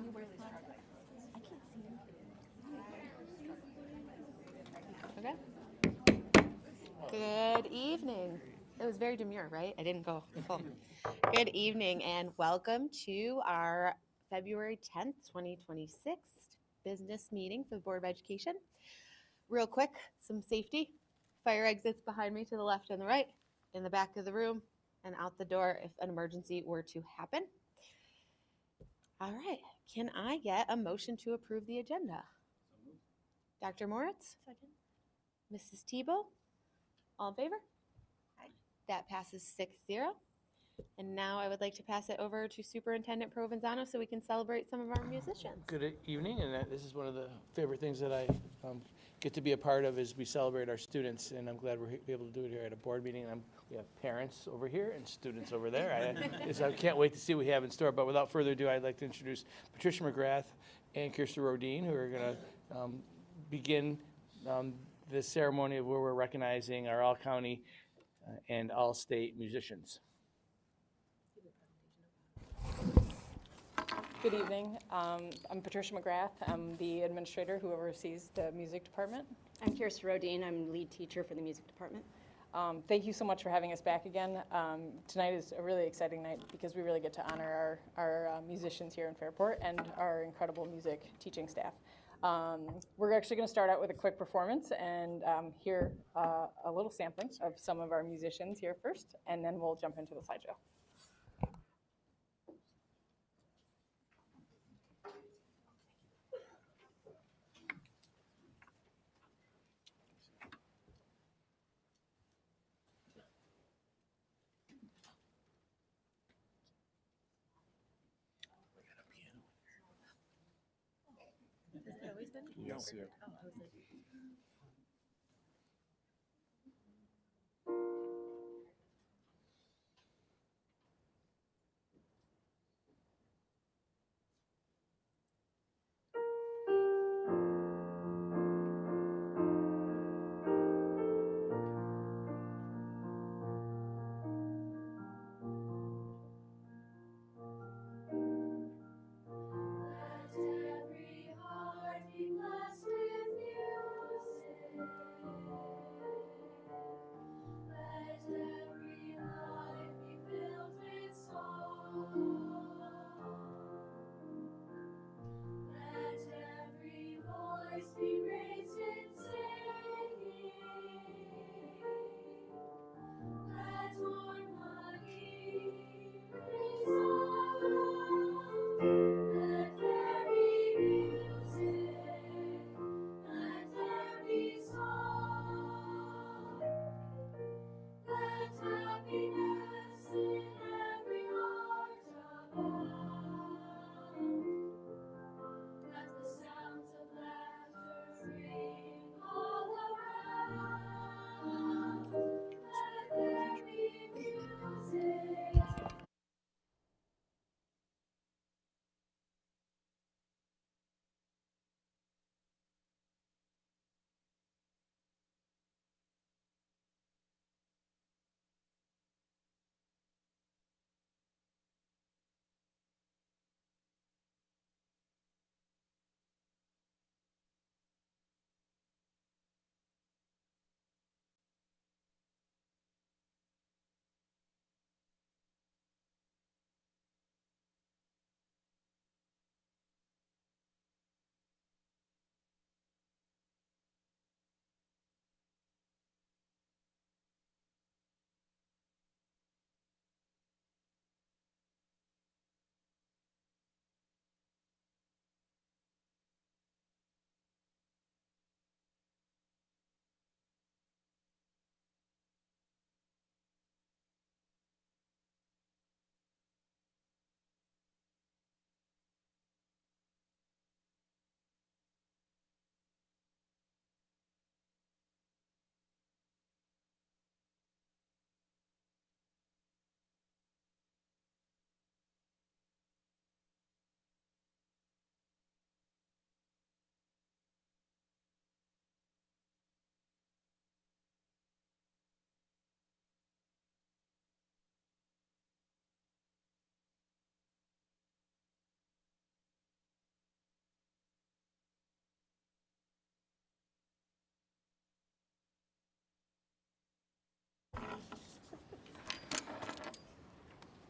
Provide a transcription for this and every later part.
Okay. Good evening. It was very demure, right? I didn't go full. Good evening and welcome to our February 10th, 2026 business meeting for the Board of Education. Real quick, some safety. Fire exits behind me to the left and the right, in the back of the room, and out the door if an emergency were to happen. All right, can I get a motion to approve the agenda? Dr. Moritz? Second. Mrs. Tebow? All in favor? Aye. That passes 6-0. And now I would like to pass it over to Superintendent Provenzano so we can celebrate some of our musicians. Good evening, and this is one of the favorite things that I get to be a part of is we celebrate our students, and I'm glad we're able to do it here at a board meeting. We have parents over here and students over there. I can't wait to see what we have in store, but without further ado, I'd like to introduce Patricia McGrath and Kirsten Rodine, who are going to begin the ceremony of where we're recognizing our all-county and all-state musicians. Good evening. I'm Patricia McGrath. I'm the administrator who oversees the music department. I'm Kirsten Rodine. I'm lead teacher for the music department. Thank you so much for having us back again. Tonight is a really exciting night because we really get to honor our musicians here in Fairport and our incredible music teaching staff. We're actually going to start out with a quick performance and hear a little sampling of some of our musicians here first, and then we'll jump into the slideshow. Yes, yeah. Let every heart be blessed with music.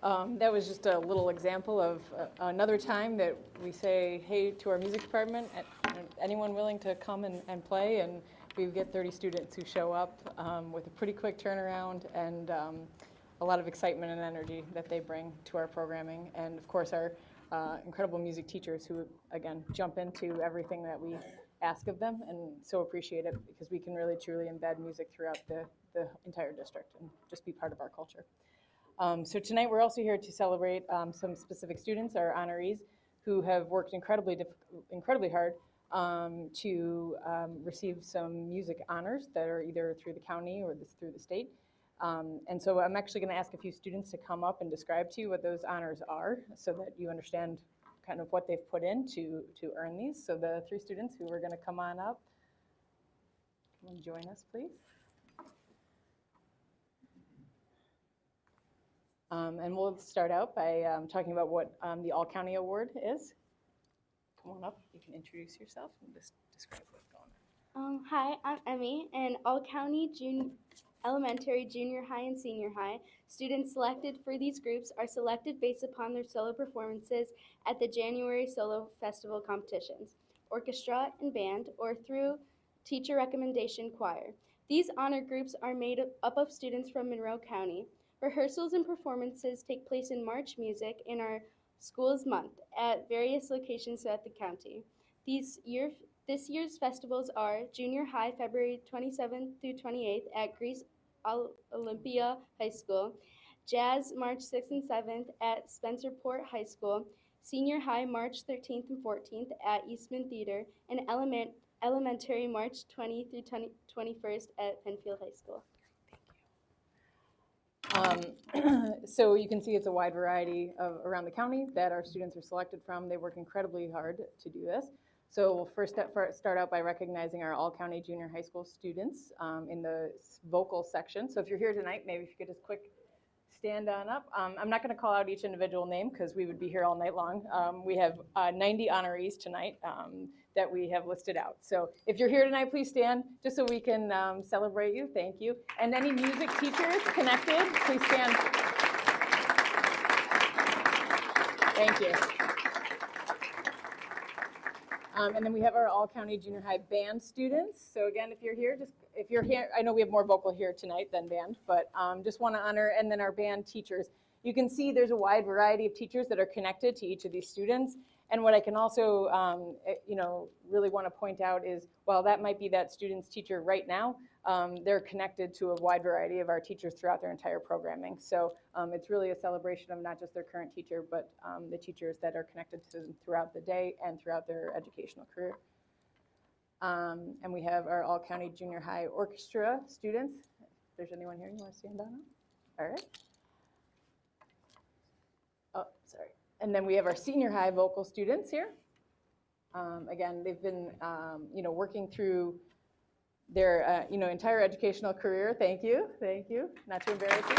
That was just a little example of another time that we say, hey, to our music department, anyone willing to come and play? And we get 30 students who show up with a pretty quick turnaround and a lot of excitement and energy that they bring to our programming. And of course, our incredible music teachers who, again, jump into everything that we ask of them and so appreciate it because we can really truly embed music throughout the entire district and just be part of our culture. So tonight we're also here to celebrate some specific students, our honorees, who have worked incredibly hard to receive some music honors that are either through the county or through the state. And so I'm actually going to ask a few students to come up and describe to you what those honors are so that you understand kind of what they've put in to earn these. So the 3 students who are going to come on up, come and join us, please. And we'll start out by talking about what the All-County Award is. Come on up, you can introduce yourself and just describe what's going on. Hi, I'm Emmy, and All-County Elementary, Junior High, and Senior High students selected for these groups are selected based upon their solo performances at the January Solo Festival competitions, orchestra and band, or through teacher recommendation choir. These honor groups are made up of students from Monroe County. Rehearsals and performances take place in March Music in our school's month at various locations throughout the county. This year's festivals are Junior High, February 27th through 28th at Greece Olympia High School, Jazz, March 6th and 7th at Spencerport High School, Senior High, March 13th and 14th at Eastman Theater, and Elementary, March 20th through 21st at Penfield High School. So you can see it's a wide variety of around the county that our students are selected from. They work incredibly hard to do this. So we'll first start out by recognizing our all-county junior high school students in the vocal section. So if you're here tonight, maybe if you could just quick stand on up. I'm not going to call out each individual name because we would be here all night long. We have 90 honorees tonight that we have listed out. So if you're here tonight, please stand just so we can celebrate you. Thank you. And any music teachers connected, please stand. Thank you. And then we have our all-county junior high band students. So again, if you're here, I know we have more vocal here tonight than band, but just want to honor, and then our band teachers. You can see there's a wide variety of teachers that are connected to each of these students. And what I can also, really want to point out is, while that might be that student's teacher right now, they're connected to a wide variety of our teachers throughout their entire programming. So it's really a celebration of not just their current teacher, but the teachers that are connected to them throughout the day and throughout their educational career. And we have our all-county junior high orchestra students. If there's anyone here, you want to stand on up? All right. Oh, sorry. And then we have our senior high vocal students here. Again, they've been, working through their, entire educational career. Thank you. Not to embarrass you.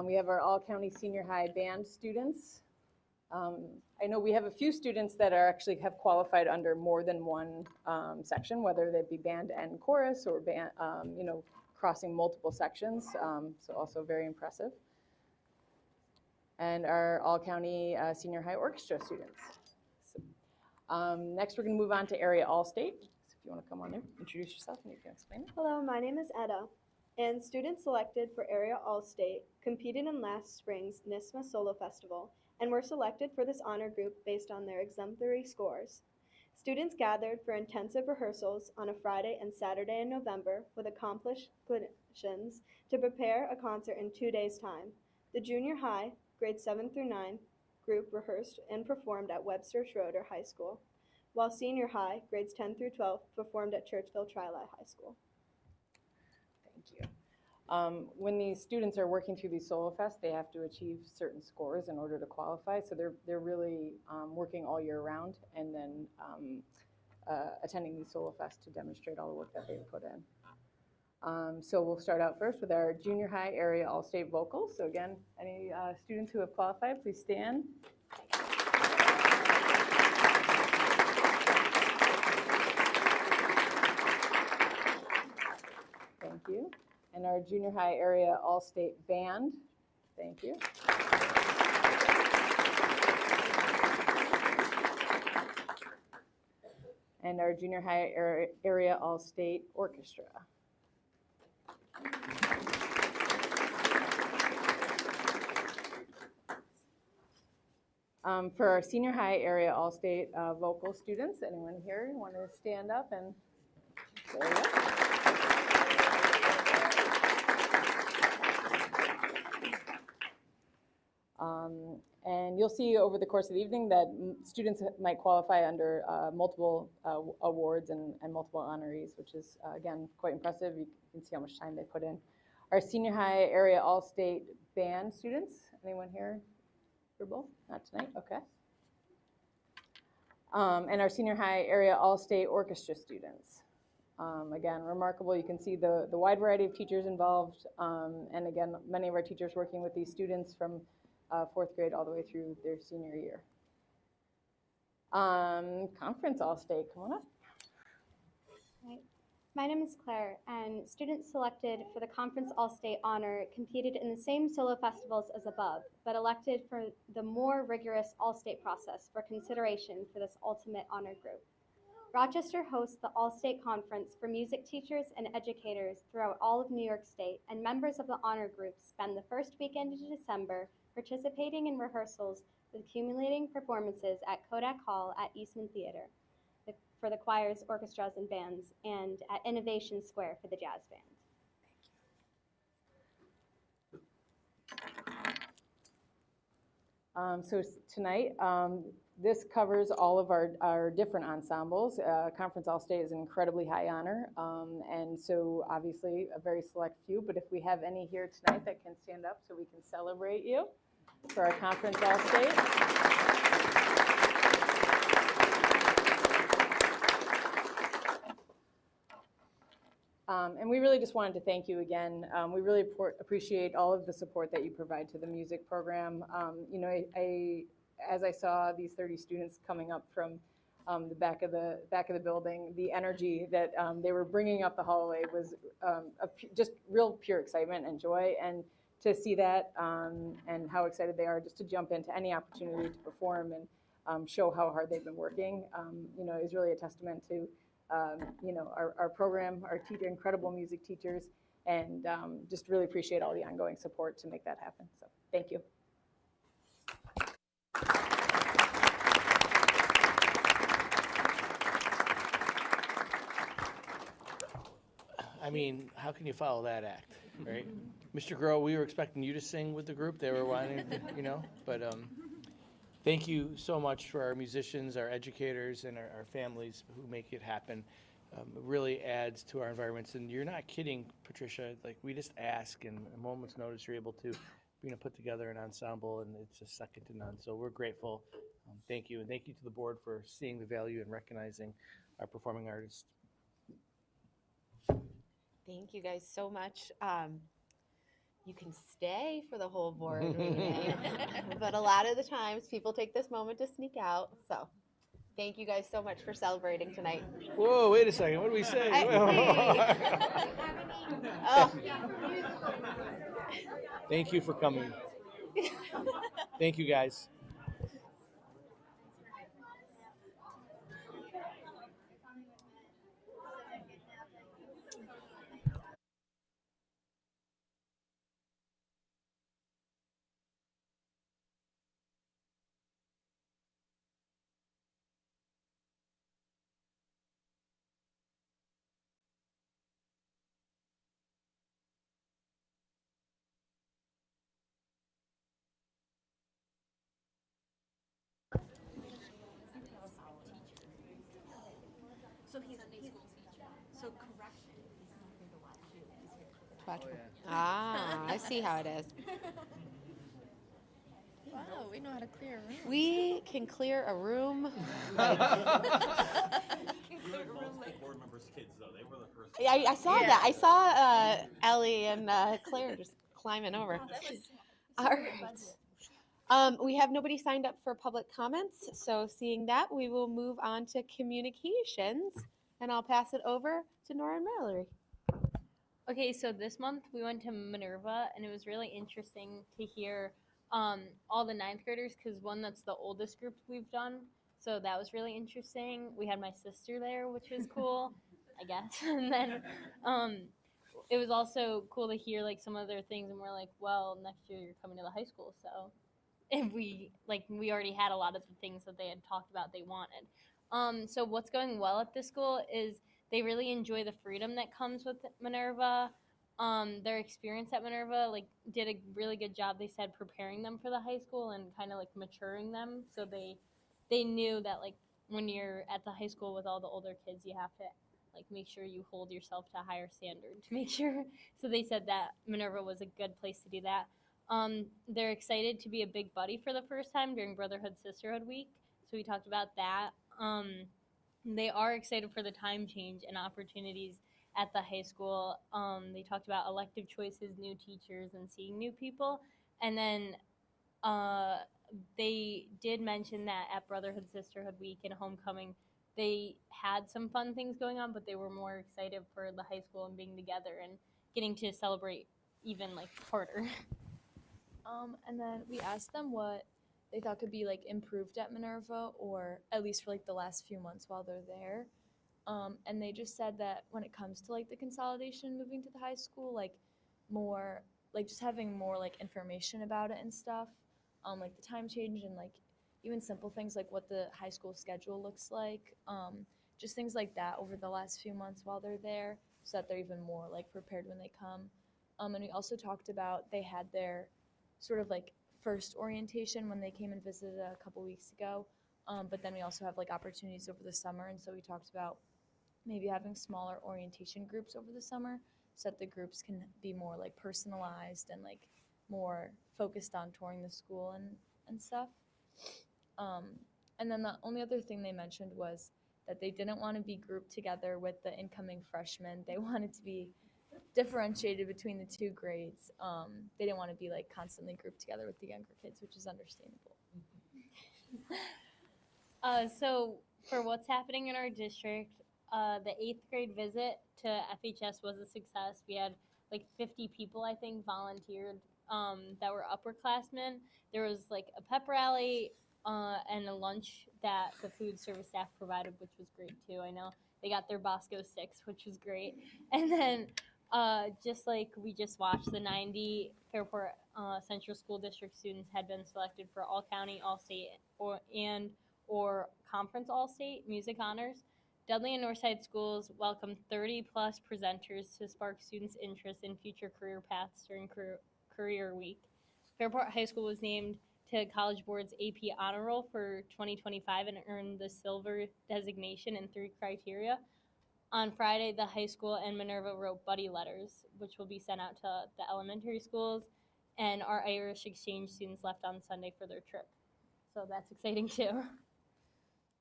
We have our all-county senior high band students. I know we have a few students that actually have qualified under more than one section, whether they be band and chorus or band, crossing multiple sections. So also very impressive. And our all-county senior high orchestra students. So, next, we're going to move on to Area All-State. So if you want to come on there, introduce yourself and you can explain it. Hello, my name is Etta, and students selected for Area All-State competed in last spring's NISMA Solo Festival and were selected for this honor group based on their exemplary scores. Students gathered for intensive rehearsals on a Friday and Saturday in November with accomplished clinicians to prepare a concert in 2 days' time. The junior high, grades 7 through 9, group rehearsed and performed at Webster Schroeder High School, while senior high, grades 10 through 12, performed at Churchville Tri-Lite High School. Thank you. When these students are working through these Solo Fest, they have to achieve certain scores in order to qualify. So they're really working all year round and then attending these Solo Fest to demonstrate all the work that they've put in. So we'll start out first with our junior high area all-state vocals. So again, any students who have qualified, please stand. junior high area all-state band. Thank you. And our junior high area all-state orchestra. For our senior high area all-state vocal students, anyone here want to stand up and there you go. And you'll see over the course of the evening that students might qualify under multiple awards and multiple honorees, which is, again, quite impressive. You can see how much time they put in. Our senior high area all-state band students, anyone here for both? Not tonight, okay. And our senior high area all-state orchestra students. Again, remarkable. You can see the wide variety of teachers involved. And again, many of our teachers working with these students from 4th grade all the way through their senior year. Conference all-state, come on up. Hi. My name is Claire, and students selected for the Conference All-State honor competed in the same solo festivals as above, but elected for the more rigorous All-State process for consideration for this ultimate honor group. Rochester hosts the All-State Conference for music teachers and educators throughout all of New York State, and members of the honor group spend the first weekend of December participating in rehearsals with accumulating performances at Kodak Hall at Eastman Theater for the choirs, orchestras, and bands, and at Innovation Square for the jazz band. So tonight, this covers all of our different ensembles. Conference All-State is an incredibly high honor, and so obviously a very select few, but if we have any here tonight that can stand up so we can celebrate you for our Conference All-State. And we really just wanted to thank you again. We really appreciate all of the support that you provide to the music program. You know, as I saw these 30 students coming up from the back of the building, the energy that they were bringing up the hallway was just real pure excitement and joy. And to see that and how excited they are just to jump into any opportunity to perform and show how hard they've been working, you know, is really a testament to you know, our program, our incredible music teachers, and just really appreciate all the ongoing support to make that happen. So thank you. I mean, how can you follow that act, right? Mr. Groh, we were expecting you to sing with the group. They were wanting, you know, but thank you so much for our musicians, our educators, and our families who make it happen. It really adds to our environments. And you're not kidding, Patricia. Like, we just ask, and a moment's notice, you're able to, you know, put together an ensemble, and it's just second to none. So we're grateful. Thank you, and thank you to the board for seeing the value and recognizing our performing artists. Thank you guys so much. You can stay for the whole board meeting, but a lot of the times people take this moment to sneak out. So thank you guys so much for celebrating tonight. Whoa, wait a second. What do we say? Oh. Thank you for coming. Thank you, guys. Ah, I see how it is. Wow, we know how to clear a room. We can clear a room. Board members' kids, though, they were the first. I saw that. I saw Ellie and Claire just climbing over. All right. We have nobody signed up for public comments, so seeing that, we will move on to communications, and I'll pass it over to Nora and Mallory. Okay, so this month we went to Minerva, and it was really interesting to hear all the ninth graders, because one, that's the oldest group we've done. So that was really interesting. We had my sister there, which was cool, I guess. And then it was also cool to hear like some of their things, and we're like, well, next year you're coming to the high school, so and we already had a lot of the things that they had talked about they wanted. So what's going well at this school is they really enjoy the freedom that comes with Minerva. Their experience at Minerva like did a really good job. They said preparing them for the high school and kind of like maturing them, so they knew that like when you're at the high school with all the older kids, you have to like make sure you hold yourself to a higher standard to make sure. So they said that Minerva was a good place to do that. They're excited to be a big buddy for the first time during Brotherhood Sisterhood Week. So we talked about that. They are excited for the time change and opportunities at the high school. They talked about elective choices, new teachers, and seeing new people. And then they did mention that at Brotherhood Sisterhood Week and homecoming, they had some fun things going on, but they were more excited for the high school and being together and getting to celebrate even like harder. And then we asked them what they thought could be like improved at Minerva, or at least for like the last few months while they're there. And they just said that when it comes to like the consolidation moving to the high school, like more like just having more like information about it and stuff, like the time change and like even simple things like what the high school schedule looks like, just things like that over the last few months while they're there, so that they're even more like prepared when they come. And we also talked about they had their sort of like first orientation when they came and visited a couple weeks ago. But then we also have like opportunities over the summer, and so we talked about maybe having smaller orientation groups over the summer so that the groups can be more like personalized and like more focused on touring the school and stuff. And then the only other thing they mentioned was that they didn't want to be grouped together with the incoming freshmen. They wanted to be differentiated between the two grades. They didn't want to be like constantly grouped together with the younger kids, which is understandable. So for what's happening in our district, the 8th grade visit to FHS was a success. We had like 50 people, I think, volunteered that were upperclassmen. There was like a pep rally and a lunch that the food service staff provided, which was great too. I know they got their Bosco sticks, which was great. And then just like we just watched, the 90 Fairport Central School District students had been selected for all county, all state, or conference all state music honors. Dudley and Northside schools welcomed 30 plus presenters to spark students' interest in future career paths during career week. Fairport High School was named to College Board's AP Honor Roll for 2025 and earned the silver designation in 3 criteria. On Friday, the high school and Minerva wrote buddy letters, which will be sent out to the elementary schools, and our Irish exchange students left on Sunday for their trip. So that's exciting too.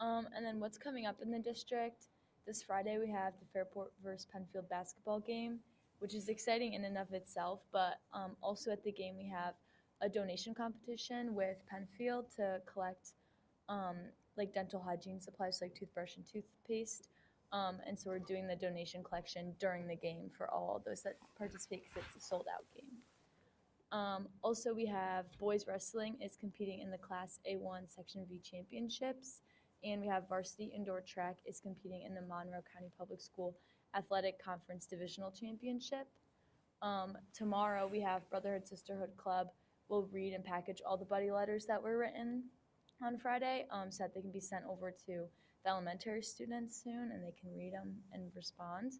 And then what's coming up in the district? This Friday we have the Fairport versus Penfield basketball game, which is exciting in and of itself, but also at the game we have a donation competition with Penfield to collect like dental hygiene supplies like toothbrush and toothpaste. And so we're doing the donation collection during the game for all those that participate because it's a sold out game. Also we have boys wrestling is competing in the Class A1 Section V Championships. And we have varsity indoor track is competing in the Monroe County Public School Athletic Conference Divisional Championship. Tomorrow we have Brotherhood Sisterhood Club will read and package all the buddy letters that were written on Friday, so that they can be sent over to the elementary students soon and they can read them and respond.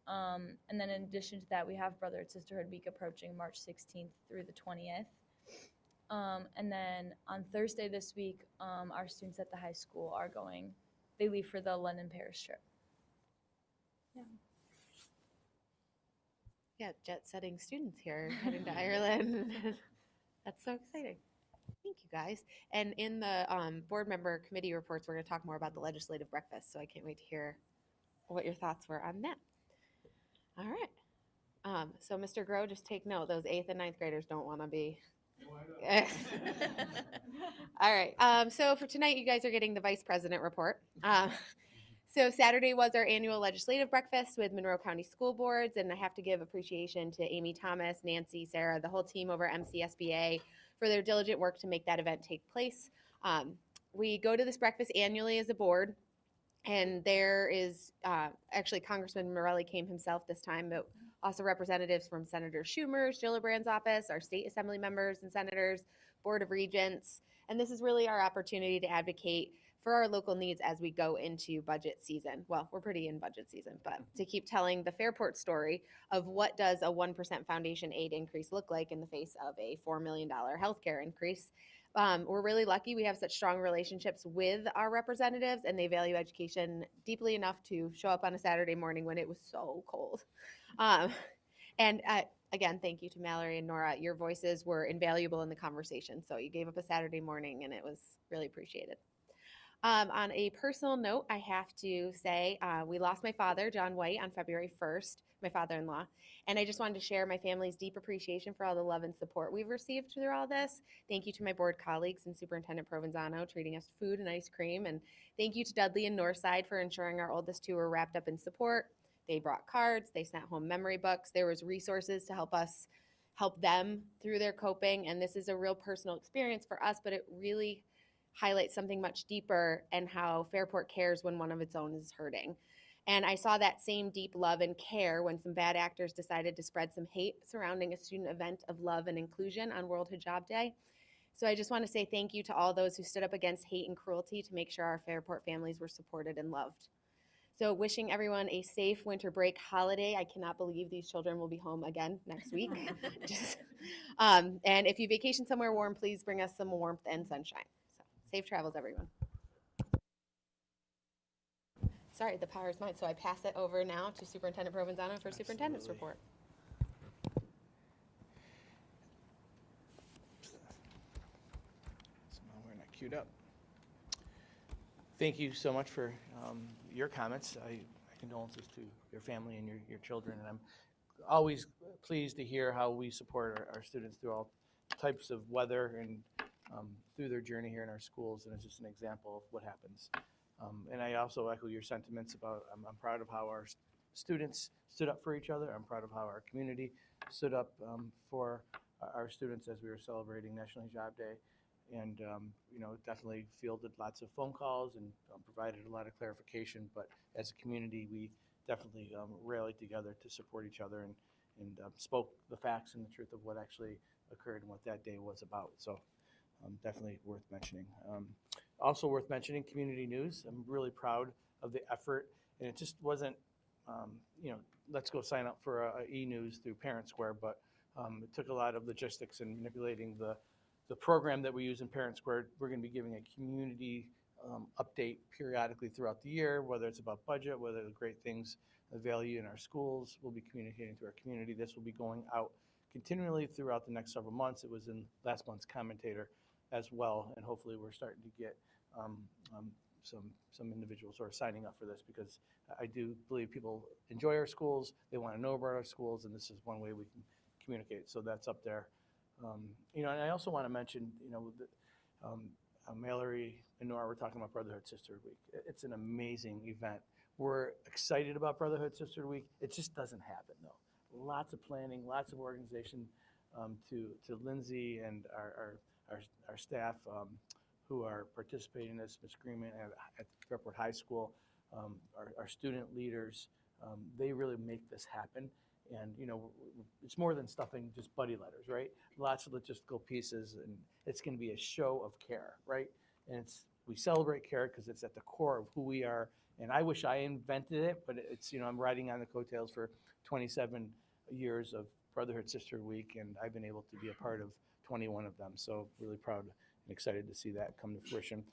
And then in addition to that, we have Brotherhood Sisterhood Week approaching March 16th through the 20th. And then on Thursday this week, our students at the high school they leave for the London Paris trip. Yeah, jet-setting students here heading to Ireland. That's so exciting. Thank you, guys. And in the board member committee reports, we're going to talk more about the legislative breakfast, so I can't wait to hear what your thoughts were on that. All right. So, Mr. Groh, just take note. Those 8th and 9th graders don't want to be... All right. So for tonight, you guys are getting the vice president report. So Saturday was our annual legislative breakfast with Monroe County School Boards, and I have to give appreciation to Amy Thomas, Nancy, Sarah, the whole team over at MCSBA for their diligent work to make that event take place. We go to this breakfast annually as a board, and there is actually Congressman Morelli came himself this time, but also representatives from Senator Schumer's, Gillibrand's office, our state assembly members and senators, Board of Regents, and this is really our opportunity to advocate for our local needs as we go into budget season. Well, we're pretty in budget season, but to keep telling the Fairport story of what does a 1% foundation aid increase look like in the face of a $4 million healthcare increase. We're really lucky we have such strong relationships with our representatives, and they value education deeply enough to show up on a Saturday morning when it was so cold. And again, thank you to Mallory and Nora. Your voices were invaluable in the conversation, so you gave up a Saturday morning, and it was really appreciated. On a personal note, I have to say we lost my father, John White, on February 1st, my father-in-law, and I just wanted to share my family's deep appreciation for all the love and support we've received through all this. Thank you to my board colleagues and Superintendent Provenzano treating us to food and ice cream, and thank you to Dudley and Northside for ensuring our oldest two were wrapped up in support. They brought cards, they sent home memory books, there was resources to help them through their coping, and this is a real personal experience for us, but it really highlights something much deeper and how Fairport cares when one of its own is hurting. And I saw that same deep love and care when some bad actors decided to spread some hate surrounding a student event of love and inclusion on World Hijab Day. So I just want to say thank you to all those who stood up against hate and cruelty to make sure our Fairport families were supported and loved. So wishing everyone a safe winter break holiday. I cannot believe these children will be home again next week. And if you vacation somewhere warm, please bring us some warmth and sunshine. Safe travels, everyone. Sorry, the power is mine, so I pass it over now to Superintendent Provenzano for Superintendent's report. Somehow we're not queued up. Thank you so much for your comments. My condolences to your family and your children, and I'm always pleased to hear how we support our students through all types of weather and through their journey here in our schools, and it's just an example of what happens. And I also echo your sentiments about I'm proud of how our students stood up for each other. I'm proud of how our community stood up for our students as we were celebrating National Hijab Day, and definitely fielded lots of phone calls and provided a lot of clarification. But as a community, we definitely rallied together to support each other and spoke the facts and the truth of what actually occurred and what that day was about. So. Definitely worth mentioning. Also worth mentioning, community news. I'm really proud of the effort, and it just wasn't, let's go sign up for a e-news through Parent Square, but it took a lot of logistics and manipulating the program that we use in Parent Square. We're going to be giving a community update periodically throughout the year, whether it's about budget, whether the great things, the value in our schools. We'll be communicating to our community. This will be going out continually throughout the next several months. It was in last month's commentator as well, and hopefully we're starting to get some individuals who are signing up for this, because I do believe people enjoy our schools, they want to know about our schools, and this is one way we can communicate. So that's up there. And I also want to mention, Mallory and Nora were talking about Brotherhood Sisterhood Week. It's an amazing event. We're excited about Brotherhood Sisterhood Week. It just doesn't happen though. Lots of planning, lots of organization. To Lindsay and our staff who are participating in this, Ms. Greenman at Fairport High School, our student leaders, they really make this happen. And it's more than stuffing just buddy letters, right? Lots of logistical pieces, and it's going to be a show of care, right? And we celebrate care because it's at the core of who we are. And I wish I invented it, but it's I'm riding on the coattails for 27 years of Brotherhood Sisterhood Week, and I've been able to be a part of 21 of them. So really proud and excited to see that come to fruition.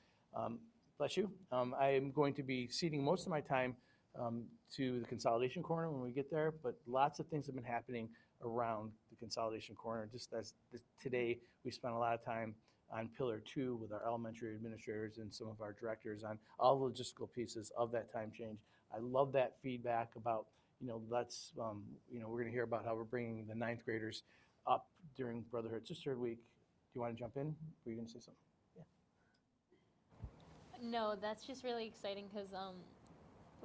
Bless you. I am going to be ceding most of my time to the Consolidation Corner when we get there, but lots of things have been happening around the Consolidation Corner. Just as today, we spent a lot of time on Pillar 2 with our elementary administrators and some of our directors on all the logistical pieces of that time change. I love that feedback about we're going to hear about how we're bringing the 9th graders up during Brotherhood Sisterhood Week. Do you want to jump in? Were you going to say something? Yeah. No, that's just really exciting because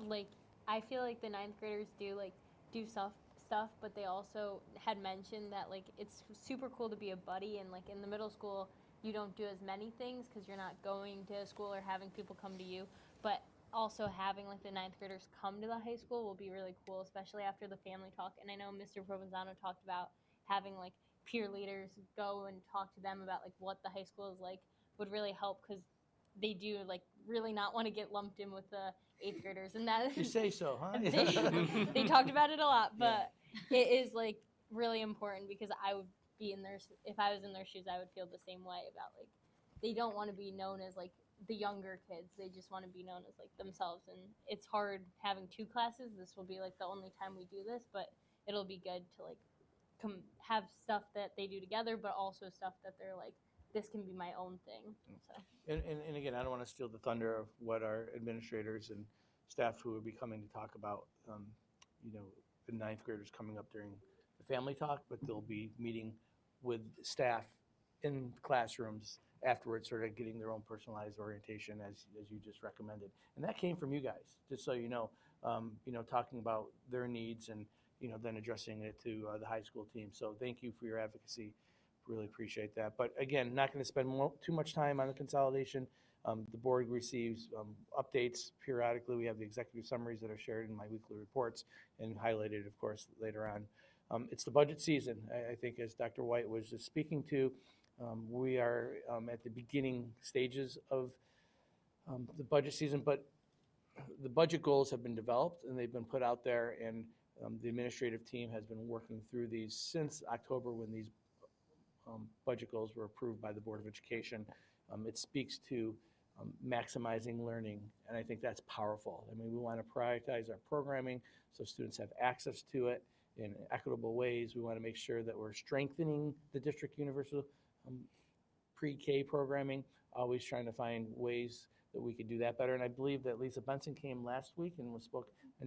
like I feel like the ninth graders do stuff, but they also had mentioned that like it's super cool to be a buddy, and like in the middle school you don't do as many things because you're not going to school or having people come to you, but also having like the ninth graders come to the high school will be really cool, especially after the family talk. And I know Mr. Provenzano talked about having like peer leaders go and talk to them about like what the high school is like would really help, because they do like really not want to get lumped in with the eighth graders, and that You say so, huh? they talked about it a lot, but it is like really important, because I would be in their, if I was in their shoes, I would feel the same way about like they don't want to be known as like the younger kids. They just want to be known as like themselves, and it's hard having two classes. This will be like the only time we do this, but it'll be good to like have stuff that they do together, but also stuff that they're like, this can be my own thing. So. And again, I don't want to steal the thunder of what our administrators and staff who will be coming to talk about, the ninth graders coming up during the family talk, but they'll be meeting with staff in classrooms afterwards, sort of getting their own personalized orientation as you just recommended. And that came from you guys, just so you know, talking about their needs and, then addressing it to the high school team. So thank you for your advocacy. Really appreciate that. But again, not going to spend too much time on the consolidation. The board receives updates periodically. We have the executive summaries that are shared in my weekly reports and highlighted, of course, later on. It's the budget season. I think, as Dr. White was just speaking to, we are at the beginning stages of the budget season, but the budget goals have been developed and they've been put out there, and the administrative team has been working through these since October, when these budget goals were approved by the Board of Education. It speaks to maximizing learning, and I think that's powerful. I mean, we want to prioritize our programming so students have access to it in equitable ways. We want to make sure that we're strengthening the district universal pre-K programming, always trying to find ways that we could do that better. And I believe that Lisa Benson came last week and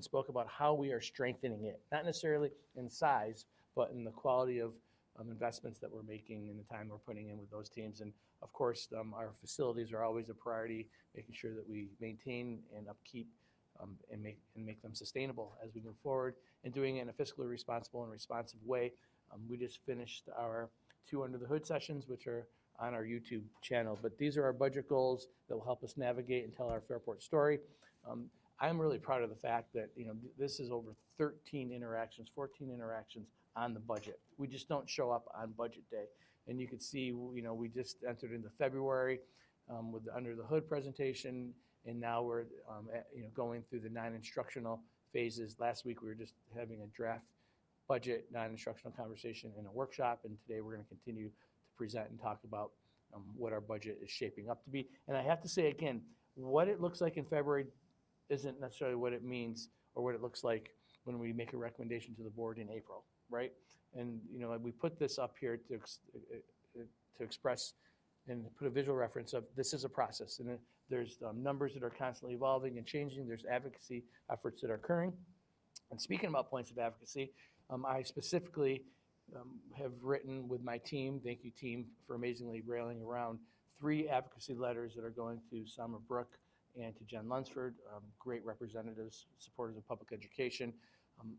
spoke about how we are strengthening it, not necessarily in size, but in the quality of investments that we're making and the time we're putting in with those teams. And of course, our facilities are always a priority, making sure that we maintain and upkeep and make them sustainable as we move forward, and doing it in a fiscally responsible and responsive way. We just finished our 2 Under the Hood sessions, which are on our YouTube channel. But these are our budget goals that will help us navigate and tell our Fairport story. I'm really proud of the fact that this is over 14 interactions on the budget. We just don't show up on budget day. And you can see, we just entered into February with the Under the Hood presentation, and now we're going through the non-instructional phases. Last week we were just having a draft budget non-instructional conversation in a workshop, and today we're going to continue to present and talk about what our budget is shaping up to be. And I have to say again, what it looks like in February isn't necessarily what it means or what it looks like when we make a recommendation to the board in April, right? And we put this up here to express and put a visual reference of this is a process, and there's numbers that are constantly evolving and changing. There's advocacy efforts that are occurring. And speaking about points of advocacy, I specifically have written with my team, thank you team for amazingly railing around, 3 advocacy letters that are going to Summer Brook and to Jen Lunsford, great representatives, supporters of public education.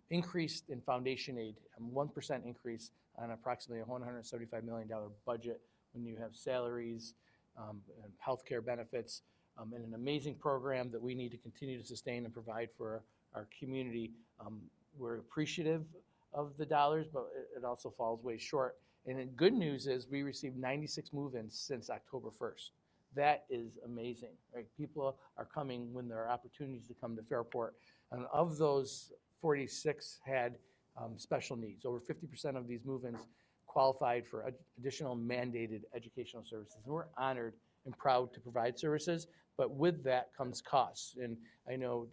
Increased in foundation aid, 1% increase on approximately a $175 million budget when you have salaries, and healthcare benefits, and an amazing program that we need to continue to sustain and provide for our community. We're appreciative of the dollars, but it also falls way short. And the good news is we received 96 move-ins since October 1st. That is amazing, right? People are coming when there are opportunities to come to Fairport. And of those, 46 had special needs. Over 50% of these move-ins qualified for additional mandated educational services. And we're honored and proud to provide services, but with that comes costs. And I know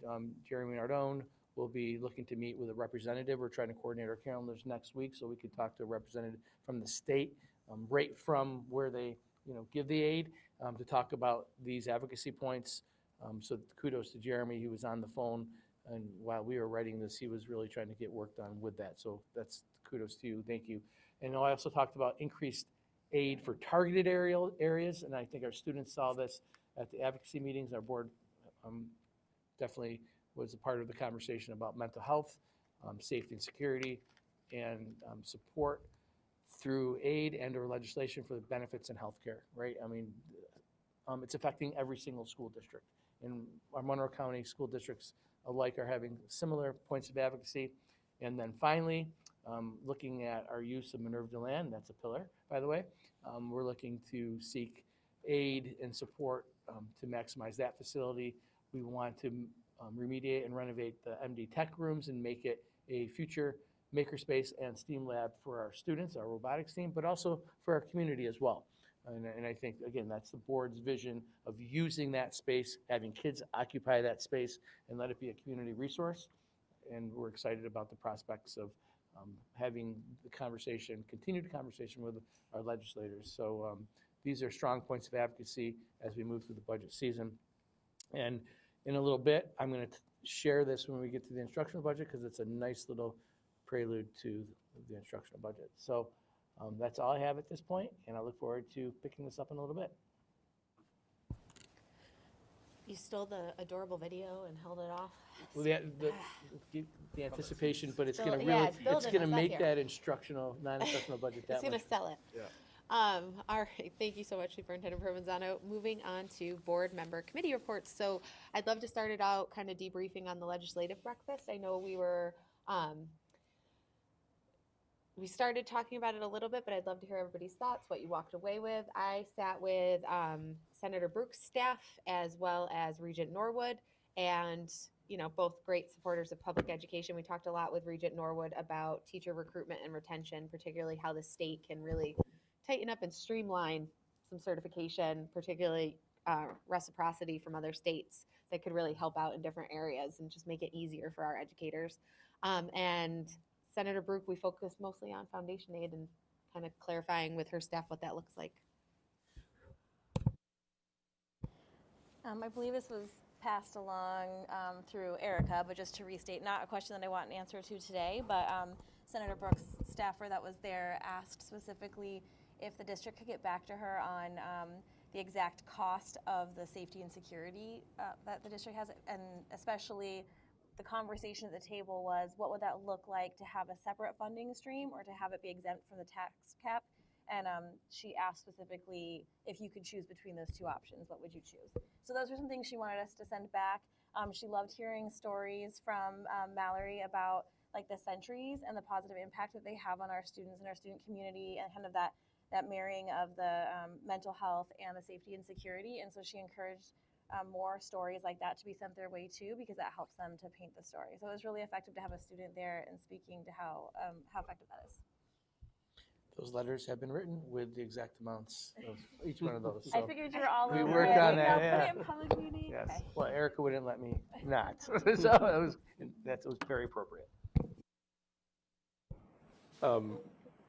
Jeremy Nardone will be looking to meet with a representative. We're trying to coordinate our calendars next week so we could talk to a representative from the state, right from where they give the aid, to talk about these advocacy points. So kudos to Jeremy. He was on the phone, and while we were writing this, he was really trying to get work done with that. So that's kudos to you. Thank you. And I also talked about increased aid for targeted areas, and I think our students saw this at the advocacy meetings. Our board definitely was a part of the conversation about mental health, safety and security, and support through aid and or legislation for the benefits in healthcare, right? I mean, it's affecting every single school district. And our Monroe County school districts alike are having similar points of advocacy. And then finally, looking at our use of Minerva land, that's a pillar, by the way. We're looking to seek aid and support to maximize that facility. We want to remediate and renovate the MD Tech rooms and make it a future makerspace and STEAM lab for our students, our robotics team, but also for our community as well. And I think, again, that's the board's vision of using that space, having kids occupy that space, and let it be a community resource. And we're excited about the prospects of having the conversation, continued conversation with our legislators. So these are strong points of advocacy as we move through the budget season. And in a little bit, I'm going to share this when we get to the instructional budget because it's a nice little prelude to the instructional budget. So that's all I have at this point, and I look forward to picking this up in a little bit. You stole the adorable video and held it off. Well, the anticipation, but it's Still- going to yeah, really, it's building it's going to us up make here. that instructional, non-instructional budget that It's going much. to sell it. Yeah. All right, thank you so much, Superintendent Provenzano. Moving on to board member committee reports. So I'd love to start it out kind of debriefing on the legislative breakfast. I know we started talking about it a little bit, but I'd love to hear everybody's thoughts, what you walked away with. I sat with Senator Brooks' staff as well as Regent Norwood, and both great supporters of public education. We talked a lot with Regent Norwood about teacher recruitment and retention, particularly how the state can really tighten up and streamline some certification, particularly reciprocity from other states that could really help out in different areas and just make it easier for our educators. And Senator Brooke, we focused mostly on foundation aid and kind of clarifying with her staff what that looks like. I believe this was passed along through Erica, but just to restate, not a question that I want an answer to today, but Senator Brooks' staffer that was there asked specifically if the district could get back to her on the exact cost of the safety and security that the district has, and especially the conversation at the table was, what would that look like to have a separate funding stream or to have it be exempt from the tax cap? And she asked specifically if you could choose between those two options, what would you choose? So those were some things she wanted us to send back. She loved hearing stories from Mallory about like the centuries and the positive impact that they have on our students and our student community, and kind of that marrying of the mental health and the safety and security. And so she encouraged more stories like that to be sent their way too, because that helps them to paint the story. So it was really effective to have a student there and speaking to how effective that is. Those letters have been written with the exact amounts of each one of those. So I figured you were all we over worked it. on Like, that, I'll yeah. put it in public meeting. Yes. Okay. Well, Erica wouldn't let me not. So that was very appropriate.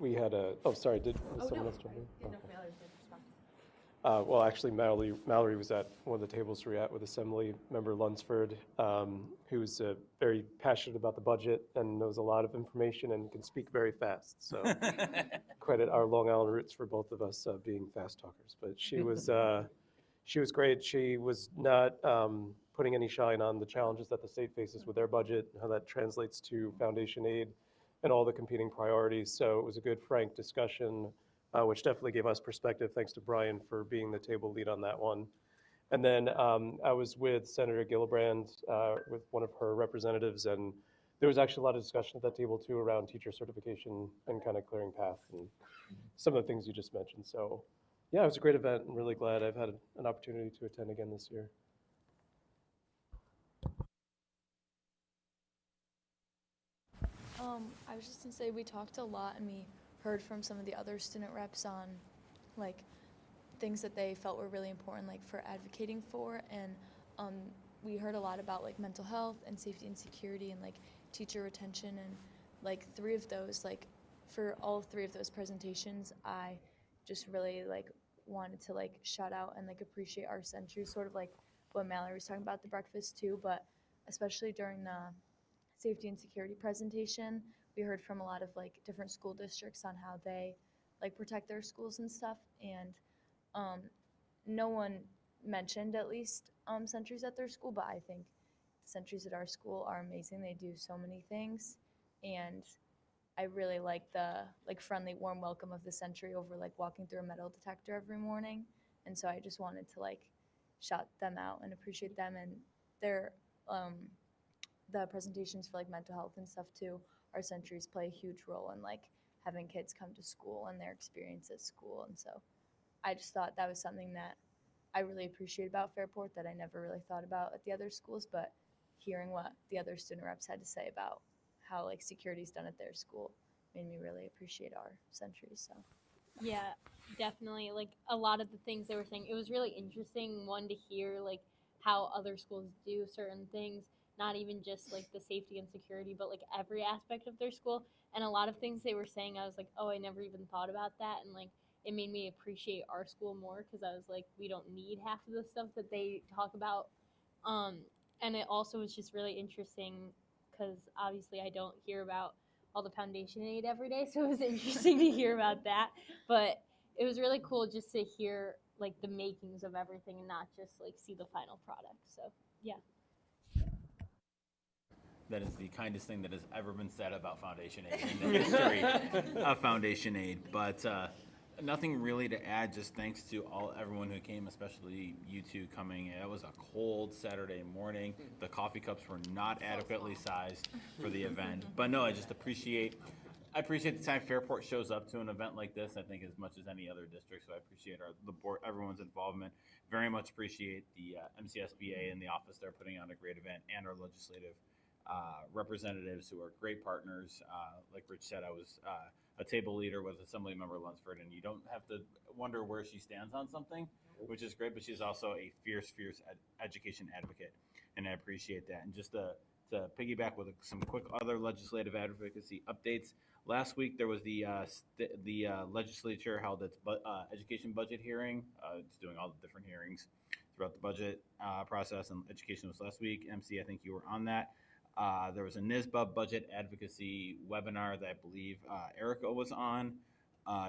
We had a, oh, sorry, did someone else jump in? Mallory did respond. Well, actually, Mallory was at one of the tables we were at with Assembly Member Lunsford, who's very passionate about the budget and knows a lot of information and can speak very fast. So credit our Long Island roots for both of us being fast talkers. But she was great. She was not putting any shine on the challenges that the state faces with their budget, how that translates to foundation aid and all the competing priorities. So it was a good, frank discussion, which definitely gave us perspective. Thanks to Brian for being the table lead on that one. And then I was with Senator Gillibrand, with one of her representatives, and there was actually a lot of discussion at that table too around teacher certification and kind of clearing path and some of the things you just mentioned. So yeah, it was a great event. I'm really glad I've had an opportunity to attend again this year. I was just gonna say, we talked a lot and we heard from some of the other student reps on like things that they felt were really important, like for advocating for, and we heard a lot about like mental health and safety and security and like teacher retention, and like three of those, like for all three of those presentations, I just really like wanted to like shout out and like appreciate our century, sort of like what Mallory was talking about at the breakfast too, but especially during the safety and security presentation, we heard from a lot of like different school districts on how they like protect their schools and stuff, and no one mentioned at least sentries at their school, but I think the sentries at our school are amazing. They do so many things, and I really like the friendly, warm welcome of the sentry over walking through a metal detector every morning. And so I just wanted to shout them out and appreciate them, and their the presentations for mental health and stuff too. Our sentries play a huge role in having kids come to school and their experience at school. And so I just thought that was something that I really appreciate about Fairport that I never really thought about at the other schools, but hearing what the other student reps had to say about how security is done at their school made me really appreciate our sentries. So Yeah, definitely. A lot of the things they were saying, it was really interesting, one, to hear how other schools do certain things, not even just the safety and security, but every aspect of their school. And a lot of things they were saying, I was oh, I never even thought about that. And it made me appreciate our school more, because I was we don't need half of the stuff that they talk about. And it also was just really interesting, because obviously I don't hear about all the foundation aid every day, so it was interesting to hear about that. But it was really cool just to hear the makings of everything and not just see the final product. So yeah. That is the kindest thing that has ever been said about Foundation Aid in the history of Foundation Aid. But nothing really to add. Just thanks to everyone who came, especially you two coming. It was a cold Saturday morning. The coffee cups were not adequately sized for the event. But no, I appreciate the time Fairport shows up to an event like this, I think, as much as any other district. So I appreciate the board, everyone's involvement. Very much appreciate the MCSBA and the office there putting on a great event, and our legislative representatives who are great partners. Like Rich said, I was a table leader with Assemblymember Lunsford, and you don't have to wonder where she stands on something, which is great, but she's also a fierce education advocate, and I appreciate that. And just to piggyback with some quick other legislative advocacy updates, last week there was the legislature held its education budget hearing. It's doing all the different hearings throughout the budget process, and education was last week. MC, I think you were on that. There was a NISBA budget advocacy webinar that I believe Erica was on,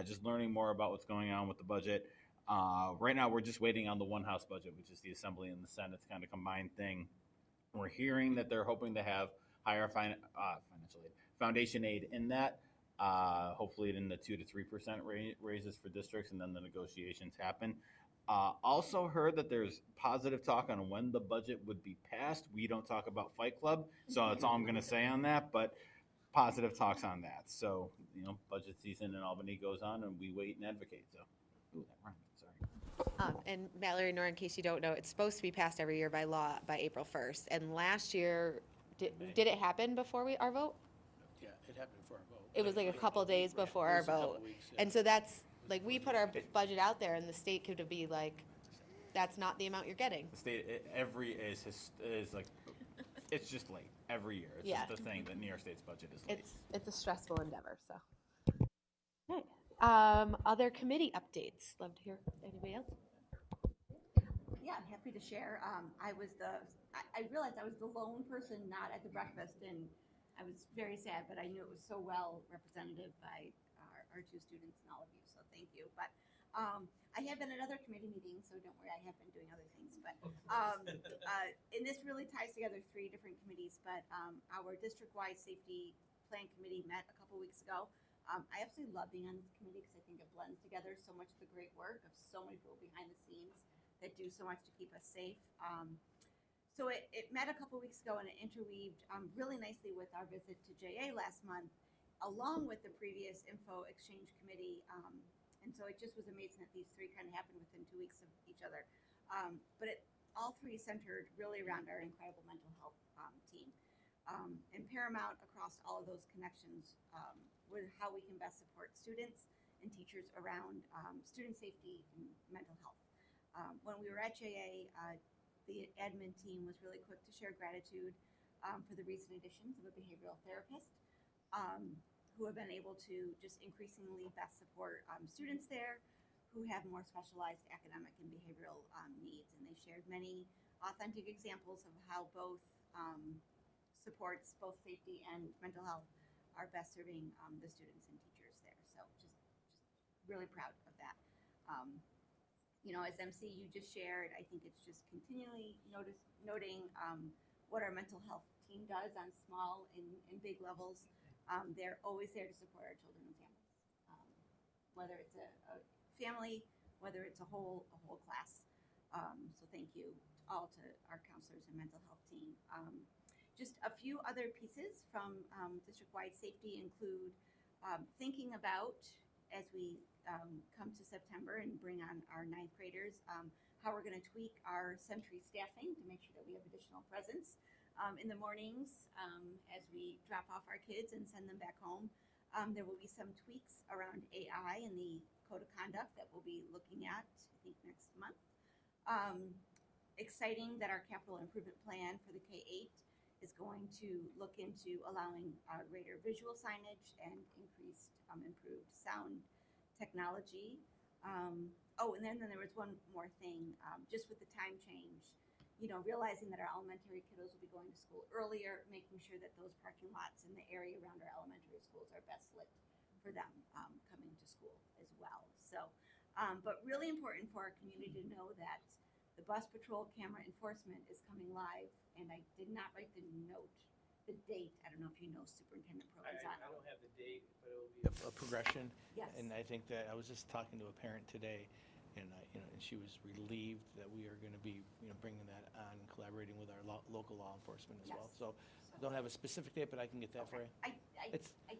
just learning more about what's going on with the budget. Right now, we're just waiting on the one house budget, which is the Assembly and the Senate's kind of combined thing. We're hearing that they're hoping to have higher financial aid, foundation aid in that, hopefully in the 2 to 3% raises for districts, and then the negotiations happen. Also heard that there's positive talk on when the budget would be passed. We don't talk about Fight Club, so that's all I'm going to say on that, but positive talks on that. So, budget season in Albany goes on, and we wait and advocate. So, ooh, that rhymed. Sorry. And Mallory, Nora, in case you don't know, it's supposed to be passed every year by law by April 1st. And last year, did it happen before our vote? Yeah, it happened before our vote. It was a couple days before our vote. Weeks, yeah. And so that's, we put our budget out there, and the state could be that's not the amount you're getting. The state is it's just late every year. It's just the thing that New York State's budget is late. It's a stressful endeavor. So, okay. Other committee updates. Love to hear anybody else. Yeah, I'm happy to share. I realized I was the lone person not at the breakfast, and I was very sad, but I knew it was so well representative by our two students and all of you, so thank you. But I have been at other committee meetings, so don't worry, I have been doing other things. But and this really ties together 3 different committees, but our district-wide safety plan committee met a couple weeks ago. I absolutely love being on this committee because I think it blends together so much of the great work of so many people behind the scenes that do so much to keep us safe. So it met a couple weeks ago, and it interweaved really nicely with our visit to JA last month, along with the previous info exchange committee. And so it just was amazing that these 3 kind of happened within 2 weeks of each other. But all 3 centered really around our incredible mental health team. And paramount across all of those connections with how we can best support students and teachers around student safety and mental health. When we were at JA, the admin team was really quick to share gratitude for the recent additions of a behavioral therapist who have been able to just increasingly best support students there who have more specialized academic and behavioral needs. And they shared many authentic examples of how both supports, both safety and mental health, are best serving the students and teachers there. So just really proud of that. As MC you just shared, I think it's just continually noting what our mental health team does on small and big levels. They're always there to support our children and families, whether it's a family, whether it's a whole class. So thank you all to our counselors and mental health team. Just a few other pieces from district-wide safety include thinking about, as we come to September and bring on our ninth graders, how we're going to tweak our century staffing to make sure that we have additional presence in the mornings as we drop off our kids and send them back home. There will be some tweaks around AI and the code of conduct that we'll be looking at, I think, next month. Exciting that our capital improvement plan for the K-8 is going to look into allowing greater visual signage and increased improved sound technology. And then there was one more thing, just with the time change, realizing that our elementary kiddos will be going to school earlier, making sure that those parking lots in the area around our elementary schools are best lit for them coming to school as well. So, but really important for our community to know that the bus patrol camera enforcement is coming live, and I did not write the date. I don't know if you know Superintendent Provenzano. I don't have the date, but it'll be a progression. Yes. And I think that I was just talking to a parent today, and and she was relieved that we are going to be bringing that on and collaborating with our local law enforcement as well. So I don't have a specific date, but I can get that for you. I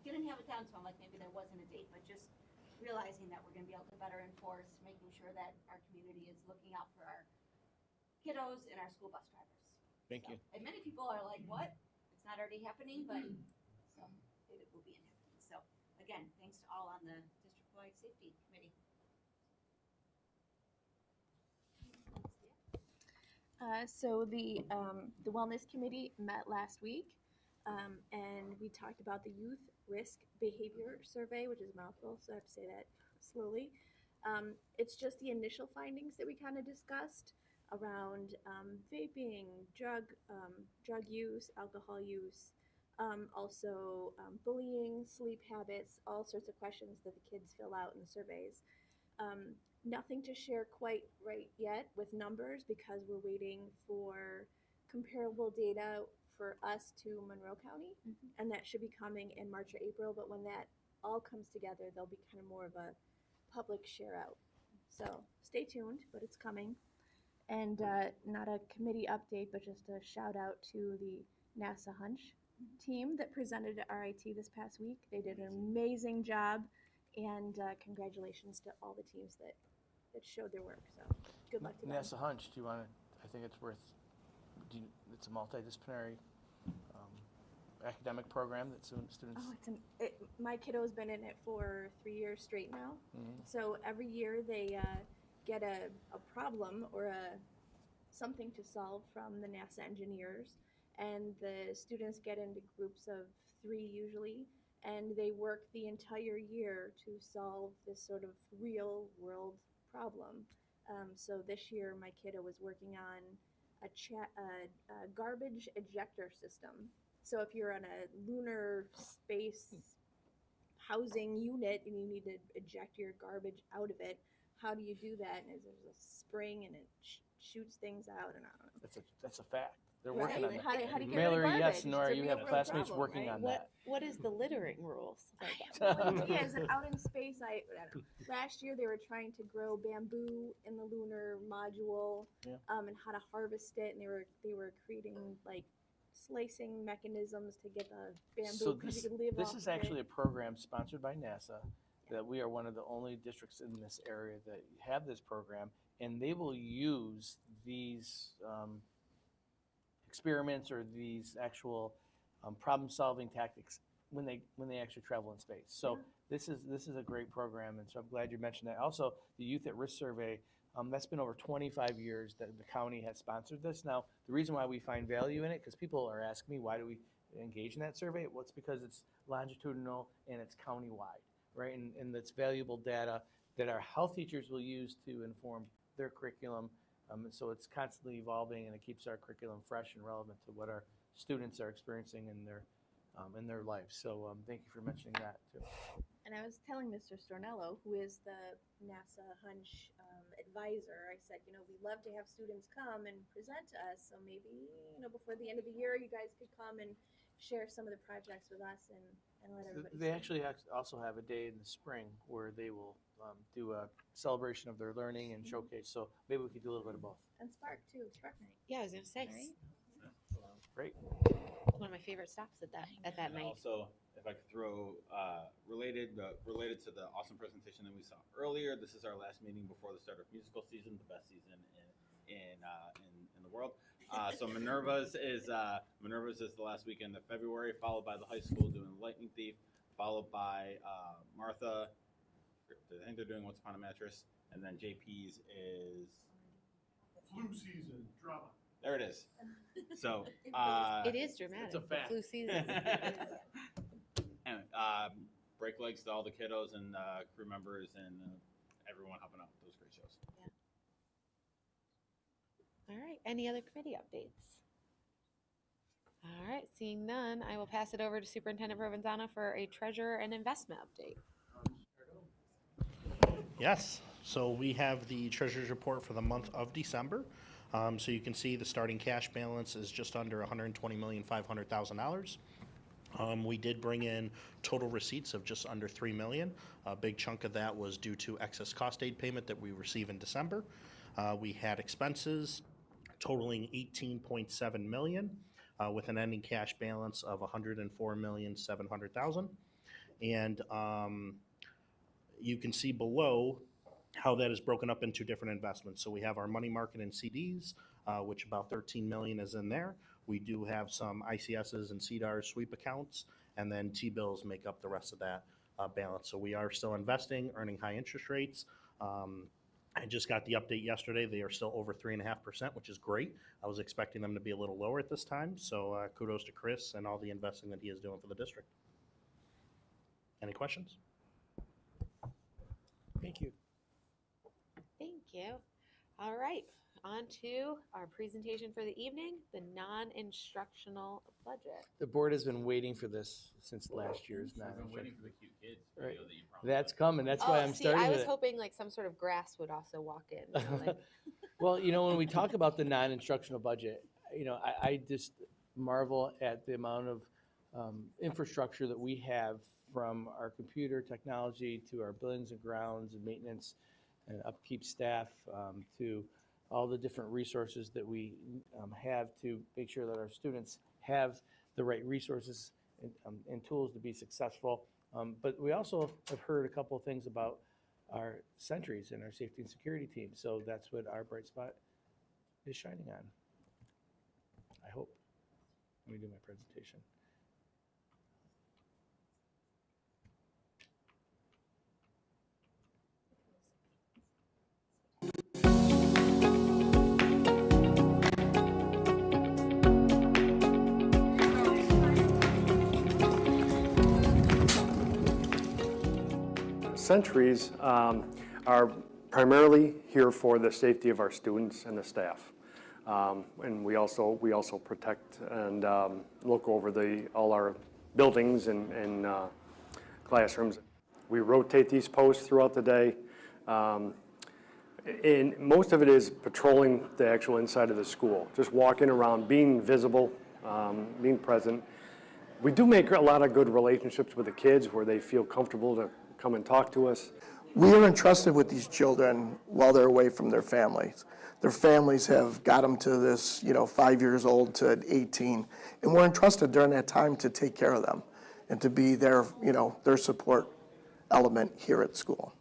didn't have it down, so I'm like, maybe there wasn't a date, but just realizing that we're going to be able to better enforce, making sure that our community is looking out for our kiddos and our school bus drivers. Thank you. And many people are like, what? It's not already happening, but so it will be happening. So again, thanks to all on the district-wide safety committee. So the wellness committee met last week, and we talked about the youth risk behavior survey, which is a mouthful, so I have to say that slowly. It's just the initial findings that we kind of discussed around vaping, drug use, alcohol use, also bullying, sleep habits, all sorts of questions that the kids fill out in the surveys. Nothing to share quite right yet with numbers because we're waiting for comparable data for us to Monroe County, and that should be coming in March or April. But when that all comes together, there'll be kind of more of a public share out. So stay tuned, but it's coming. And not a committee update, but just a shout out to the NASA Hunch team that presented at RIT this past week. They did an amazing job, and congratulations to all the teams that showed their work. So good luck to them. NASA Hunch, do you want to, I think it's worth, it's a multidisciplinary academic program that students. Oh, my kiddo's been in it for 3 years straight now. So every year they get a problem or something to solve from the NASA engineers, and the students get into groups of 3 usually, and they work the entire year to solve this sort of real world problem. So this year my kiddo was working on a garbage ejector system. So if you're on a lunar space housing unit and you need to eject your garbage out of it, how do you do that? And there's a spring and it shoots things out, and I don't know. That's a fact. They're Right. working on that. How do you get rid of Mallory, garbage? yes, Nora, It's a you real have world classmates problem, working right? on that. What is the littering rules? Well, the idea is that out in space, I don't know. Last year they were trying to grow bamboo in the lunar module, and how to harvest it, and they were creating like slicing mechanisms to get the bamboo So because you could live this off is of actually it. a program sponsored by NASA that we are one of the only districts in this area that have this program, and they will use these experiments or these actual problem-solving tactics when they actually travel in space. So this is a great program, and so I'm glad you mentioned that. Also, the Youth at Risk Survey, that's been over 25 years that the county has sponsored this. Now, the reason why we find value in it, because people are asking me, why do we engage in that survey? Well, it's because it's longitudinal and it's countywide, right? And it's valuable data that our health teachers will use to inform their curriculum. So it's constantly evolving, and it keeps our curriculum fresh and relevant to what our students are experiencing in their life. So thank you for mentioning that too. And I was telling Mr. Stornello, who is the NASA Hunch advisor, I said, we love to have students come and present to us. So maybe, before the end of the year, you guys could come and share some of the projects with us and let everybody They see. actually also have a day in the spring where they will do a celebration of their learning and showcase. So maybe we could do a little bit of both. And Spark too, Spark Night. Yeah, I was gonna say. Right? Great. One of my favorite stops at that night. Also, if I could throw related to the awesome presentation that we saw earlier, this is our last meeting before the start of musical season, the best season in the world. So Minerva's is the last weekend of February, followed by the high school doing Lightning Thief, followed by Martha. I think they're doing Once Upon a Mattress, and then JP's is flu season drama. there. It is. So It is dramatic. It's a fact. The flu season. Anyway, break legs to all the kiddos and crew members and everyone helping out with those great shows. All right. Any other committee updates? All right. Seeing none, I will pass it over to Superintendent Provenzano for a treasurer and investment update. Yes. So we have the treasurer's report for the month of December. So you can see the starting cash balance is just under $120,500,000. We did bring in total receipts of just under $3 million. A big chunk of that was due to excess cost aid payment that we received in December. We had expenses totaling $18.7 million with an ending cash balance of $104,700,000. And you can see below how that is broken up into different investments. So we have our money market and CDs, which about $13 million is in there. We do have some ICSs and CDARS sweep accounts, and then T-bills make up the rest of that balance. So we are still investing, earning high interest rates. I just got the update yesterday. They are still over 3.5%, which is great. I was expecting them to be a little lower at this time. So kudos to Chris and all the investing that he is doing for the district. Any questions? Thank you. Thank you. All right. On to our presentation for the evening, the non-instructional budget. The board has been waiting for this since last year's I've been waiting for the cute kids Right. video that you promised. That's coming. That's why I'm starting I with was it. hoping like some sort of grass would also walk in. Like, Well, when we talk about the non-instructional budget, I just marvel at the amount of infrastructure that we have, from our computer technology to our buildings and grounds and maintenance and upkeep staff, to all the different resources that we have to make sure that our students have the right resources and tools to be successful. But we also have heard a couple of things about our sentries and our safety and security team. So that's what our bright spot is shining on, I hope. Let me do my presentation. Sentries are primarily here for the safety of our students and the staff. And we also protect and look over all our buildings and classrooms. We rotate these posts throughout the day. And most of it is patrolling the actual inside of the school, just walking around, being visible, being present. We do make a lot of good relationships with the kids where they feel comfortable to come and talk to us. We are entrusted with these children while they're away from their families. Their families have got them to this, 5 years old to 18, and we're entrusted during that time to take care of them and to be their support element here at school.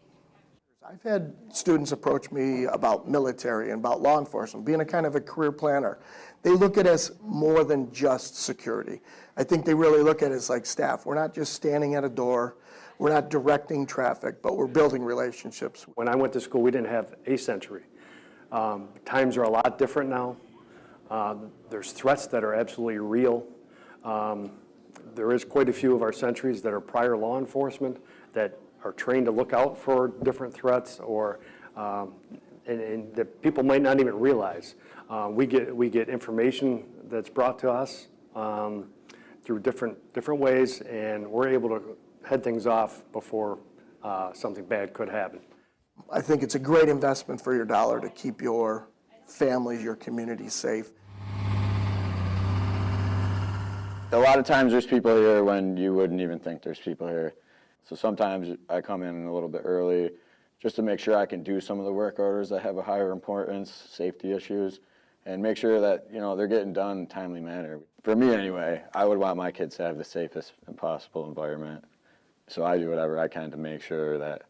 I've had students approach me about military and about law enforcement, being a kind of a career planner. They look at us more than just security. I think they really look at us like staff. We're not just standing at a door. We're not directing traffic, but we're building relationships. When I went to school, we didn't have a sentry. Times are a lot different now. There's threats that are absolutely real. There is quite a few of our sentries that are prior law enforcement that are trained to look out for different threats, and that people might not even realize. We get information that's brought to us through different ways, and we're able to head things off before something bad could happen. I think it's a great investment for your dollar to keep your families, your community safe. A lot of times there's people here when you wouldn't even think there's people here. So sometimes I come in a little bit early just to make sure I can do some of the work orders that have a higher importance, safety issues, and make sure that, you know, they're getting done in a timely manner. For me anyway, I would want my kids to have the safest possible environment. So I do whatever I can to make sure that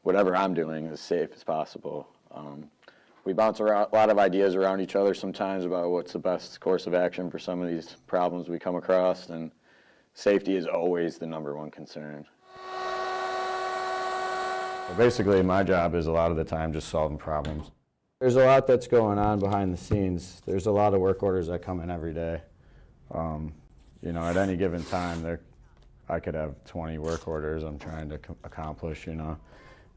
whatever I'm doing is as safe as possible. We bounce around a lot of ideas around each other sometimes about what's the best course of action for some of these problems we come across, and safety is always the #1 concern. Basically, my job is a lot of the time just solving problems. There's a lot that's going on behind the scenes. There's a lot of work orders that come in every day. You know, at any given time, I could have 20 work orders I'm trying to accomplish, you know,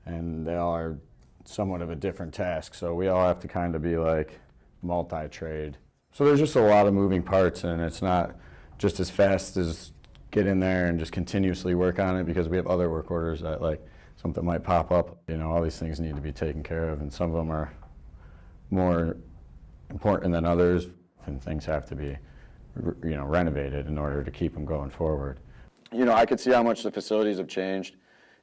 and they all are somewhat of a different task, so we all have to kind of be like multi-trade. So there's just a lot of moving parts, and it's not just as fast as get in there and just continuously work on it, because we have other work orders that, like, something might pop up. You know, all these things need to be taken care of, and some of them are more important than others, and things have to be, you know, renovated in order to keep them going forward. You know, I could see how much the facilities have changed.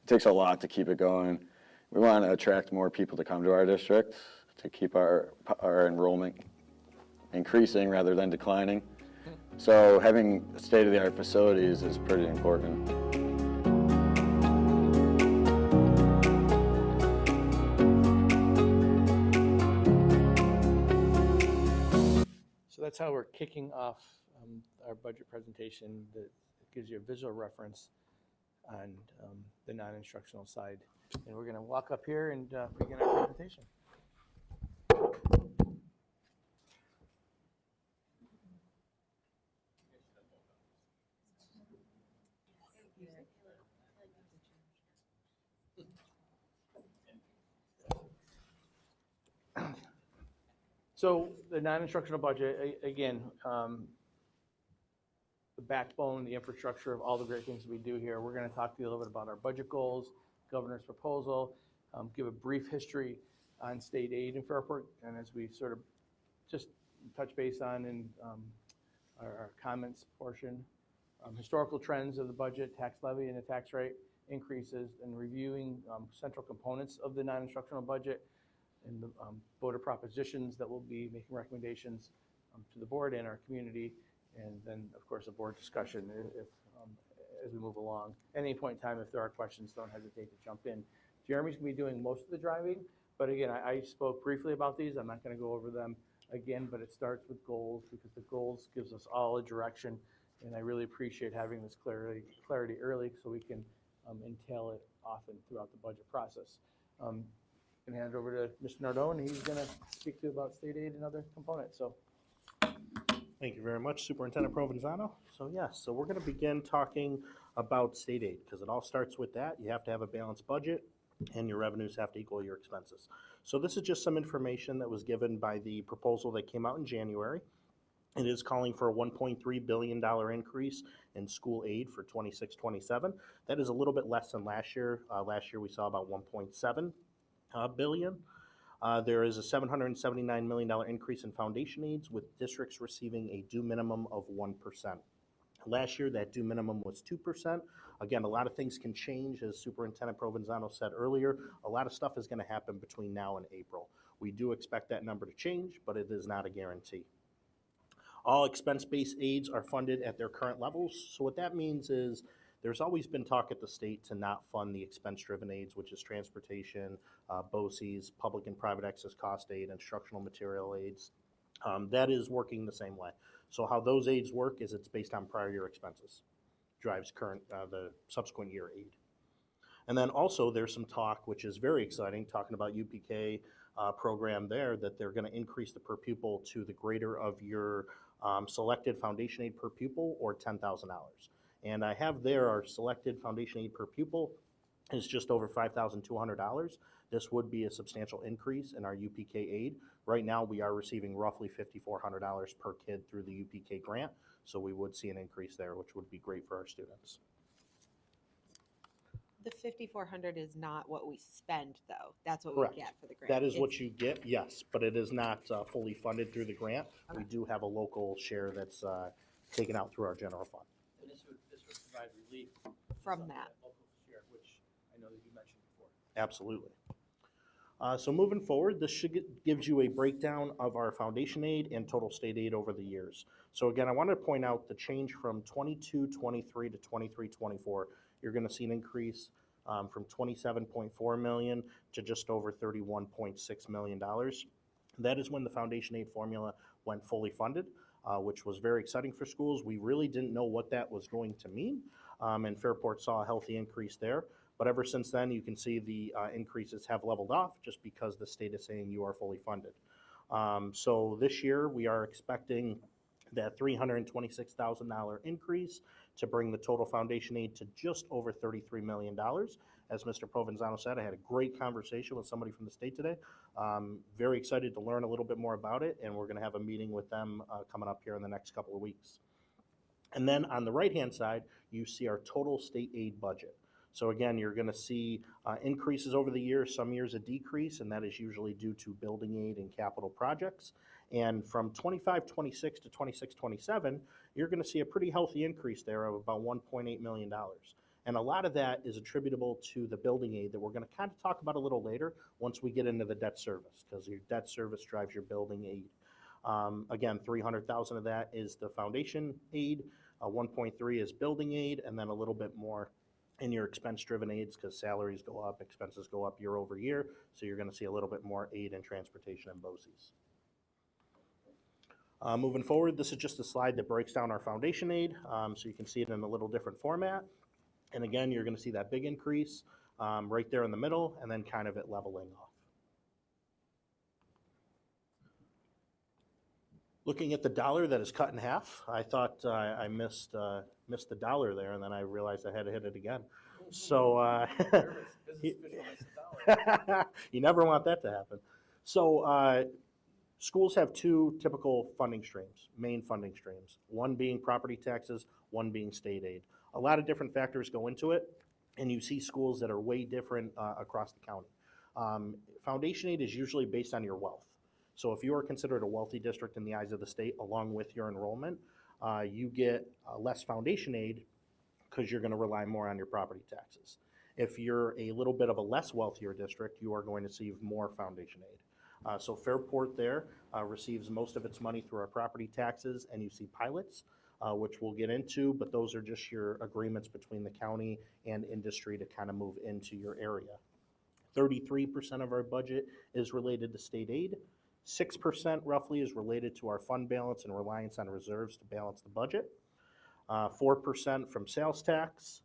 It takes a lot to keep it going. We want to attract more people to come to our district to keep our enrollment increasing rather than declining. So having state-of-the-art facilities is pretty important. So that's how we're kicking off our budget presentation. That gives you a visual reference on the non-instructional side. And we're going to walk up here and begin our presentation. So the non-instructional budget, again, the backbone, the infrastructure of all the great things we do here. We're going to talk to you a little bit about our budget goals, governor's proposal, give a brief history on state aid in Fairport, and as we sort of just touch base on in our comments portion, historical trends of the budget, tax levy and the tax rate increases, and reviewing central components of the non-instructional budget, and the voter propositions that will be making recommendations to the board and our community, and then, of course, a board discussion if as we move along. At any point in time, if there are questions, don't hesitate to jump in. Jeremy's going to be doing most of the driving, but again, I spoke briefly about these. I'm not going to go over them again, but it starts with goals, because the goals gives us all a direction, and I really appreciate having this clarity early so we can entail it often throughout the budget process. And hand it over to Mr. Nardone, and he's going to speak to you about state aid and other components. So, thank you very much, Superintendent Provenzano. So yes, so we're going to begin talking about state aid, because it all starts with that. You have to have a balanced budget, and your revenues have to equal your expenses. So this is just some information that was given by the proposal that came out in January. It is calling for a $1.3 billion increase in school aid for 26-27. That is a little bit less than last year. Last year we saw about 1.7 billion. There is a $779 million increase in foundation aids, with districts receiving a due minimum of 1%. Last year, that due minimum was 2%. Again, a lot of things can change, as Superintendent Provenzano said earlier. A lot of stuff is going to happen between now and April. We do expect that number to change, but it is not a guarantee. All expense-based aids are funded at their current levels. So what that means is there's always been talk at the state to not fund the expense-driven aids, which is transportation, BOCES, public and private access cost aid, instructional material aids. That is working the same way. So how those aids work is it's based on prior year expenses, drives the subsequent year aid. And then also there's some talk, which is very exciting, talking about UPK program there, that they're going to increase the per pupil to the greater of your selected foundation aid per pupil, or $10,000. And I have there our selected foundation aid per pupil is just over $5,200. This would be a substantial increase in our UPK aid. Right now, we are receiving roughly $5,400 per kid through the UPK grant, so we would see an increase there, which would be great for our students. The 5,400 is not what we spend, though. That's what Correct. we get for the grant. That is what It's- you get, yes, but it is not fully funded through the grant. We Okay. do have a local share that's taken out through our general fund. And this would provide relief from that. local share, which I know that you mentioned before. Absolutely. So moving forward, this gives you a breakdown of our foundation aid and total state aid over the years. So again, I want to point out the change from 22-23 to 23-24. You're going to see an increase from 27.4 million to just over $31.6 million. That is when the foundation aid formula went fully funded, which was very exciting for schools. We really didn't know what that was going to mean, and Fairport saw a healthy increase there. But ever since then, you can see the increases have leveled off just because the state is saying you are fully funded. So this year, we are expecting that $326,000 increase to bring the total foundation aid to just over $33 million. As Mr. Provenzano said, I had a great conversation with somebody from the state today. Very excited to learn a little bit more about it, and we're going to have a meeting with them coming up here in the next couple of weeks. And then on the right-hand side, you see our total state aid budget. So again, you're going to see increases over the years, some years a decrease, and that is usually due to building aid and capital projects. And from 25-26 to 26-27, you're going to see a pretty healthy increase there of about $1.8 million. And a lot of that is attributable to the building aid that we're going to kind of talk about a little later once we get into the debt service, because your debt service drives your building aid. Again, $300,000 of that is the foundation aid, 1.3 is building aid, and then a little bit more in your expense-driven aids because salaries go up, expenses go up year over year, so you're going to see a little bit more aid in transportation and BOCES. Moving forward, this is just a slide that breaks down our foundation aid, so you can see it in a little different format. And again, you're going to see that big increase right there in the middle, and then kind of it leveling off. Looking at the dollar that is cut in half, I thought I missed the dollar there, and then I realized I had to hit it again. So you never want that to happen. So schools have two typical funding streams, main funding streams, one being property taxes, one being state aid. A lot of different factors go into it, and you see schools that are way different across the county. Foundation aid is usually based on your wealth. So if you are considered a wealthy district in the eyes of the state, along with your enrollment, you get less foundation aid because you're going to rely more on your property taxes. If you're a little bit of a less wealthier district, you are going to receive more foundation aid. So Fairport there receives most of its money through our property taxes, and you see pilots, which we'll get into, but those are just your agreements between the county and industry to kind of move into your area. 33% of our budget is related to state aid. 6% roughly is related to our fund balance and reliance on reserves to balance the budget. 4% from sales tax,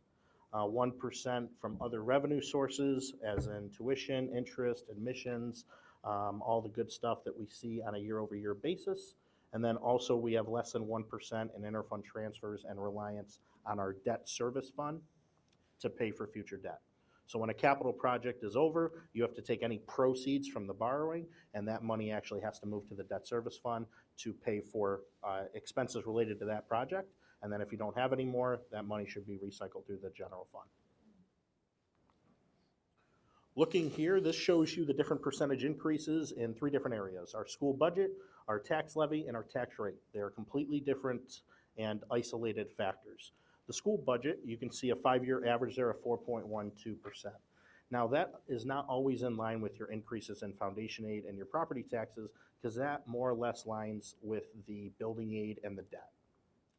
1% from other revenue sources, as in tuition, interest, admissions, all the good stuff that we see on a year-over-year basis. And then also we have less than 1% in interfund transfers and reliance on our debt service fund to pay for future debt. So when a capital project is over, you have to take any proceeds from the borrowing, and that money actually has to move to the debt service fund to pay for expenses related to that project. And then if you don't have any more, that money should be recycled through the general fund. Looking here, this shows you the different percentage increases in three different areas: our school budget, our tax levy, and our tax rate. They are completely different and isolated factors. The school budget, you can see a 5-year average there of 4.12%. Now that is not always in line with your increases in foundation aid and your property taxes, because that more or less lines with the building aid and the debt.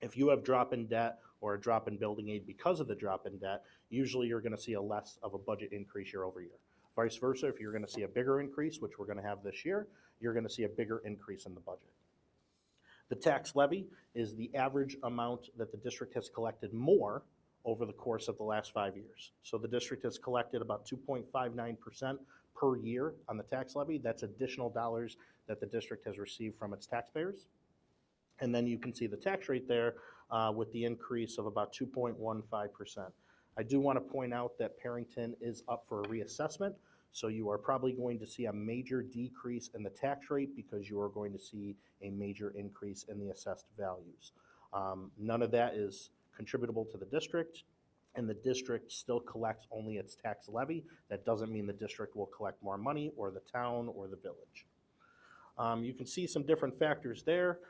If you have drop in debt or a drop in building aid because of the drop in debt, usually you're going to see a less of a budget increase year over year. Vice versa, if you're going to see a bigger increase, which we're going to have this year, you're going to see a bigger increase in the budget. The tax levy is the average amount that the district has collected more over the course of the last 5 years. So the district has collected about 2.59% per year on the tax levy. That's additional dollars that the district has received from its taxpayers. And then you can see the tax rate there with the increase of about 2.15%. I do want to point out that Perrington is up for a reassessment. So you are probably going to see a major decrease in the tax rate because you are going to see a major increase in the assessed values. None of that is contributable to the district. and the district still collects only its tax levy. That doesn't mean the district will collect more money, or the town, or the village. You can see some different factors there.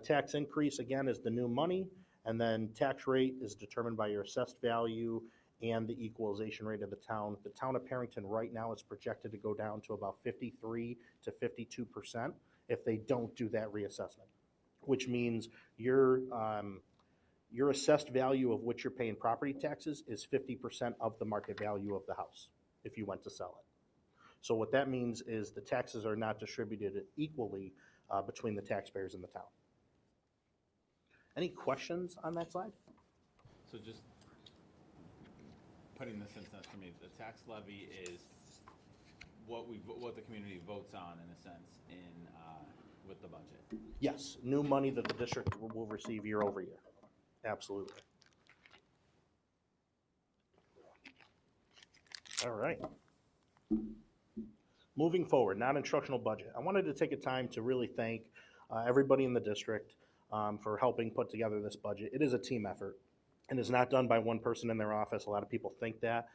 Tax increase, again, is the new money, and then tax rate is determined by your assessed value and the equalization rate of the town. The town of Perrington right now is projected to go down to about 53 to 52% if they don't do that reassessment, which means your assessed value of which you're paying property taxes is 50% of the market value of the house if you went to sell it. So what that means is the taxes are not distributed equally between the taxpayers in the town. Any questions on that slide? So just putting this in sense for me, the tax levy is what the community votes on, in a sense, with the budget. Yes, new money that the district will receive year over year. Absolutely. All right. Moving forward, non-instructional budget. I wanted to take a time to really thank everybody in the district for helping put together this budget. It is a team effort, and it's not done by one person in their office. A lot of people think that.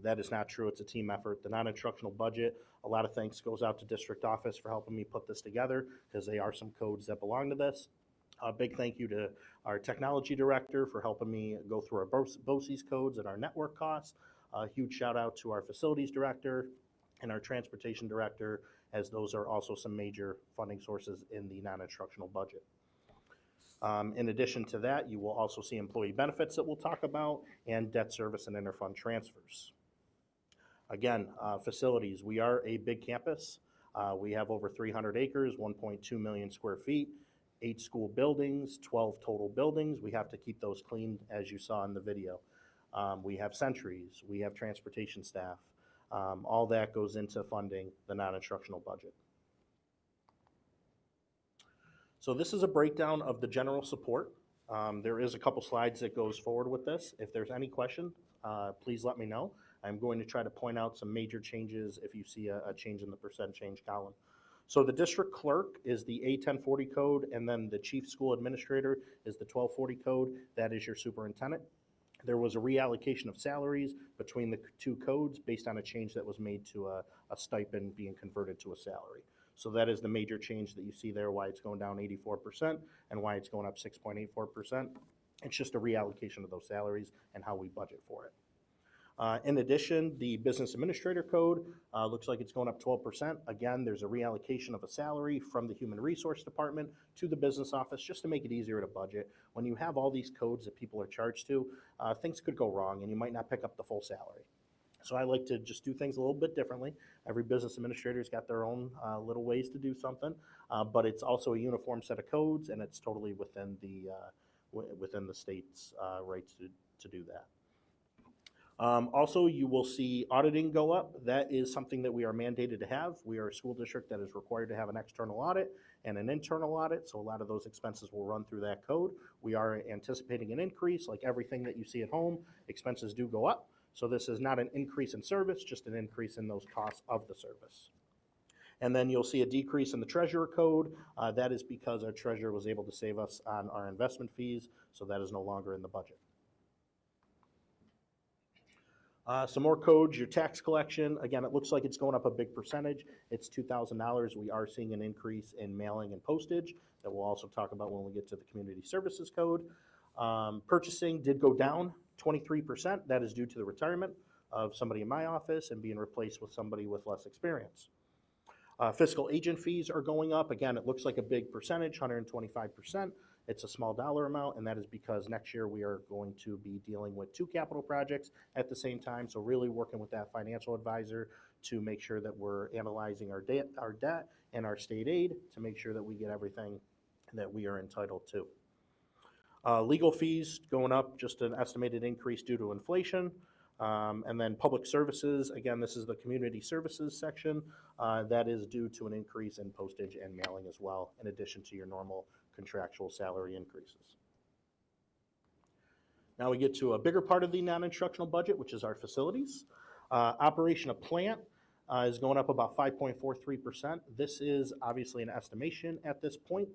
That is not true. It's a team effort. The non-instructional budget, a lot of thanks goes out to district office for helping me put this together, because they are some codes that belong to this. A big thank you to our technology director for helping me go through our BOCES codes and our network costs. A huge shout out to our facilities director and our transportation director, as those are also some major funding sources in the non-instructional budget. In addition to that, you will also see employee benefits that we'll talk about, and debt service and interfund transfers. Again, facilities. We are a big campus. We have over 300 acres, 1.2 million square feet, 8 school buildings, 12 total buildings. We have to keep those clean, as you saw in the video. We have sentries. We have transportation staff. All that goes into funding the non-instructional budget. So this is a breakdown of the general support. There is a couple slides that goes forward with this. If there's any question, please let me know. I'm going to try to point out some major changes if you see a change in the percent change column. So the district clerk is the A1040 code, and then the chief school administrator is the 1240 code. That is your superintendent. There was a reallocation of salaries between the two codes based on a change that was made to a stipend being converted to a salary. So that is the major change that you see there, why it's going down 84% and why it's going up 6.84%. It's just a reallocation of those salaries and how we budget for it. In addition, the business administrator code looks like it's going up 12%. Again, there's a reallocation of a salary from the human resource department to the business office just to make it easier to budget. When you have all these codes that people are charged to, things could go wrong and you might not pick up the full salary. So I like to just do things a little bit differently. Every business administrator's got their own little ways to do something, but it's also a uniform set of codes, and it's totally within the state's rights to do that. Also, you will see auditing go up. That is something that we are mandated to have. We are a school district that is required to have an external audit and an internal audit, so a lot of those expenses will run through that code. We are anticipating an increase. Like everything that you see at home, expenses do go up. So this is not an increase in service, just an increase in those costs of the service. And then you'll see a decrease in the treasurer code. That is because our treasurer was able to save us on our investment fees, so that is no longer in the budget. Some more codes, your tax collection. Again, it looks like it's going up a big percentage. It's $2,000. We are seeing an increase in mailing and postage that we'll also talk about when we get to the community services code. Purchasing did go down 23%. That is due to the retirement of somebody in my office and being replaced with somebody with less experience. Fiscal agent fees are going up. Again, it looks like a big percentage, 125%. It's a small dollar amount, and that is because next year we are going to be dealing with 2 capital projects at the same time. So really working with that financial advisor to make sure that we're analyzing our debt and our state aid to make sure that we get everything that we are entitled to. Legal fees going up, just an estimated increase due to inflation. And then public services, again, this is the community services section. That is due to an increase in postage and mailing as well, in addition to your normal contractual salary increases. Now we get to a bigger part of the non-instructional budget, which is our facilities. Operation of plant is going up about 5.43%. This is obviously an estimation at this point.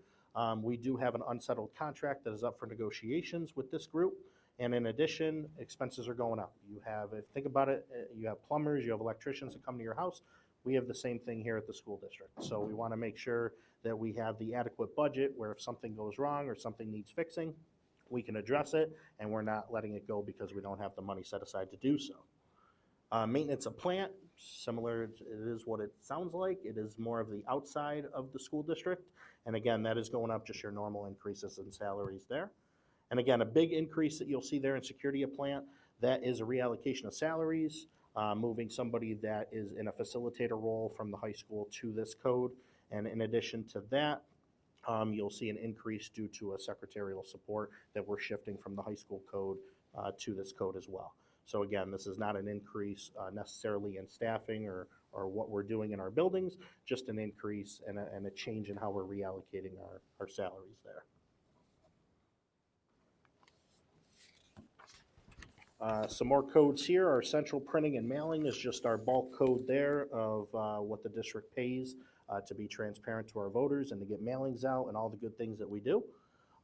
We do have an unsettled contract that is up for negotiations with this group, And in addition, expenses are going up. You have, think about it, you have plumbers, you have electricians that come to your house. We have the same thing here at the school district. So we want to make sure that we have the adequate budget where if something goes wrong or something needs fixing, we can address it, and we're not letting it go because we don't have the money set aside to do so. Maintenance of plant, similar, it is what it sounds like. It is more of the outside of the school district. And again, that is going up, just your normal increases in salaries there. And again, a big increase that you'll see there in security of plant, that is a reallocation of salaries, moving somebody that is in a facilitator role from the high school to this code. And in addition to that, you'll see an increase due to a secretarial support that we're shifting from the high school code to this code as well. So again, this is not an increase necessarily in staffing or what we're doing in our buildings, just an increase and a change in how we're reallocating our salaries there. Some more codes here. Our central printing and mailing is just our bulk code there of what the district pays to be transparent to our voters and to get mailings out and all the good things that we do.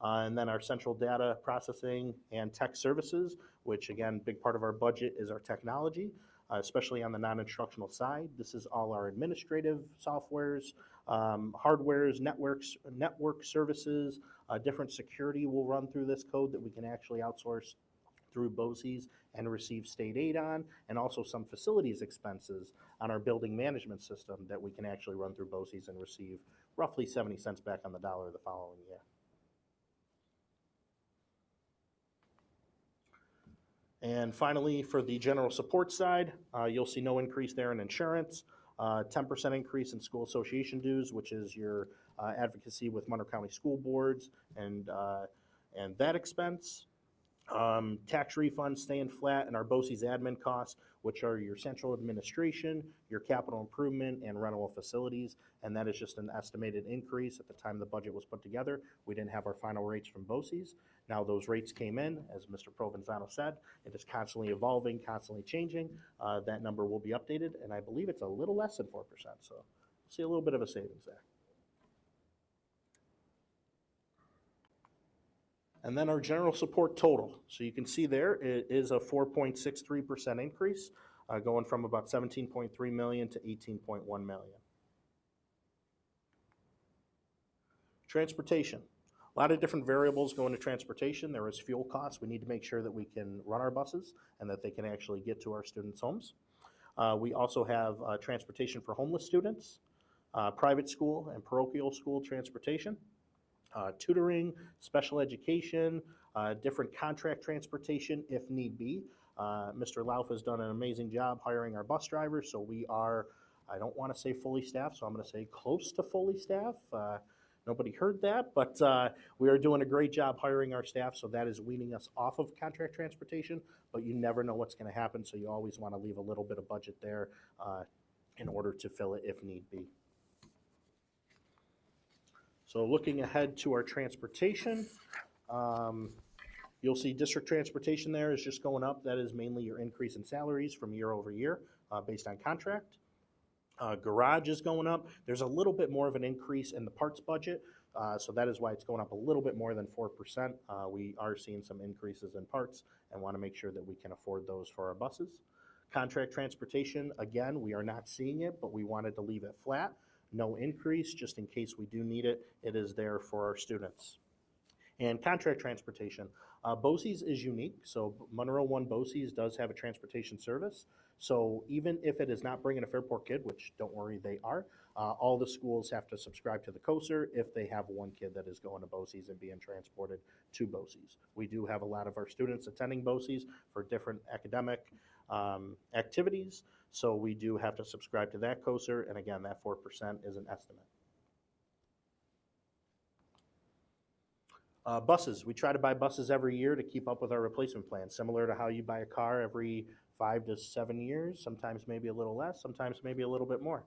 And then our central data processing and tech services, which again, big part of our budget is our technology, especially on the non-instructional side. This is all our administrative softwares, hardwares, network services, different security will run through this code that we can actually outsource through BOCES and receive state aid on, and also some facilities expenses on our building management system that we can actually run through BOCES and receive roughly 70 cents back on the dollar the following year. And finally, for the general support side, you'll see no increase there in insurance, 10% increase in school association dues, which is your advocacy with Monroe County School Boards and that expense. Tax refunds staying flat, and our BOCES admin costs, which are your central administration, your capital improvement, and rental of facilities, and that is just an estimated increase. At the time the budget was put together, we didn't have our final rates from BOCES. Now those rates came in, as Mr. Provenzano said. It is constantly evolving, constantly changing. That number will be updated, and I believe it's a little less than 4%, so we'll see a little bit of a savings there. And then our general support total. So you can see there it is a 4.63% increase, going from about 17.3 million to 18.1 million. Transportation. A lot of different variables go into transportation. There is fuel costs. We need to make sure that we can run our buses and that they can actually get to our students' homes. We also have transportation for homeless students, private school and parochial school transportation. Tutoring, special education, different contract transportation if need be. Mr. Lauf has done an amazing job hiring our bus drivers, so we are, I don't want to say fully staffed, so I'm going to say close to fully staffed. Nobody heard that, but we are doing a great job hiring our staff, so that is weaning us off of contract transportation, but you never know what's going to happen, so you always want to leave a little bit of budget there in order to fill it if need be. So looking ahead to our transportation, you'll see district transportation there is just going up. That is mainly your increase in salaries from year over year based on contract. Garage is going up. There's a little bit more of an increase in the parts budget, so that is why it's going up a little bit more than 4%. We are seeing some increases in parts and want to make sure that we can afford those for our buses. Contract transportation, again, we are not seeing it, but we wanted to leave it flat. No increase, just in case we do need it. It is there for our students. And contract transportation. BOCES is unique, so Monroe One BOCES does have a transportation service. So even if it is not bringing a Fairport kid, which don't worry, they are, all the schools have to subscribe to the COSER if they have one kid that is going to BOCES and being transported to BOCES. We do have a lot of our students attending BOCES for different academic activities, so we do have to subscribe to that COSER, and again, that 4% is an estimate. Buses, we try to buy buses every year to keep up with our replacement plan, similar to how you buy a car every 5 to 7 years, sometimes maybe a little less, sometimes maybe a little bit more.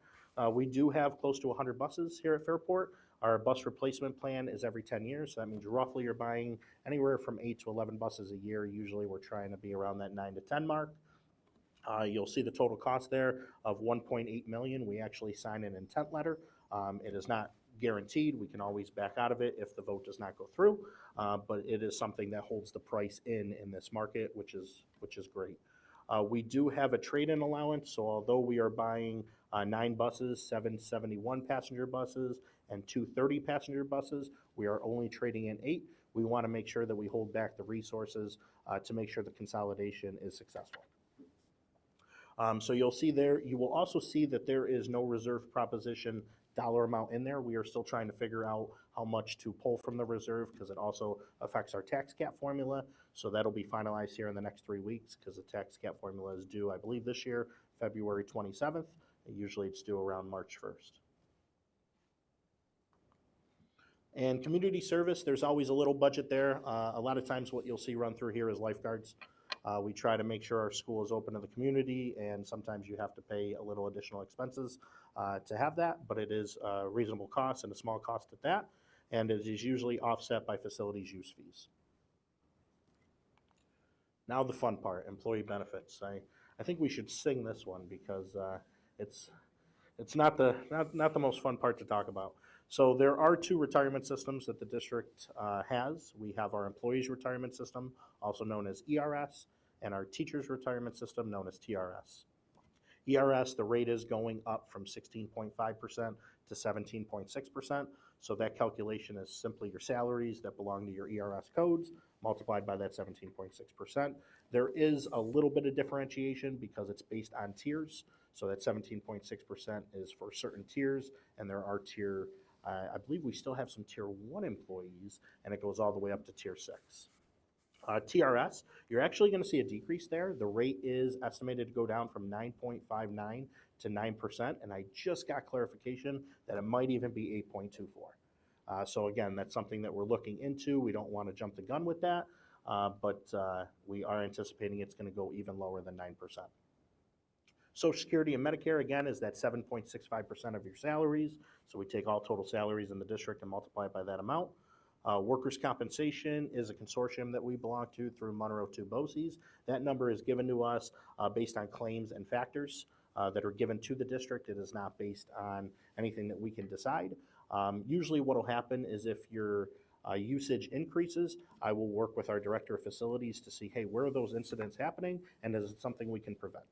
We do have close to 100 buses here at Fairport. Our bus replacement plan is every 10 years, so that means roughly you're buying anywhere from 8 to 11 buses a year. Usually we're trying to be around that 9 to 10 mark. You'll see the total cost there of $1.8 million. We actually signed an intent letter. It is not guaranteed. We can always back out of it if the vote does not go through, but it is something that holds the price in this market, which is great. We do have a trade-in allowance, so although we are buying 9 buses, 7 71 passenger buses, and 2 30 passenger buses, we are only trading in 8. We want to make sure that we hold back the resources to make sure the consolidation is successful. So you'll see there, you will also see that there is no reserve proposition dollar amount in there. We are still trying to figure out how much to pull from the reserve because it also affects our tax cap formula. So that'll be finalized here in the next 3 weeks because the tax cap formula is due, I believe, this year, February 27th. Usually it's due around March 1st. And community service, there's always a little budget there. A lot of times what you'll see run through here is lifeguards. We try to make sure our school is open to the community, and sometimes you have to pay a little additional expenses to have that, but it is a reasonable cost and a small cost at that, and it is usually offset by facilities use fees. Now the fun part, employee benefits. I think we should sing this one because it's not the most fun part to talk about. So there are 2 retirement systems that the district has. We have our employees retirement system, also known as ERS, and our teachers retirement system, known as TRS. ERS, the rate is going up from 16.5% to 17.6%. So that calculation is simply your salaries that belong to your ERS codes multiplied by that 17.6%. There is a little bit of differentiation because it's based on tiers. So that 17.6% is for certain tiers, and there are I believe we still have some tier 1 employees, and it goes all the way up to tier 6. TRS, you're actually going to see a decrease there. The rate is estimated to go down from 9.59 to 9%, and I just got clarification that it might even be 8.24. So again, that's something that we're looking into. We don't want to jump the gun with that, but we are anticipating it's going to go even lower than 9%. Social Security and Medicare, again, is that 7.65% of your salaries. So we take all total salaries in the district and multiply it by that amount. Workers' compensation is a consortium that we belong to through Monroe 2 BOCES. That number is given to us based on claims and factors that are given to the district. It is not based on anything that we can decide. Usually what will happen is if your usage increases, I will work with our director of facilities to see, hey, where are those incidents happening, and is it something we can prevent?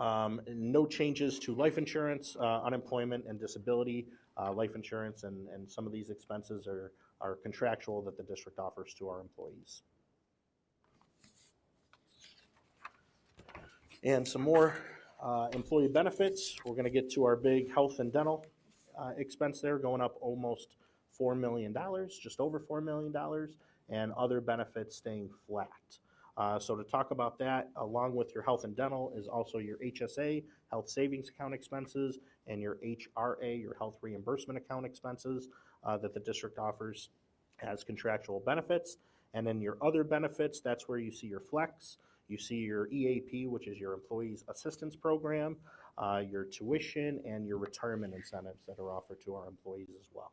No changes to life insurance, unemployment, and disability. Life insurance and some of these expenses are contractual that the district offers to our employees. And some more employee benefits. We're going to get to our big health and dental expense there, going up almost $4 million, just over $4 million, and other benefits staying flat. So to talk about that, along with your health and dental, is also your HSA, health savings account expenses, and your HRA, your health reimbursement account expenses that the district offers as contractual benefits. And then your other benefits, that's where you see your flex, you see your EAP, which is your Employees Assistance Program, your tuition, and your retirement incentives that are offered to our employees as well.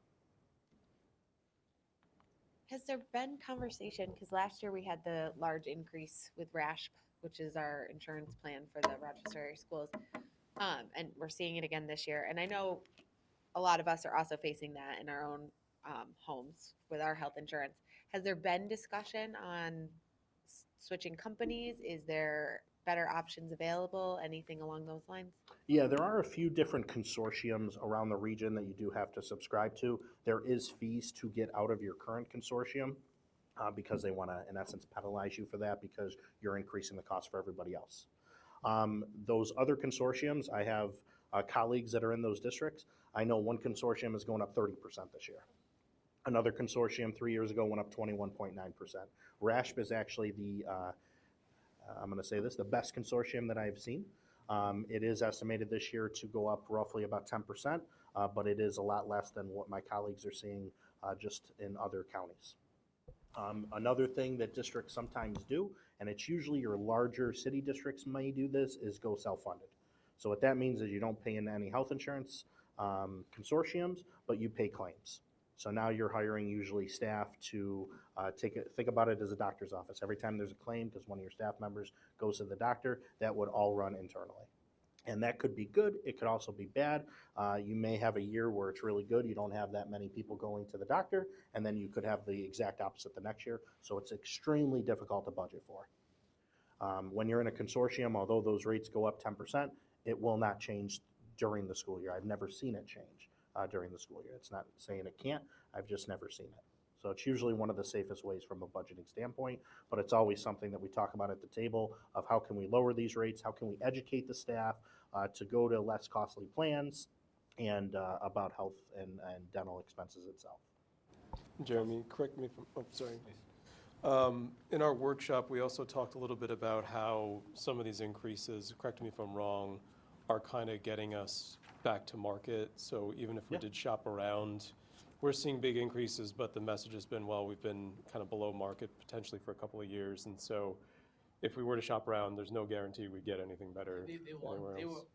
Has there been conversation, because last year we had the large increase with RASP, which is our insurance plan for the Rochester area schools, and we're seeing it again this year. And I know a lot of us are also facing that in our own homes with our health insurance. Has there been discussion on switching companies? Is there better options available? Anything along those lines? Yeah, there are a few different consortiums around the region that you do have to subscribe to. There is fees to get out of your current consortium because they want to, in essence, penalize you for that because you're increasing the cost for everybody else. Those other consortiums, I have colleagues that are in those districts. I know one consortium is going up 30% this year. Another consortium 3 years ago went up 21.9%. RASP is actually the, I'm going to say this, the best consortium that I've seen. It is estimated this year to go up roughly about 10%, but it is a lot less than what my colleagues are seeing just in other counties. Another thing that districts sometimes do, and it's usually your larger city districts may do this, is go self-funded. So what that means is you don't pay into any health insurance consortiums, but you pay claims. So now you're hiring usually staff to think about it as a doctor's office. Every time there's a claim because one of your staff members goes to the doctor, that would all run internally. And that could be good. It could also be bad. You may have a year where it's really good. You don't have that many people going to the doctor, and then you could have the exact opposite the next year. So it's extremely difficult to budget for. When you're in a consortium, although those rates go up 10%, it will not change during the school year. I've never seen it change during the school year. It's not saying it can't. I've just never seen it. So it's usually one of the safest ways from a budgeting standpoint, but it's always something that we talk about at the table of how can we lower these rates, how can we educate the staff to go to less costly plans, and about health and dental expenses itself. Jeremy, correct me if I'm, oh, sorry. In our workshop, we also talked a little bit about how some of these increases, correct me if I'm wrong, are kind of getting us back to market. So even if we did shop around, we're seeing big increases, but the message has been, well, we've been kind of below market potentially for a couple of years. And so if we were to shop around, there's no guarantee we'd get anything better anywhere else.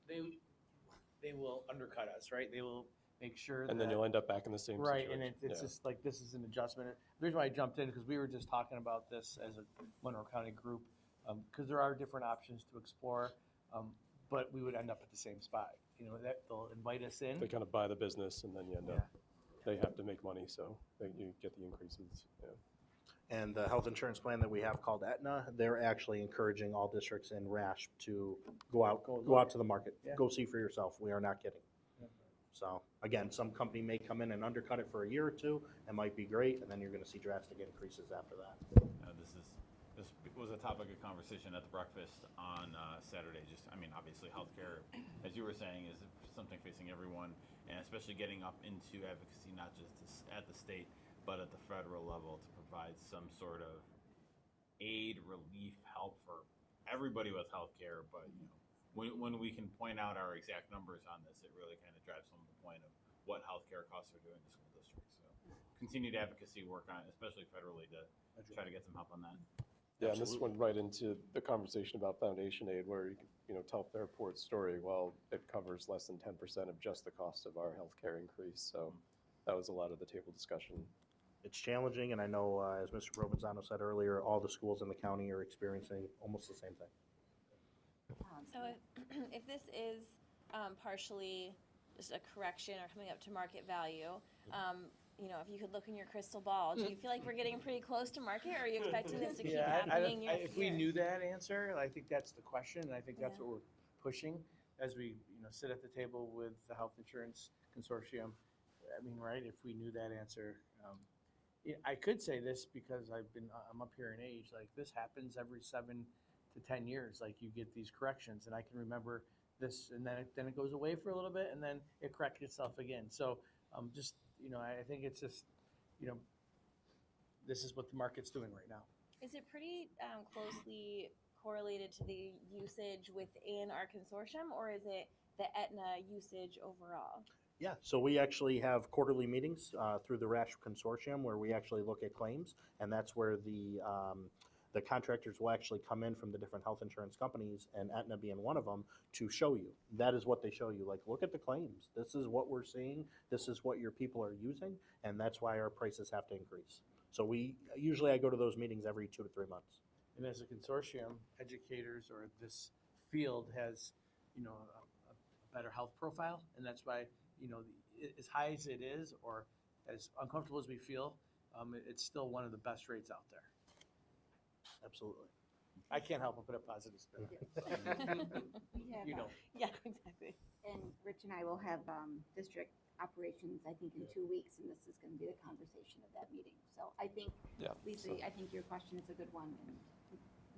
They will undercut us, right? They will make sure that. And then you'll end up back in the same right, situation. and it's just like, this is an adjustment. The reason why I jumped in, because we were just talking about this as a Monroe County group, because there are different options to explore, but we would end up at the same spot. You know, that they'll invite us in. They kind of buy the business, and then you end up, they have to make money, so you get the increases. Yeah. And the health insurance plan that we have called Aetna, they're actually encouraging all districts in RASH to go out to the market. Yeah. Go see for yourself. We are not kidding. So again, some company may come in and undercut it for a year or two. It might be great, and then you're going to see drastic increases after that. This was a topic of conversation at the breakfast on Saturday. Just, I mean, obviously healthcare, as you were saying, is something facing everyone, and especially getting up into advocacy, not just at the state, but at the federal level, to provide some sort of aid, relief, help for everybody with healthcare. But you know, when we can point out our exact numbers on this, it really kind of drives home the point of what healthcare costs are doing to school districts. So continued advocacy work on it, especially federally, to try to get some help on that. Yeah, and this went right into the conversation about foundation aid, where you know, tell Fairport's story. Well, it covers less than 10% of just the cost of our healthcare increase. So that was a lot of the table discussion. It's challenging, and I know, as Mr. Provenzano said earlier, all the schools in the county are experiencing almost the same thing. So if this is partially just a correction or coming up to market value, you know, if you could look in your crystal ball, do you feel like we're getting pretty close to market, or are you expecting this to keep happening year if we knew that answer, I think that's the question, and I think that's what we're pushing as we sit at the table with the health insurance consortium. I mean, right, if we knew that answer. I could say this because I'm up here in age. Like, this happens every 7 to 10 years. Like, you get these corrections, and I can remember this, and then it goes away for a little bit, and then it corrects itself again. So just, I think it's just, this is what the market's doing right now. Is it pretty closely correlated to the usage within our consortium, or is it the Aetna usage overall? Yeah, so we actually have quarterly meetings through the RASH consortium where we actually look at claims, and that's where the contractors will actually come in from the different health insurance companies, and Aetna being one of them, to show you. That is what they show you. Like, look at the claims. This is what we're seeing. This is what your people are using, and that's why our prices have to increase. So I go to those meetings every 2 to 3 months. And as a consortium, educators or this field has, a better health profile, and that's why, as high as it is, or as uncomfortable as we feel, it's still one of the best rates out there. Absolutely. I can't help but put a positive spin. Yeah, exactly. And Rich and I will have district operations, I think, in 2 weeks, and this is going to be the conversation of that meeting. So I think, Lisa, I think your question is a good one. And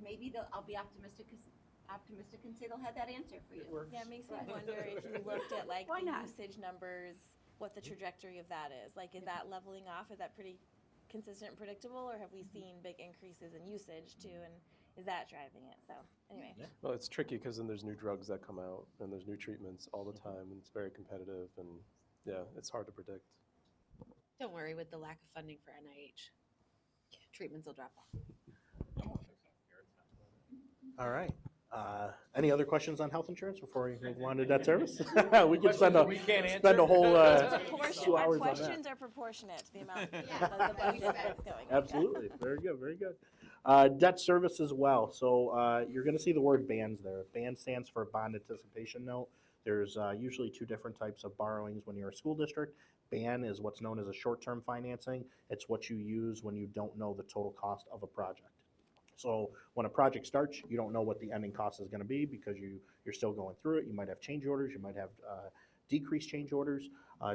maybe I'll be optimistic and say they'll have that answer for you. Yeah, it makes me wonder if you looked at like the usage numbers, what the trajectory of that is. Like, is that leveling off? Is that pretty consistent and predictable, or have we seen big increases in usage too, and is that driving it? So anyway. Well, it's tricky because then there's new drugs that come out, and there's new treatments all the time, and it's very competitive, and it's hard to predict. Don't worry, with the lack of funding for NIH, treatments will drop off. All right. Any other questions on health insurance before we move on to debt service? We could spend a whole 2 hours on that. Questions are proportionate to the amount of the budget that's going. Absolutely. Very good. Very good. Debt service as well. So you're going to see the word bands there. BAND stands for bond anticipation note. There's usually two different types of borrowings when you're a school district. BAN is what's known as a short-term financing. It's what you use when you don't know the total cost of a project. So when a project starts, you don't know what the ending cost is going to be because you're still going through it. You might have change orders. You might have decreased change orders,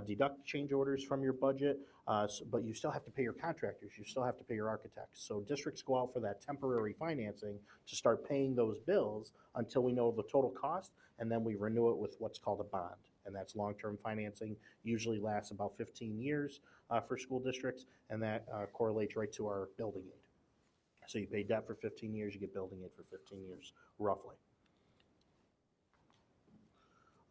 deduct change orders from your budget, but you still have to pay your contractors. You still have to pay your architects. So districts go out for that temporary financing to start paying those bills until we know the total cost, and then we renew it with what's called a bond. And that's long-term financing, usually lasts about 15 years for school districts, and that correlates right to our building aid. So you pay debt for 15 years, you get building aid for 15 years, roughly.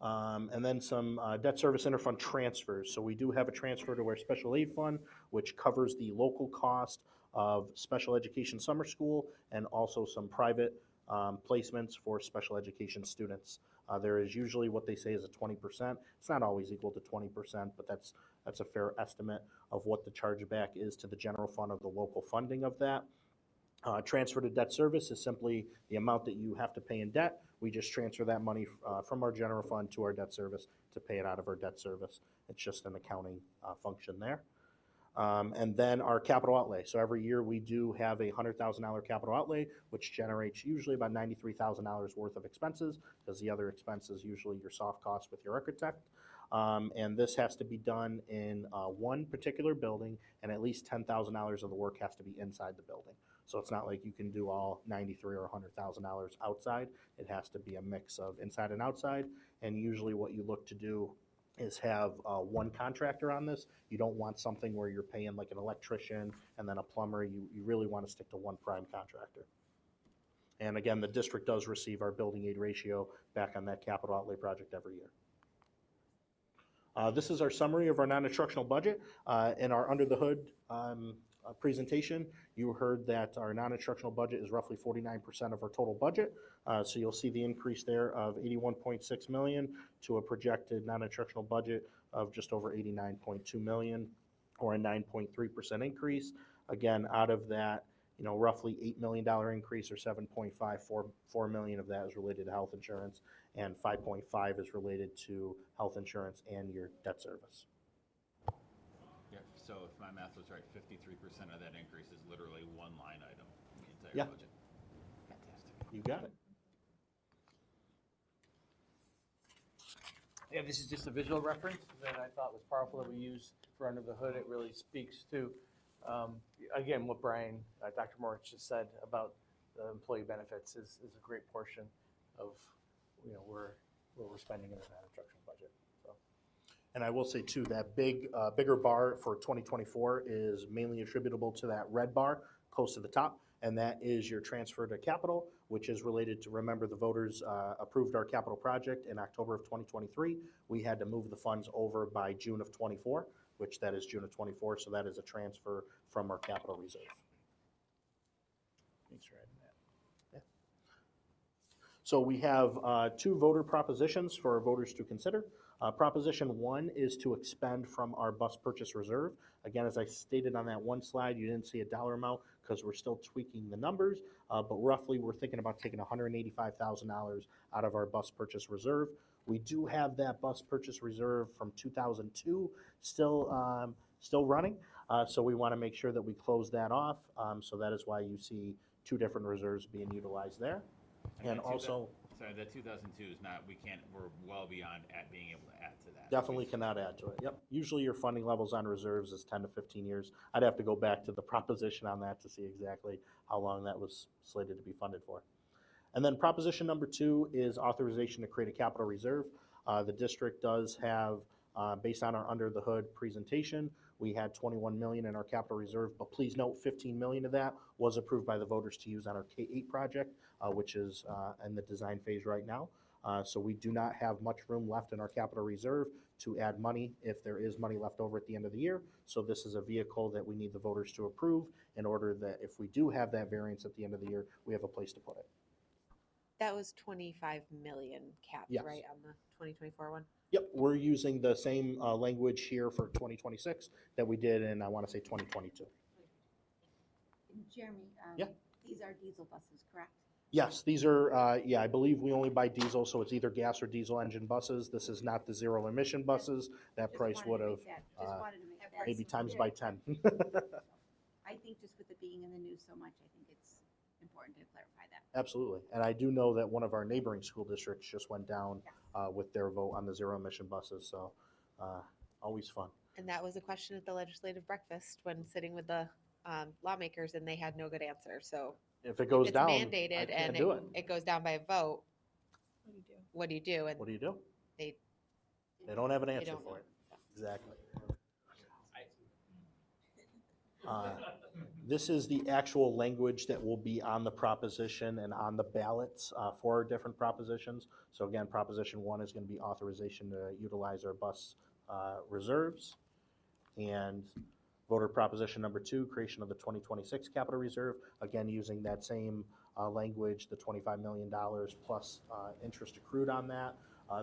And then some debt service interfund transfers. So we do have a transfer to our special aid fund, which covers the local cost of special education summer school and also some private placements for special education students. There is usually what they say is a 20%. It's not always equal to 20%, but that's a fair estimate of what the chargeback is to the general fund of the local funding of that. Transfer to debt service is simply the amount that you have to pay in debt. We just transfer that money from our general fund to our debt service to pay it out of our debt service. It's just an accounting function there. And then our capital outlay. So every year we do have a $100,000 capital outlay, which generates usually about $93,000 worth of expenses, because the other expense is usually your soft costs with your architect. And this has to be done in one particular building, and at least $10,000 of the work has to be inside the building. So it's not like you can do all $93,000 or $100,000 outside. It has to be a mix of inside and outside. And usually what you look to do is have one contractor on this. You don't want something where you're paying like an electrician and then a plumber. You really want to stick to one prime contractor. And again, the district does receive our building aid ratio back on that capital outlay project every year. This is our summary of our non-instructional budget. In our under the hood presentation, you heard that our non-instructional budget is roughly 49% of our total budget. So you'll see the increase there of $81.6 million to a projected non-instructional budget of just over $89.2 million, or a 9.3% increase. Again, out of that, roughly $8 million increase, or $7.54 million of that is related to health insurance, and $5.5 is related to health insurance and your debt service. So if my math was right, 53% of that increase is literally one line item in the entire budget. Fantastic. You got it. Yeah, this is just a visual reference that I thought was powerful that we use for Under the Hood. It really speaks to, again, what Brian, Dr. Moritz just said about the employee benefits is a great portion of, where we're spending in the non-instructional budget. So. And I will say too, that bigger bar for 2024 is mainly attributable to that red bar close to the top, and that is your transfer to capital, which is related to, remember, the voters approved our capital project in October of 2023. We had to move the funds over by June of 24, which that is June of 24, so that is a transfer from our capital reserve. Thanks for adding that. Yeah. So we have two voter propositions for our voters to consider. Proposition 1 is to expend from our bus purchase reserve. Again, as I stated on that one slide, you didn't see a dollar amount because we're still tweaking the numbers, but roughly we're thinking about taking $185,000 out of our bus purchase reserve. We do have that bus purchase reserve from 2002 still running, so we want to make sure that we close that off. So that is why you see two different reserves being utilized there. And also, sorry, that 2002 is not, we're well beyond being able to add to that. Definitely cannot add to it. Yep. Usually your funding levels on reserves is 10 to 15 years. I'd have to go back to the proposition on that to see exactly how long that was slated to be funded for. And then proposition number 2 is authorization to create a capital reserve. The district does have, based on our under the hood presentation, we had $21 million in our capital reserve, but please note $15 million of that was approved by the voters to use on our K-8 project, which is in the design phase right now. So we do not have much room left in our capital reserve to add money if there is money left over at the end of the year. So this is a vehicle that we need the voters to approve in order that if we do have that variance at the end of the year, we have a place to put it. That was 25 million capped, Yes. right, on the 2024 one? Yep, we're using the same language here for 2026 that we did in, I want to say, 2022. Jeremy, Yeah. These are diesel buses, correct? Yes, these are, yeah, I believe we only buy diesel, so it's either gas or diesel engine buses. This is not the zero emission buses. That price would have maybe times by 10. I think just with it being in the news so much, I think it's important to clarify that. Absolutely. And I do know that one of our neighboring school districts just went down with their vote on the zero emission buses, so always fun. And that was a question at the legislative breakfast when sitting with the lawmakers, and they had no good answer. So if it goes down, it's mandated and it goes down by a vote, what do you do? And what do you do? They don't have an answer don't for know. it. Exactly. This is the actual language that will be on the proposition and on the ballots for our different propositions. So again, Proposition 1 is going to be authorization to utilize our bus reserves. And voter Proposition number 2, creation of the 2026 capital reserve, again using that same language, the $25 million plus interest accrued on that.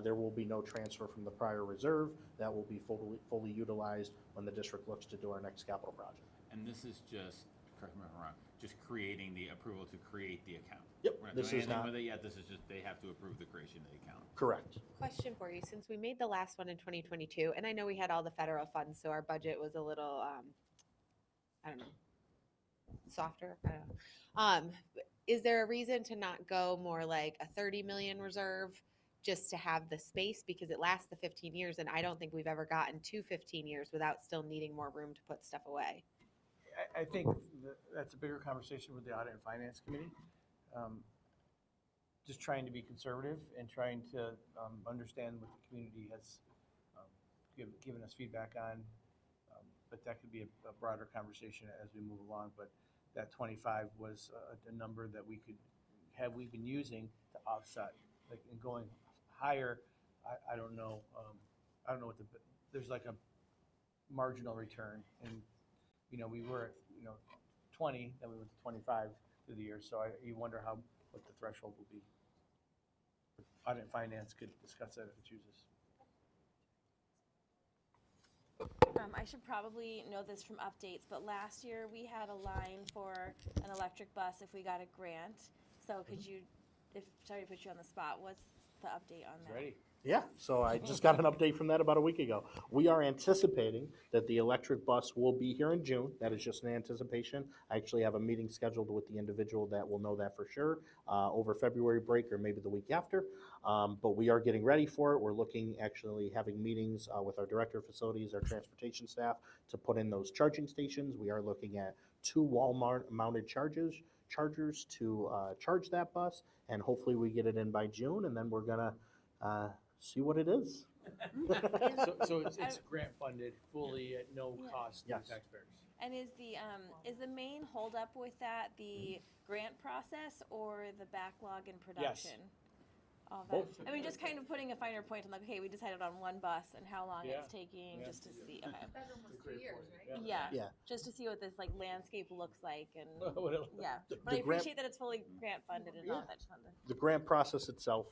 There will be no transfer from the prior reserve. That will be fully utilized when the district looks to do our next capital project. And this is just, correct me if I'm wrong, just creating the approval to create the account. Yep. We're not This doing is anything not with it yet. This is just, they have to approve the creation of the account. Correct. Question for you, since we made the last one in 2022, and I know we had all the federal funds, so our budget was a little, I don't know, softer. I don't know. Is there a reason to not go more like a 30 million reserve just to have the space, because it lasts the 15 years, and I don't think we've ever gotten to 15 years without still needing more room to put stuff away? I think that's a bigger conversation with the Audit and Finance Committee. Just trying to be conservative and trying to understand what the community has given us feedback on. But that could be a broader conversation as we move along. But that 25 was a number that we've been using to offset. Like, in going higher, I don't know. I don't know what there's like a marginal return, and we were at 20, then we went to 25 through the year. So you wonder what the threshold will be. Audit and Finance could discuss that if it chooses. I should probably know this from updates, but last year we had a line for an electric bus if we got a grant. So could you, sorry to put you on the spot, what's the update on that? Ready. Yeah, so I just got an update from that about a week ago. We are anticipating that the electric bus will be here in June. That is just an anticipation. I actually have a meeting scheduled with the individual that will know that for sure over February break or maybe the week after. But we are getting ready for it. We're looking, actually having meetings with our director of facilities, our transportation staff, to put in those charging stations. We are looking at 2 wall-mounted chargers to charge that bus, and hopefully we get it in by June, and then we're gonna see what it is. So it's grant funded fully at no cost to taxpayers. And is the main holdup with that the grant process or the backlog in production? All that. Both. I mean, just kind of putting a finer point on like, okay, we decided on one bus and how long it's taking, just to see. Okay. That's almost 2 years, right? Yeah. Just to see what this like landscape looks like, and yeah. The But I grant- appreciate that it's fully grant funded and all that. Just wanted to- The grant process itself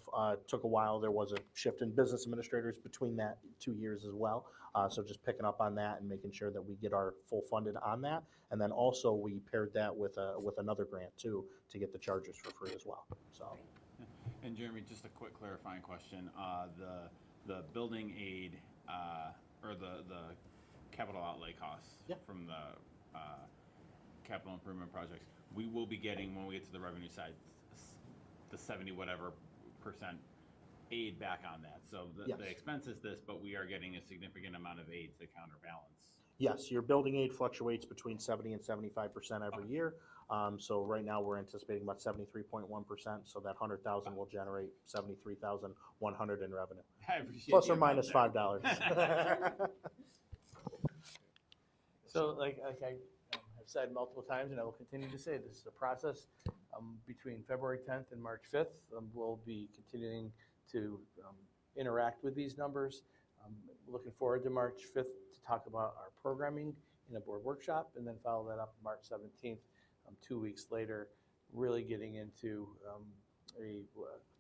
took a while. There was a shift in business administrators between that 2 years as well. So just picking up on that and making sure that we get our full funded on that. And then also we paired that with another grant too to get the chargers for free as well. So. And Jeremy, just a quick clarifying question. The building aid or the capital outlay costs from the capital improvement projects, we will be getting, when we get to the revenue side, the 70 whatever % aid back on that. So the expense is this, but we are getting a significant amount of aid to counterbalance. Yes, your building aid fluctuates between 70 and 75% every year. So right now we're anticipating about 73.1%. So that 100,000 will generate 73,100 in revenue, I appreciate plus the or minus amount $5. So like I have said multiple times, and I will continue to say, this is a process. Between February 10th and March 5th, we'll be continuing to interact with these numbers. Looking forward to March 5th to talk about our programming in a board workshop, and then follow that up March 17th, 2 weeks later, really getting into a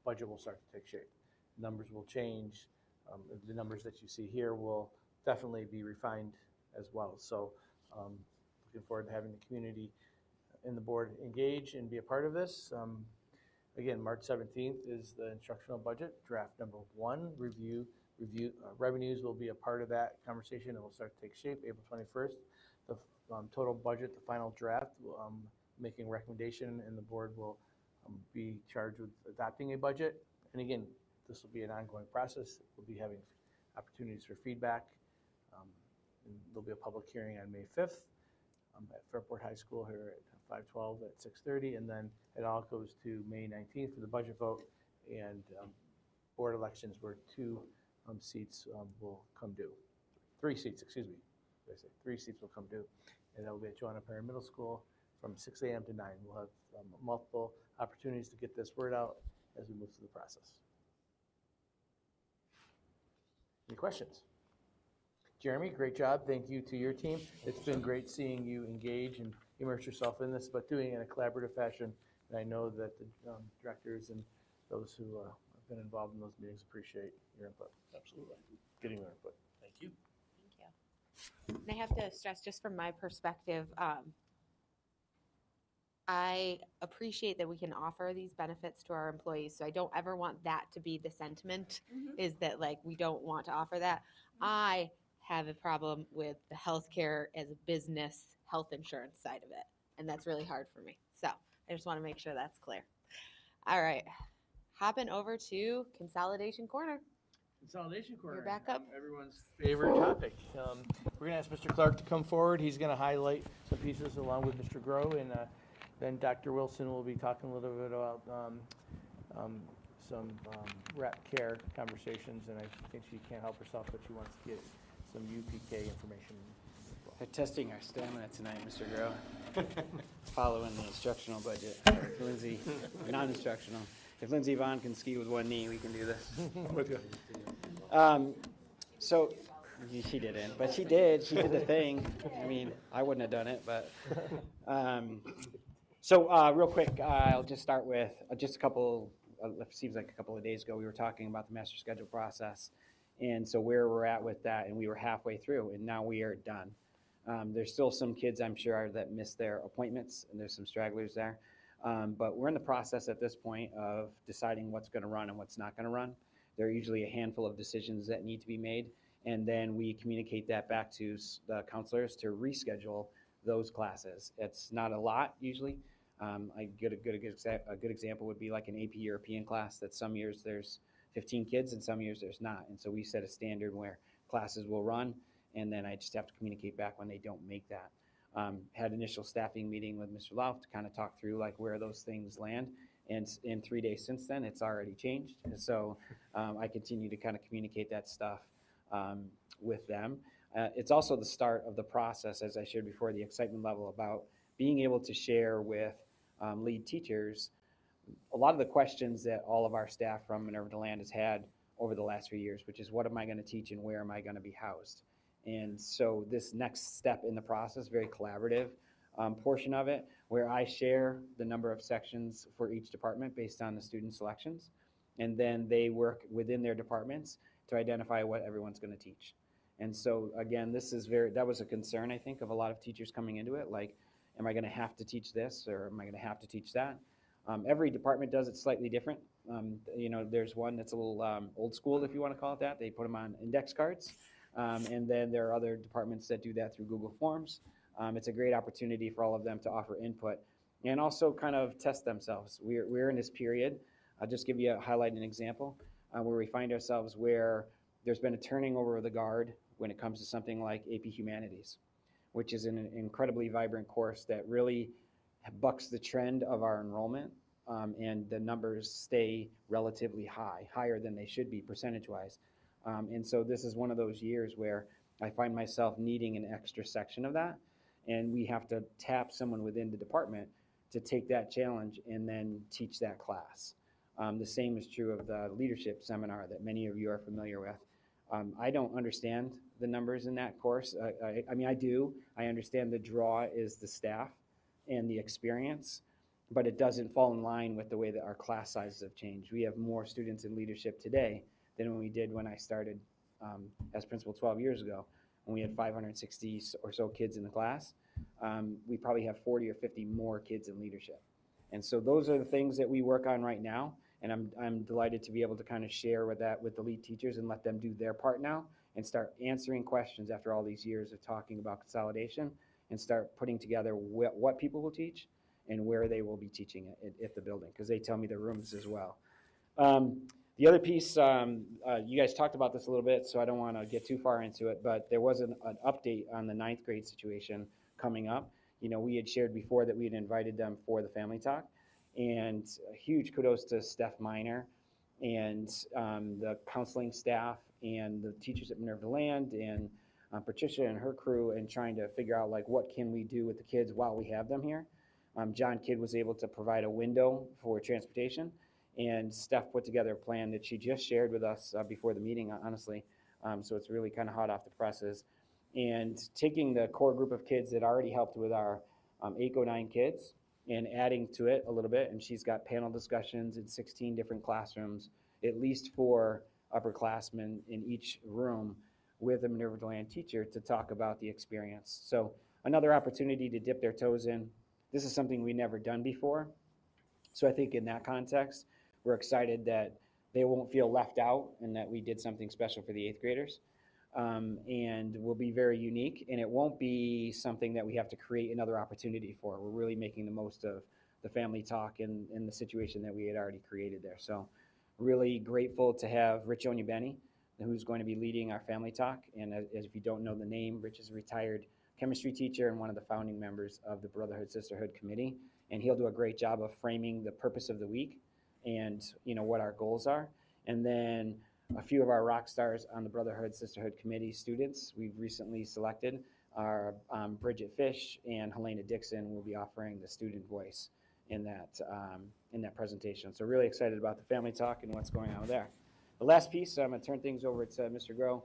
budget will start to take shape. Numbers will change. The numbers that you see here will definitely be refined as well. So looking forward to having the community and the board engage and be a part of this. Again, March 17th is the instructional budget, draft number 1, review, revenues will be a part of that conversation and will start to take shape April 21st. The total budget, the final draft, making recommendation, and the board will be charged with adopting a budget. And again, this will be an ongoing process. We'll be having opportunities for feedback. And there'll be a public hearing on May 5th at Fairport High School here at 512 at 6:30, and then it all goes to May 19th for the budget vote and board elections where 2 seats will come due. 3 seats, excuse me. Did I say 3 seats will come due, and that will be at Joanna Perry Middle School from 6 a.m. to 9. We'll have multiple opportunities to get this word out as we move through the process. Any questions? Jeremy, great job. Thank you to your team. It's been great seeing you engage and immerse yourself in this, but doing it in a collaborative fashion. And I know that the directors and those who have been involved in those meetings appreciate your input. Absolutely. Getting their input. Thank you. And I have to stress, just from my perspective, I appreciate that we can offer these benefits to our employees. So I don't ever want that to be the sentiment, is that like we don't want to offer that. I have a problem with the healthcare as a business health insurance side of it. And that's really hard for me. So I just want to make sure that's clear. All right. Hopping over to Consolidation Corner. Consolidation Corner. You're back up. Everyone's favorite topic. We're going to ask Mr. Clark to come forward. He's going to highlight some pieces along with Mr. Groh, and then Dr. Wilson will be talking a little bit about some rep care conversations, and I think she can't help herself, but she wants to get some UPK information. They're testing our stamina tonight, Mr. Groh. Following the instructional budget. Lindsay, non-instructional. If Lindsay Vaughn can ski with one knee, we can do this. With you. So, she didn't, but she did. She did the thing. I mean, I wouldn't have done it, but. Real quick, I'll just start with just a couple, it seems like a couple of days ago, we were talking about the master schedule process. And so where we're at with that, and we were halfway through, and now we are done. There's still some kids, I'm sure, that missed their appointments, and there's some stragglers there. But we're in the process at this point of deciding what's going to run and what's not going to run. There are usually a handful of decisions that need to be made, and then we communicate that back to the counselors to reschedule those classes. It's not a lot usually. A good example would be like an AP European class that some years there's 15 kids and some years there's not. And so we set a standard where classes will run, and then I just have to communicate back when they don't make that. Had initial staffing meeting with Mr. Lauf to kind of talk through like where those things land. And in 3 days since then, it's already changed. And so I continue to kind of communicate that stuff with them. It's also the start of the process, as I shared before, the excitement level about being able to share with lead teachers a lot of the questions that all of our staff from Minerva DeLand has had over the last few years, which is what am I going to teach and where am I going to be housed? And so this next step in the process, very collaborative portion of it, where I share the number of sections for each department based on the student selections, and then they work within their departments to identify what everyone's going to teach. And so again, that was a concern, I think, of a lot of teachers coming into it, like, am I going to have to teach this or am I going to have to teach that? Every department does it slightly different. There's one that's a little old school, if you want to call it that. They put them on index cards. And then there are other departments that do that through Google Forms. It's a great opportunity for all of them to offer input and also kind of test themselves. We're in this period. I'll just give you an example where we find ourselves where there's been a turning over of the guard when it comes to something like AP Humanities, which is an incredibly vibrant course that really bucks the trend of our enrollment, and the numbers stay relatively high, higher than they should be percentage-wise. And so this is one of those years where I find myself needing an extra section of that, and we have to tap someone within the department to take that challenge and then teach that class. The same is true of the leadership seminar that many of you are familiar with. I don't understand the numbers in that course. I mean, I do. I understand the draw is the staff and the experience, but it doesn't fall in line with the way that our class sizes have changed. We have more students in leadership today than we did when I started as principal 12 years ago, when we had 560 or so kids in the class. we probably have 40 or 50 more kids in leadership. And so those are the things that we work on right now. And I'm delighted to be able to kind of share with that with the lead teachers and let them do their part now and start answering questions after all these years of talking about consolidation and start putting together what people will teach and where they will be teaching it at the building, because they tell me the rooms as well. The other piece, you guys talked about this a little bit, so I don't want to get too far into it, but there was an update on the 9th grade situation coming up. You know, we had shared before that we had invited them for the family talk, and a huge kudos to Steph Miner and the counseling staff and the teachers at Minerva Land and Patricia and her crew, and trying to figure out like what can we do with the kids while we have them here. John Kidd was able to provide a window for transportation, and Steph put together a plan that she just shared with us before the meeting, honestly. So it's really kind of hot off the presses. And taking the core group of kids that already helped with our 809 kids and adding to it a little bit, and she's got panel discussions in 16 different classrooms, at least 4 upperclassmen in each room with a Minerva Land teacher to talk about the experience. So another opportunity to dip their toes in. This is something we've never done before. So I think in that context, we're excited that they won't feel left out and that we did something special for the 8th graders. And will be very unique, and it won't be something that we have to create another opportunity for. We're really making the most of the family talk and the situation that we had already created there. So really grateful to have Rich Onyebeni, who's going to be leading our family talk. And as if you don't know the name, Rich is a retired chemistry teacher and one of the founding members of the Brotherhood Sisterhood Committee. And he'll do a great job of framing the purpose of the week and what our goals are. And then a few of our rock stars on the Brotherhood Sisterhood Committee students we've recently selected are Bridget Fish and Helena Dixon will be offering the student voice in that presentation. So really excited about the family talk and what's going on there. The last piece, I'm going to turn things over to Mr. Groh.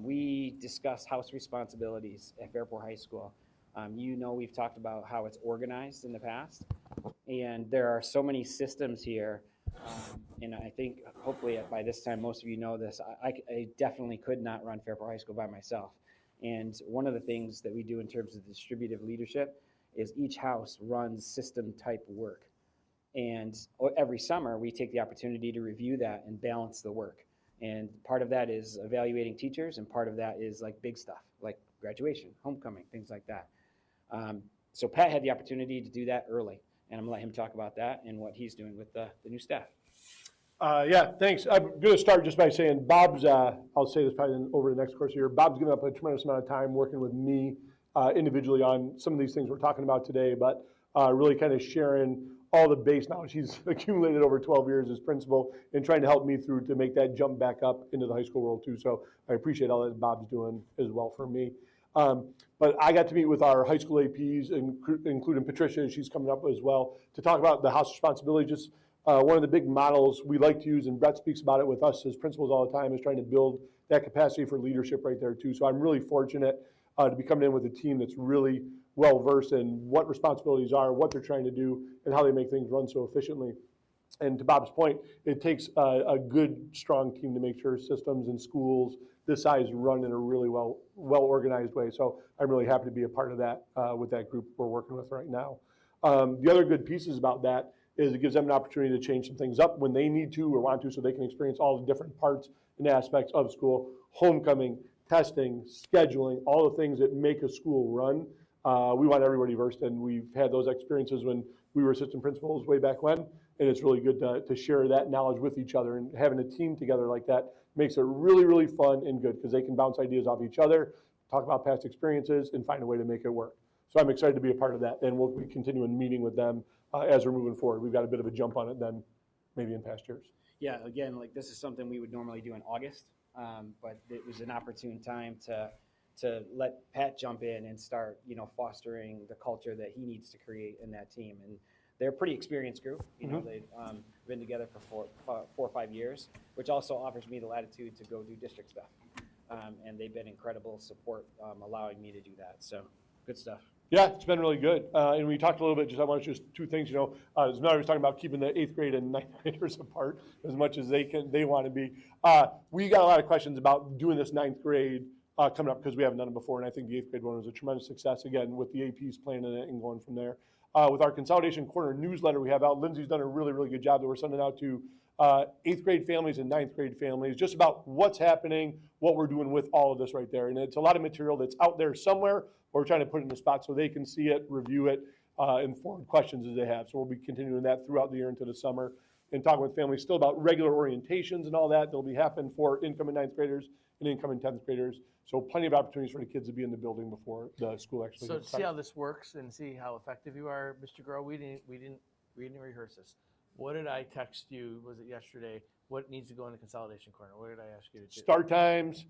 We discuss house responsibilities at Fairport High School. We've talked about how it's organized in the past, and there are so many systems here. And I think hopefully by this time most of you know this. I definitely could not run Fairport High School by myself. And one of the things that we do in terms of distributive leadership is each house runs system type work. And every summer we take the opportunity to review that and balance the work. And part of that is evaluating teachers, and part of that is like big stuff, like graduation, homecoming, things like that. So Pat had the opportunity to do that early. And I'm going to let him talk about that and what he's doing with the new staff. Yeah, thanks. I'm going to start just by saying Bob's, I'll say this probably over the next course of the year, Bob's given up a tremendous amount of time working with me individually on some of these things we're talking about today, but really kind of sharing all the base knowledge he's accumulated over 12 years as principal and trying to help me through to make that jump back up into the high school world too. So I appreciate all that Bob's doing as well for me. But I got to meet with our high school APs, including Patricia, she's coming up as well, to talk about the house responsibility. Just one of the big models we like to use, and Brett speaks about it with us as principals all the time, is trying to build that capacity for leadership right there too. So I'm really fortunate to be coming in with a team that's really well-versed in what responsibilities are, what they're trying to do, and how they make things run so efficiently. And to Bob's point, it takes a good, strong team to make sure systems and schools this size run in a really well-organized way. So I'm really happy to be a part of that with that group we're working with right now. The other good pieces about that is it gives them an opportunity to change some things up when they need to or want to, so they can experience all the different parts and aspects of school, homecoming, testing, scheduling, all the things that make a school run. We want everybody versed, and we've had those experiences when we were assistant principals way back when, and it's really good to share that knowledge with each other, and having a team together like that makes it really, really fun and good because they can bounce ideas off each other, talk about past experiences, and find a way to make it work. So I'm excited to be a part of that, and we'll be continuing meeting with them as we're moving forward. We've got a bit of a jump on it than maybe in past years. Yeah, again, like this is something we would normally do in August, but it was an opportune time to let Pat jump in and start, fostering the culture that he needs to create in that team. And they're a pretty experienced group. They've been together for 4 or 5 years, which also offers me the latitude to go do district stuff. And they've been incredible support, allowing me to do that. So good stuff. Yeah, it's been really good. And we talked a little bit, I want to just 2 things, as Mallory was talking about keeping the 8th grade and 9th graders apart as much as they want to be. We got a lot of questions about doing this 9th grade coming up because we haven't done it before, and I think the 8th grade one was a tremendous success, again, with the APs playing in it and going from there. With our Consolidation Corner newsletter we have out, Lindsay's done a really, really good job that we're sending out to 8th grade families and 9th grade families, just about what's happening, what we're doing with all of this right there. And it's a lot of material that's out there somewhere. We're trying to put it in a spot so they can see it, review it, and forward questions as they have. So we'll be continuing that throughout the year into the summer and talking with families still about regular orientations and all that. They'll be happening for incoming 9th graders and incoming 10th graders. So plenty of opportunities for the kids to be in the building before the school actually So gets to see started. how this works and see how effective you are, Mr. Groh, we didn't rehearse this. What did I text you? Was it yesterday? What needs to go in the Consolidation Corner? What did I ask you to do? Start times,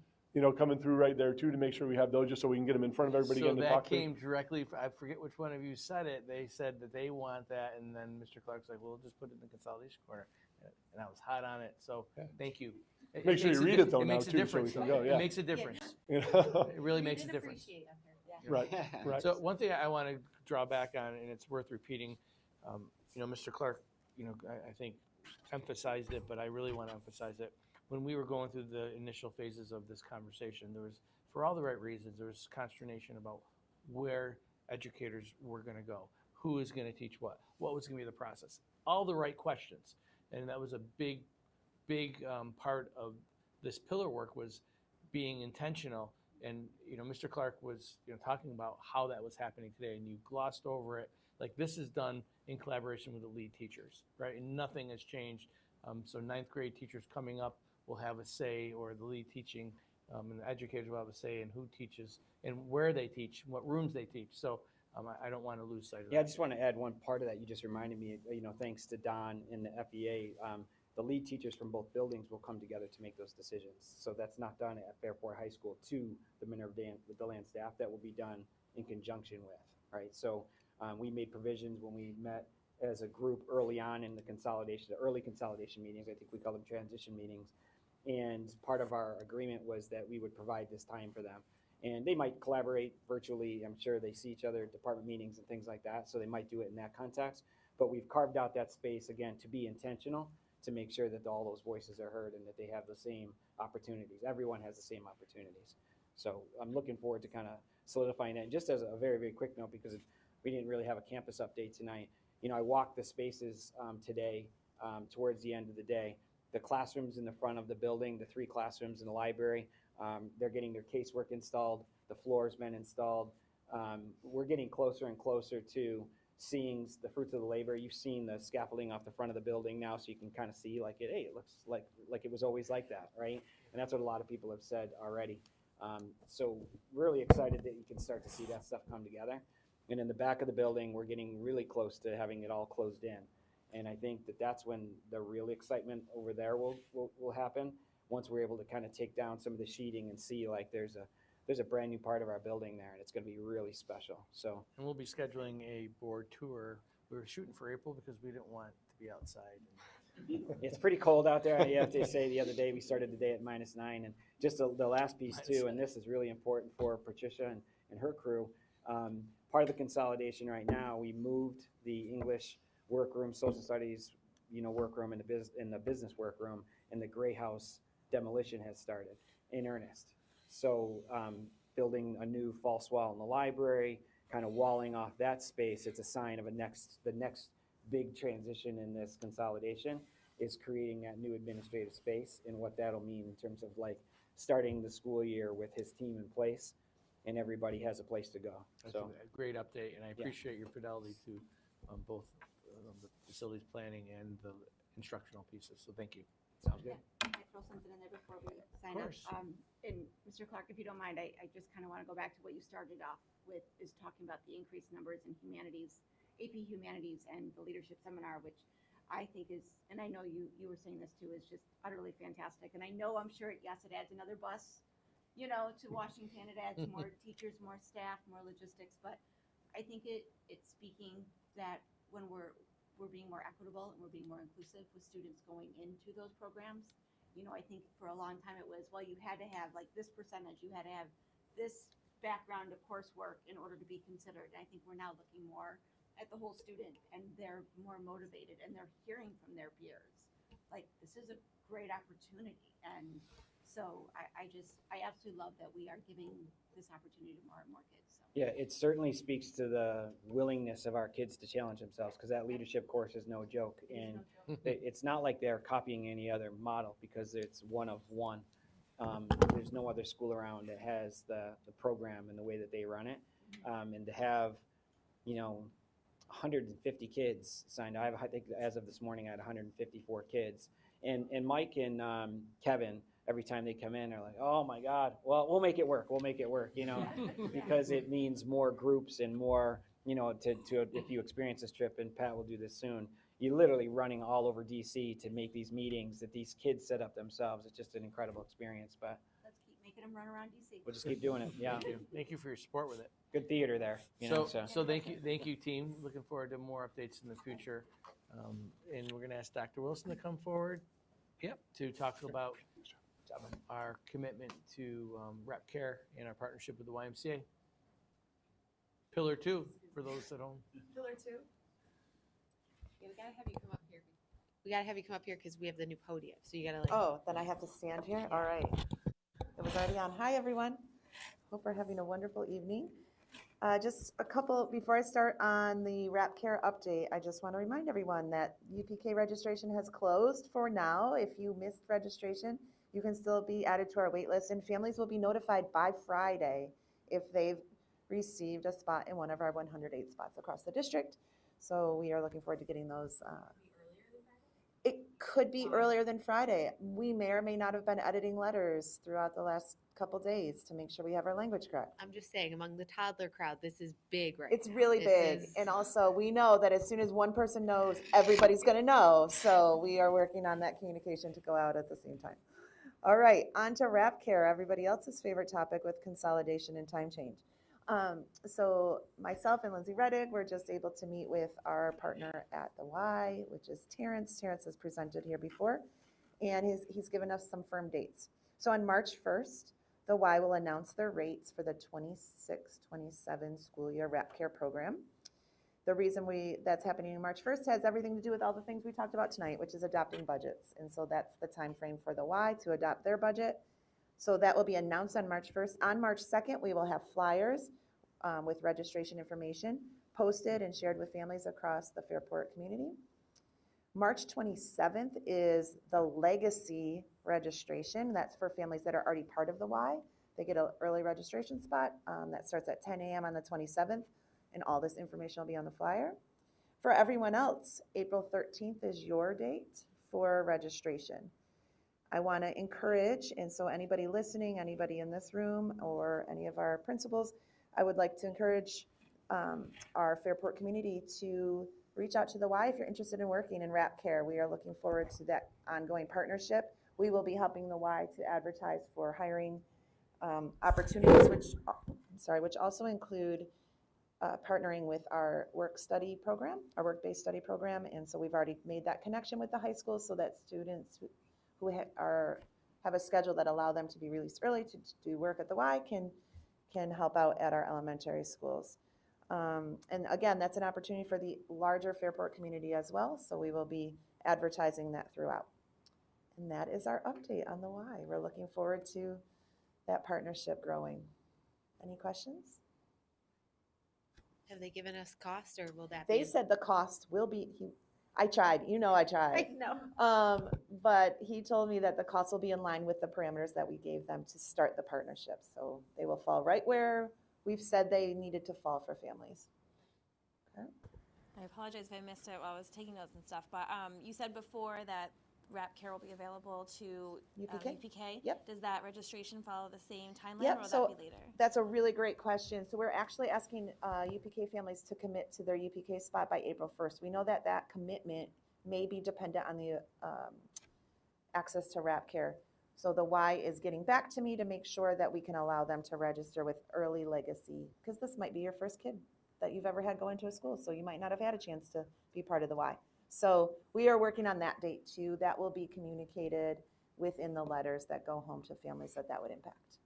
coming through right there too, to make sure we have those, just so we can get them in front of everybody So again to that talk came directly, I forget which one of you said it. They said that they want that, and then Mr. Clark's like, well, we'll just put it in the Consolidation Corner. And I was hot on it, so thank you. Make sure you read it though now makes a too, so we difference, can though. go, yeah. It makes a difference. Yeah. It really makes a difference. Right, right. So one thing I want to draw back on, and it's worth repeating, Mr. Clark, I think emphasized it, but I really want to emphasize it. When we were going through the initial phases of this conversation, there was, for all the right reasons, there was consternation about where educators were going to go, who is going to teach what was going to be the process, all the right questions. And that was a big part of this pillar work, was being intentional. And Mr. Clark was talking about how that was happening today, and you glossed over it. Like, this is done in collaboration with the lead teachers, right? And nothing has changed. So 9th grade teachers coming up will have a say, or the lead teaching, and the educators will have a say in who teaches and where they teach, what rooms they teach. So I don't want to lose sight of that. Yeah, I just want to add one part of that. You just reminded me, thanks to Don and the FEA, the lead teachers from both buildings will come together to make those decisions. So that's not done at Fairport High School to the Minerva Deland staff. That will be done in conjunction with, right? So we made provisions when we met as a group early on in the early consolidation meetings. I think we call them transition meetings. And part of our agreement was that we would provide this time for them. And they might collaborate virtually. I'm sure they see each other at department meetings and things like that. So they might do it in that context. But we've carved out that space, again, to be intentional, to make sure that all those voices are heard and that they have the same opportunities. Everyone has the same opportunities. So I'm looking forward to kind of solidifying that. And just as a very, very quick note, because we didn't really have a campus update tonight, I walked the spaces today towards the end of the day. The classrooms in the front of the building, the 3 classrooms in the library, they're getting their casework installed. The floor's been installed. We're getting closer and closer to seeing the fruits of the labor. You've seen the scaffolding off the front of the building now, so you can kind of see it looks like it was always like that, right? And that's what a lot of people have said already. So really excited that you can start to see that stuff come together. And in the back of the building, we're getting really close to having it all closed in. And I think that that's when the real excitement over there will happen, once we're able to kind of take down some of the sheeting and see like there's a brand new part of our building there, and it's going to be really special. So, and we'll be scheduling a board tour. We were shooting for April because we didn't want to be outside. It's pretty cold out there. I have to say, the other day we started the day at -9, and just the last piece too, and this is really important for Patricia and her crew. Part of the consolidation right now, we moved the English workroom, social studies, workroom, and the business workroom, and the Gray House demolition has started in earnest. So building a new false wall in the library, kind of walling off that space, it's a sign of the next big transition in this consolidation is creating that new administrative space, and what that'll mean in terms of like starting the school year with his team in place, and everybody has a place to go. That's So a great update, and I appreciate your fidelity to both the facilities planning and the instructional pieces. So thank you. Sounds good. Can I throw something in there before we sign up? And Mr. Clark, if you don't mind, I just kind of want to go back to what you started off with, is talking about the increased numbers in humanities, AP Humanities, and the leadership seminar, which I think is, and I know you were saying this too, is just utterly fantastic. And I know, I'm sure, yes, it adds another bus, to Washington. It adds more teachers, more staff, more logistics. But I think it's speaking that when we're being more equitable and we're being more inclusive with students going into those programs. I think for a long time it was, well, you had to have like this percentage, you had to have this background of coursework in order to be considered. And I think we're now looking more at the whole student, and they're more motivated, and they're hearing from their peers. Like, this is a great opportunity. And So I absolutely love that we are giving this opportunity to more and more kids. So. Yeah, it certainly speaks to the willingness of our kids to challenge themselves, because that leadership course is no joke. And it's not like they're copying any other model, because it's one of one. There's no other school around that has the program and the way that they run it. And to have, 150 kids signed. I think as of this morning, I had 154 kids. And Mike and Kevin, every time they come in, are like, oh my God, well, we'll make it work. We'll make it work, because it means more groups and more, if you experience this trip, and Pat will do this soon, you're literally running all over DC to make these meetings that these kids set up themselves. It's just an incredible experience, but let's keep making them run around DC. We'll just keep doing it. Yeah. Thank you for your support with it. Good theater there. So thank you, team. Looking forward to more updates in the future. And we're going to ask Dr. Wilson to come forward. Yep, to talk about our commitment to rep care and our partnership with the YMCA. Pillar 2 for those at home. Pillar 2. Yeah, we gotta have you come up here. We gotta have you come up here because we have the new podium. So you gotta Oh, then I have to stand here? All right. It was already on. Hi, everyone. Hope we're having a wonderful evening. Just a couple, before I start on the RAP Care update, I just want to remind everyone that UPK registration has closed for now. If you missed registration, you can still be added to our wait list, and families will be notified by Friday if they've received a spot in one of our 108 spots across the district. So we are looking forward to getting those. It could be earlier than Friday. We may or may not have been editing letters throughout the last couple days to make sure we have our language correct. I'm just saying, among the toddler crowd, this is big right It's now. really big. And also, we know that as soon as one person knows, everybody's going to know. So we are working on that communication to go out at the same time. All right, on to RAP Care, everybody else's favorite topic with consolidation and time change. So myself and Lindsay Reddick were just able to meet with our partner at the Y, which is Terrence. Terrence has presented here before, and he's given us some firm dates. So on March 1st, the Y will announce their rates for the 26-27 school year RAP Care program. The reason that's happening on March 1st has everything to do with all the things we talked about tonight, which is adopting budgets. And so that's the time frame for the Y to adopt their budget. So that will be announced on March 1st. On March 2nd, we will have flyers with registration information posted and shared with families across the Fairport community. March 27th is the legacy registration. That's for families that are already part of the Y. They get an early registration spot that starts at 10 a.m. on the 27th, and all this information will be on the flyer. For everyone else, April 13th is your date for registration. I want to encourage, and so anybody listening, anybody in this room, or any of our principals, I would like to encourage our Fairport community to reach out to the Y if you're interested in working in RAP Care. We are looking forward to that ongoing partnership. We will be helping the Y to advertise for hiring opportunities, which also include partnering with our work-based study program. And so we've already made that connection with the high school so that students who have a schedule that allow them to be released early to do work at the Y can help out at our elementary schools. And again, that's an opportunity for the larger Fairport community as well, so we will be advertising that throughout. And that is our update on the Y. We're looking forward to that partnership growing. Any questions? Have they given us cost, or will that be? They said the cost will be, I tried, I tried. I know. But he told me that the cost will be in line with the parameters that we gave them to start the partnership. So they will fall right where we've said they needed to fall for families. Okay. I apologize if I missed it while I was taking notes and stuff, but you said before that RAP Care will be available to UPK. Yep. Does that registration follow the same timeline, Yep. or will So that be later? that's a really great question. So we're actually asking UPK families to commit to their UPK spot by April 1st. We know that that commitment may be dependent on the access to RAP Care. So the Y is getting back to me to make sure that we can allow them to register with early legacy, because this might be your first kid that you've ever had go into a school, so you might not have had a chance to be part of the Y. So we are working on that date too. That will be communicated within the letters that go home to families that would impact.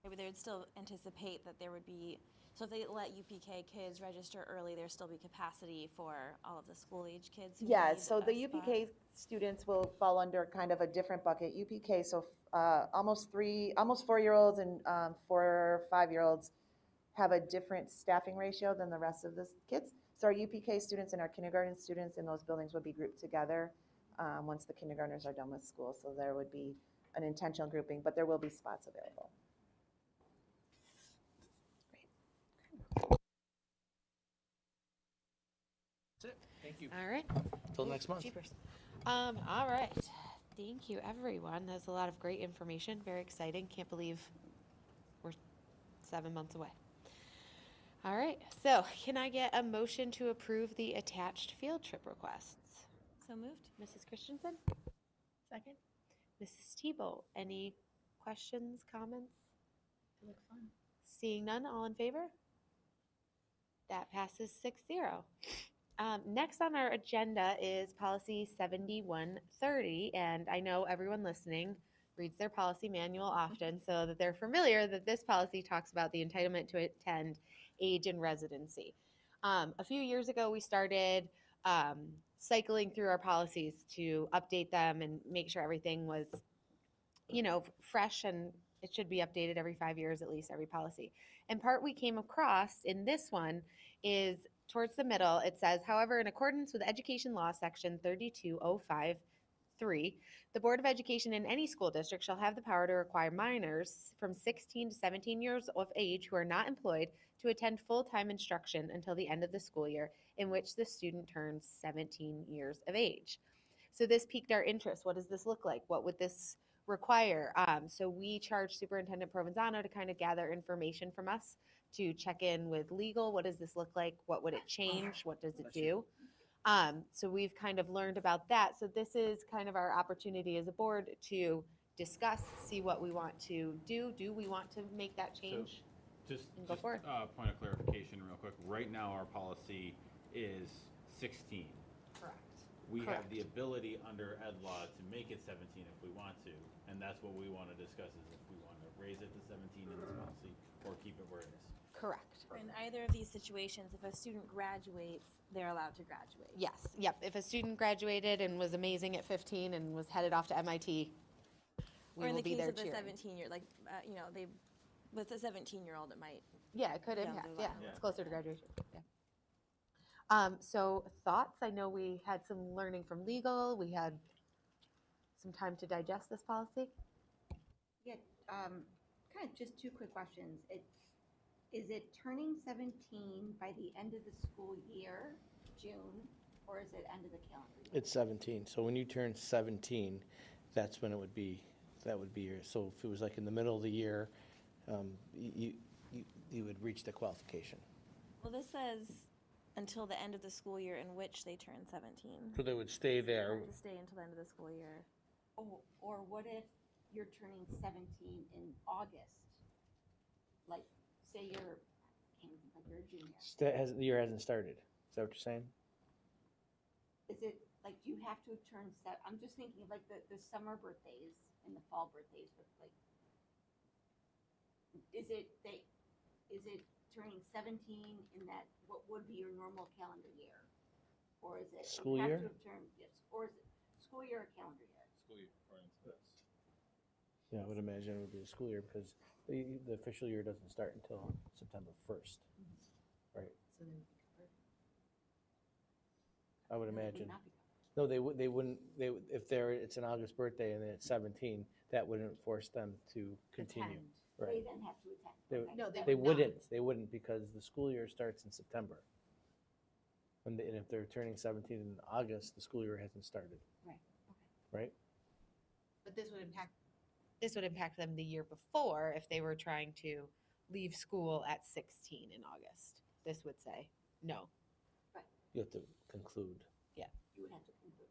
Maybe they would still anticipate that there would be So if they let UPK kids register early, there'll still be capacity for all of the school-age kids who Yeah, need so a the spot? UPK students will fall under kind of a different bucket. UPK, so almost 4-year-olds and 4 or 5-year-olds have a different staffing ratio than the rest of the kids. So our UPK students and our kindergarten students in those buildings would be grouped together once the kindergartners are done with school. So there would be an intentional grouping, but there will be spots available. That's it. Thank you. All right. Till next month. Jeepers. All right. Thank you, everyone. That's a lot of great information. Very exciting. Can't believe we're 7 months away. All right. So, can I get a motion to approve the attached field trip requests? So moved. Mrs. Christensen? Second. Mrs. Tebow, any questions, comments? They look fun. Seeing none, all in favor? That passes 6-0. Next on our agenda is policy 7130, and I know everyone listening reads their policy manual often so that they're familiar that this policy talks about the entitlement to attend, age, and residency. A few years ago, we started cycling through our policies to update them and make sure everything was, fresh, and it should be updated every 5 years, at least every policy. And part we came across in this one is towards the middle. It says, however, in accordance with Education Law Section 32053, the Board of Education in any school district shall have the power to require minors from 16 to 17 years of age who are not employed to attend full-time instruction until the end of the school year in which the student turns 17 years of age. So this piqued our interest. What does this look like? What would this require? So we charged Superintendent Provenzano to kind of gather information from us to check in with legal. What does this look like? What would it change? What does it do? So we've kind of learned about that. So this is kind of our opportunity as a board to discuss, see what we want to do. Do we want to make that change? Just go for it. Point of clarification real quick. Right now, our policy is 16. Correct. We have Correct. the ability under ed law to make it 17 if we want to, and that's what we want to discuss is if we want to raise it to 17 in this policy or keep it where it is. Correct. In either of these situations, if a student graduates, they're allowed to graduate. Yes. Yep. If a student graduated and was amazing at 15 and was headed off to MIT, we Or in will the be case there of the cheering. 17-year, they, with a 17-year-old, it might. Yeah, it could Yeah, impact. they're Yeah, allowed. it's closer to graduation. Yeah. So thoughts? I know we had some learning from legal. We had some time to digest this policy. Yeah, kind of just two quick questions. Is it turning 17 by the end of the school year, June, or is it end of the calendar year? It's 17. So when you turn 17, that's when it would be. That would be your. So if it was like in the middle of the year, you would reach the qualification. Well, this says until the end of the school year in which they turn 17. So they would stay They there. have to stay until the end of the school year. Oh, or what if you're turning 17 in August? Like, say you're a junior. The year hasn't started. Is that what you're saying? Is it, like, do you have to turn I'm just thinking of like the summer birthdays and the fall birthdays, but like, is it turning 17 in that, what would be your normal calendar year? Or is it? School you have year? to have turned, yes, or is it school year or calendar year? School year, according to this. Yeah, I would imagine it would be the school year because the official year doesn't start until September 1st, right? So then I would No, it would imagine. not be No, they wouldn't. If it's an August birthday and then it's 17, that wouldn't force them to continue. Attend. Right. They then have to attend. They, Okay. No, they would not. wouldn't. They wouldn't because the school year starts in September. And if they're turning 17 in August, the school year hasn't started, Right, okay. right? But this would impact them the year before if they were trying to leave school at 16 in August. This would say no. You have to conclude. Yeah. You would have to conclude.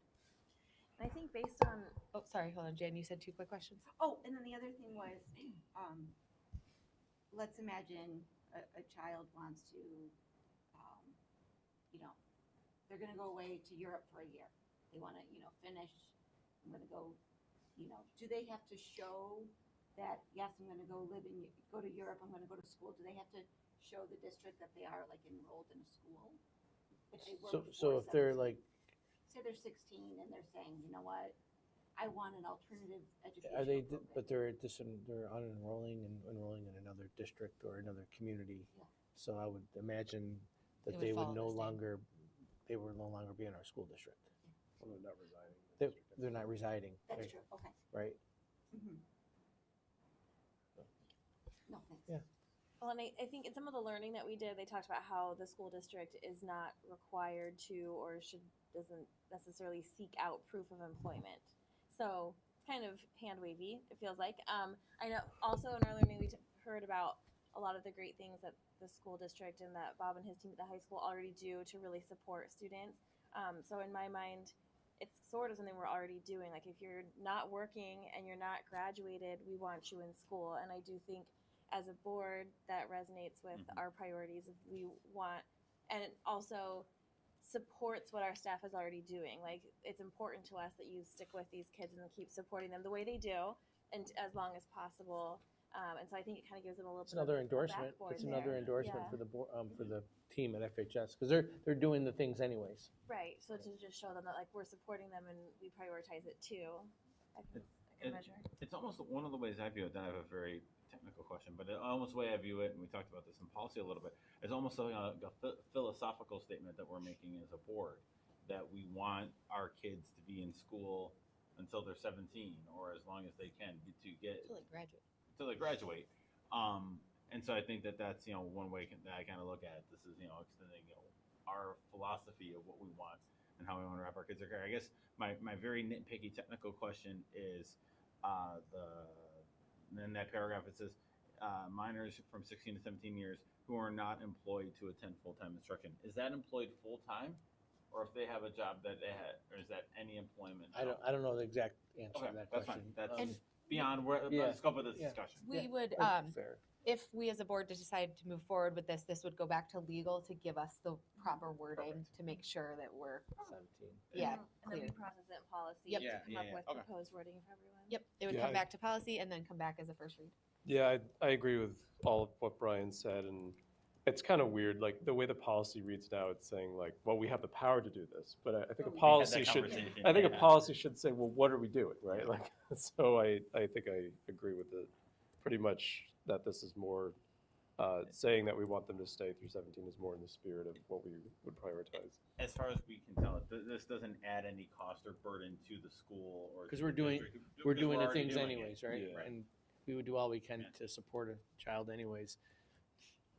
And I think based on, Oh, sorry. Hold on, Jan. You said 2 quick questions. Oh, and then the other thing was, let's imagine a child wants to, they're gonna go away to Europe for a year. They wanna, finish, I'm gonna go, do they have to show that, yes, I'm gonna go to Europe, I'm gonna go to school? Do they have to show the district that they are like enrolled in a school. If they were So before if they're 17. like, Say they're 16 and they're saying, you know what, I want an alternative education. are they, but they're they're unenrolling and enrolling in another district or another community. Yeah. So I would imagine that It would they would follow no the same. longer, they would no longer be in our school district. Well, they're not residing. They're not residing. That's They're- true, okay. Right? Mhm. No, thanks. Yeah. Well, and I think in some of the learning that we did, they talked about how the school district is not required to or doesn't necessarily seek out proof of employment. So it's kind of hand wavy, it feels like. I know also in our learning we heard about a lot of the great things that the school district and that Bob and his team at the high school already do to really support students. So in my mind, it's sort of something we're already doing. Like if you're not working and you're not graduated, we want you in school. And I do think as a board that resonates with our priorities. We want, and it also supports what our staff is already doing. Like it's important to us that you stick with these kids and keep supporting them the way they do and as long as possible. And so I think it kind of gives them a little It's bit another of a endorsement. backboard It's another there. endorsement Yeah. for the board, for the team at FHS, because they're doing the things anyways. Right. So to just show them that like we're supporting them and we prioritize it too. I think it's a good measure. It's almost one of the ways I view it. Then I have a very technical question, but almost the way I view it, and we talked about this in policy a little bit, is almost like a philosophical statement that we're making as a board, that we want our kids to be in school until they're 17 or as long as they can get until they graduate. And so I think that that's one way that I kind of look at it. This is extending our philosophy of what we want and how we want to wrap our kids' career. I guess my very nitpicky technical question is in that paragraph it says minors from 16 to 17 years who are not employed to attend full-time instruction. Is that employed full-time, or if they have a job that they had, or is that any employment? I don't know the exact answer to that that's question. fine. That's beyond the scope of this discussion. We would, fair. if we as a board decide to move forward with this would go back to legal to give us the proper wording to make sure that we're 17. Yeah, And then clear. we process it in policy Yep. to come up with Okay. proposed wording for everyone. Yep, it would Yeah, come back to policy and then come back as a first read. Yeah, I agree with all of what Brian said, and it's kind of weird, like the way the policy reads now, it's saying like, well, we have the power to do this, but I think a We had that policy should, conversation, I think a yeah. policy should say, well, what are we doing, right? Like, so I think I agree with it, pretty much that this is more, saying that we want them to stay through 17 is more in the spirit of what we would prioritize. As far as we can tell, this doesn't add any cost or burden to the school or Because to we're the doing district, we're because doing the already things doing it. anyways, right? Yeah. And we would do all we can to support a child anyways.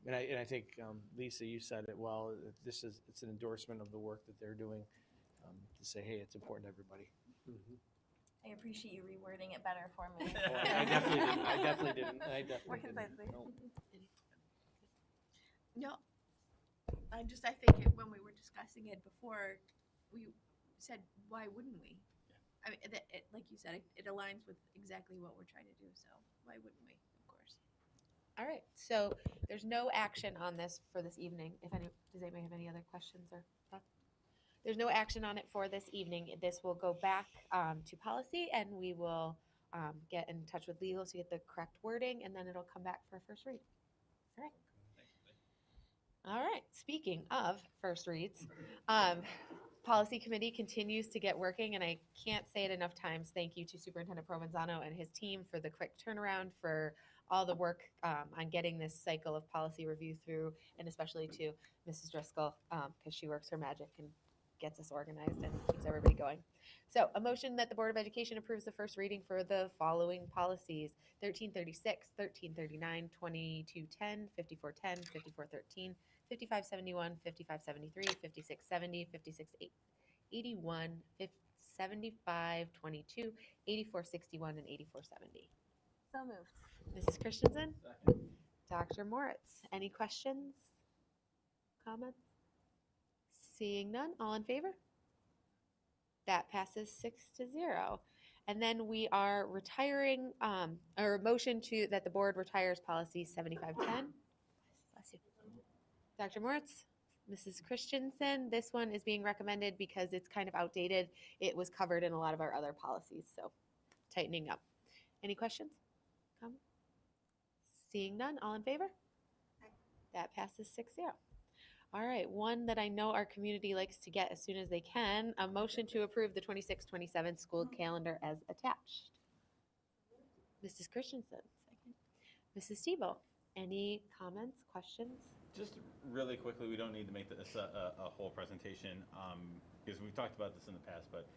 And I think Lisa, you said it well. It's an endorsement of the work that they're doing to say, hey, it's important to everybody. I appreciate you rewording it better for me. Oh, I definitely didn't. I definitely More didn't. concisely. No. No, I think when we were discussing it before, we said, why wouldn't we? I mean, like you said, it aligns with exactly what we're trying to do, so why wouldn't we, of course? All right, so there's no action on this for this evening. Does anybody have any other questions or thoughts? There's no action on it for this evening. This will go back to policy and we will get in touch with legal to get the correct wording and then it'll come back for a first read. All right. All right, speaking of first reads, Policy Committee continues to get working, and I can't say it enough times. Thank you to Superintendent Provenzano and his team for the quick turnaround, for all the work on getting this cycle of policy review through, and especially to Mrs. Driscoll, because she works her magic and gets us organized and keeps everybody going. So a motion that the Board of Education approves the first reading for the following policies: 1336, 1339, 2210, 5410, 5413, 5571, 5573, 5670, 5681, 7522, 8461, and 8470. So moved. Mrs. Christensen? Dr. Moritz, any questions? Comments? Seeing none, all in favor? That passes 6-0. And then we are retiring, or a motion that the board retires policy 7510. Bless you. Dr. Moritz, Mrs. Christensen, this one is being recommended because it's kind of outdated. It was covered in a lot of our other policies, so tightening up. Any questions? Comments? Seeing none, all in favor? That passes 6-0. All right, one that I know our community likes to get as soon as they can, a motion to approve the 26-27 school calendar as attached. Mrs. Christensen. Second. Mrs. Stebo, any comments, questions? Just really quickly, we don't need to make this a whole presentation because we've talked about this in the past, but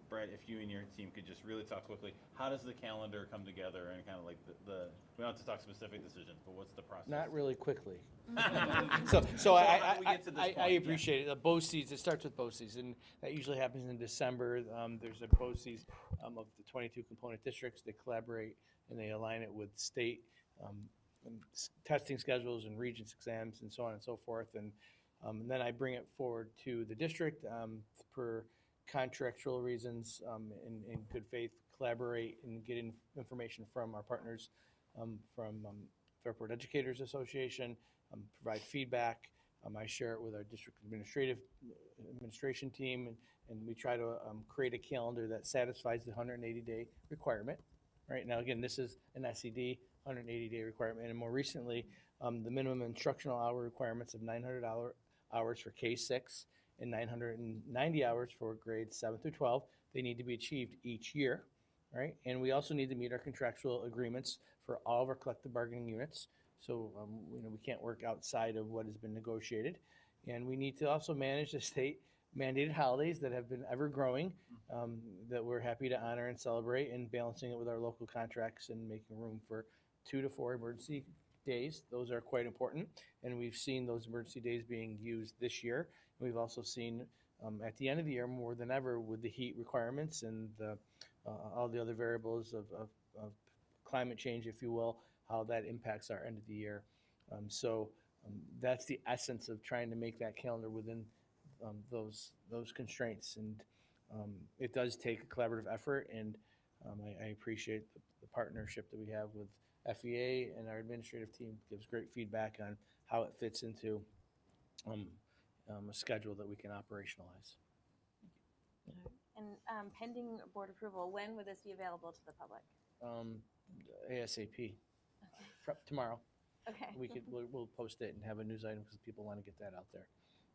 Brett, if you and your team could just really talk quickly, how does the calendar come together and kind of like we don't have to talk specific decisions, but what's the process? Not really quickly. So how do we get to this I point? appreciate it. The BOCES, it starts with BOCES, and that usually happens in December. There's a BOCES of the 22 component districts. They collaborate and they align it with state testing schedules and regents exams and so on and so forth. And then I bring it forward to the district per contractual reasons, in good faith, collaborate and get information from our partners from Fairport Educators Association, provide feedback. I share it with our district administration team, and we try to create a calendar that satisfies the 180-day requirement. Right now, again, this is an SED 180-day requirement, and more recently, the minimum instructional hour requirements of 900 hours for K-6 and 990 hours for grades 7 through 12. They need to be achieved each year, right? And we also need to meet our contractual agreements for all of our collective bargaining units. So, we can't work outside of what has been negotiated. And we need to also manage the state mandated holidays that have been ever growing, that we're happy to honor and celebrate, and balancing it with our local contracts and making room for 2 to 4 emergency days. Those are quite important, and we've seen those emergency days being used this year. And we've also seen at the end of the year more than ever with the heat requirements and all the other variables of climate change, if you will, how that impacts our end of the year. That's the essence of trying to make that calendar within those constraints, and it does take a collaborative effort, and I appreciate the partnership that we have with FEA, and our administrative team gives great feedback on how it fits into a schedule that we can operationalize. And pending board approval, when would this be available to the public? ASAP. Tomorrow. Okay. We'll post it and have a news item because people want to get that out there,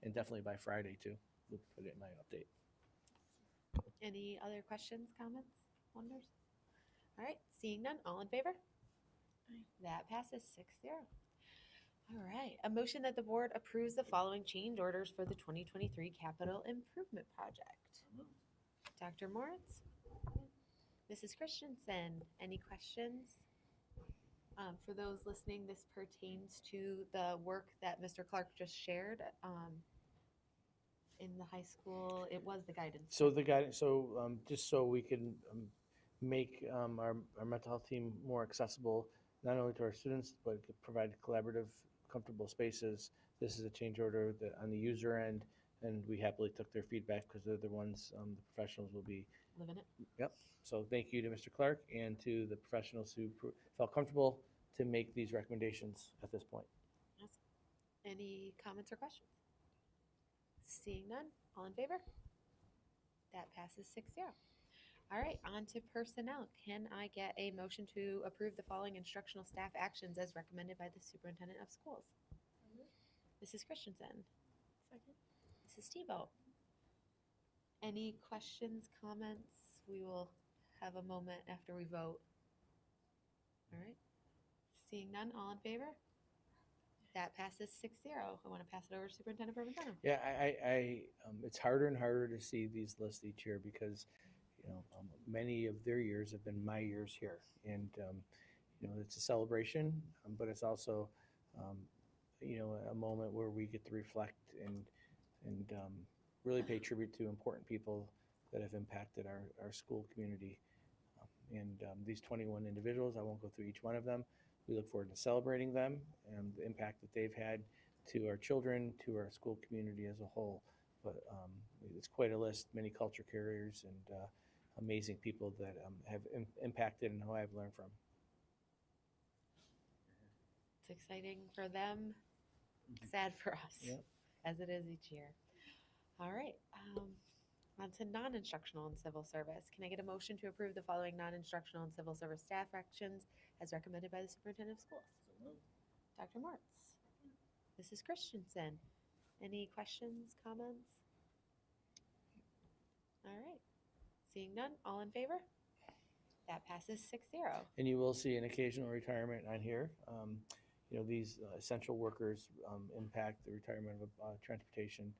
and definitely by Friday too. We'll put it in my update. Any other questions, comments, wonders? All right, seeing none, all in favor? That passes 6-0. All right, a motion that the board approves the following change orders for the 2023 capital improvement project. Dr. Moritz? Mrs. Christensen, any questions? For those listening, this pertains to the work that Mr. Clark just shared in the high school. It was the guidance. So the guidance, just so we can make our mental health team more accessible, not only to our students, but provide collaborative, comfortable spaces. This is a change order that on the user end, and we happily took their feedback because they're the ones, the professionals will be living it. Yep. So thank you to Mr. Clark and to the professionals who felt comfortable to make these recommendations at this point. Awesome. Any comments or questions? Seeing none, all in favor? That passes 6-0. All right, on to personnel. Can I get a motion to approve the following instructional staff actions as recommended by the superintendent of schools? Mrs. Christensen. Second. Mrs. Stebo. Any questions, comments? We will have a moment after we vote. All right. Seeing none, all in favor? That passes 6-0. I want to pass it over to Superintendent Provenzano. Yeah, I it's harder and harder to see these lists each year because, many of their years have been my years here, and it's a celebration, but it's also, a moment where we get to reflect and really pay tribute to important people that have impacted our school community. These 21 individuals, I won't go through each one of them. We look forward to celebrating them and the impact that they've had to our children, to our school community as a whole. But it's quite a list, many culture carriers and amazing people that have impacted and who I've learned from. It's exciting for them, sad for us, Yep. as it is each year. All right, on to non-instructional and civil service. Can I get a motion to approve the following non-instructional and civil service staff actions as recommended by the superintendent of schools? Dr. Moritz. Mrs. Christensen. Any questions, comments? All right. Seeing none, all in favor? That passes 6-0. And you will see an occasional retirement on here. You know, these essential workers impact the retirement of transportation.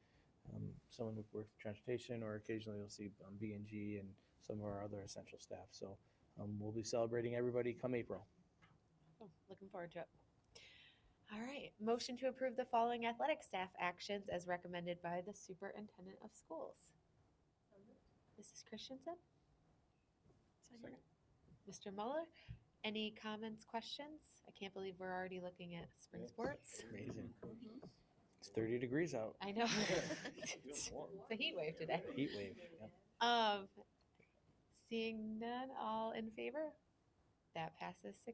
Someone who works transportation, or occasionally you'll see B&G and some of our other essential staff. So we'll be celebrating everybody come April. Oh, looking forward to it. All right. Motion to approve the following athletic staff actions as recommended by the superintendent of schools. Mrs. Christensen? Second. Mr. Muller? Any comments, questions? I can't believe we're already looking at spring sports. Amazing. It's 30 degrees out. I know. It's a heat wave today. Heat wave. Yep. Seeing none, all in favor? That passes 6-0.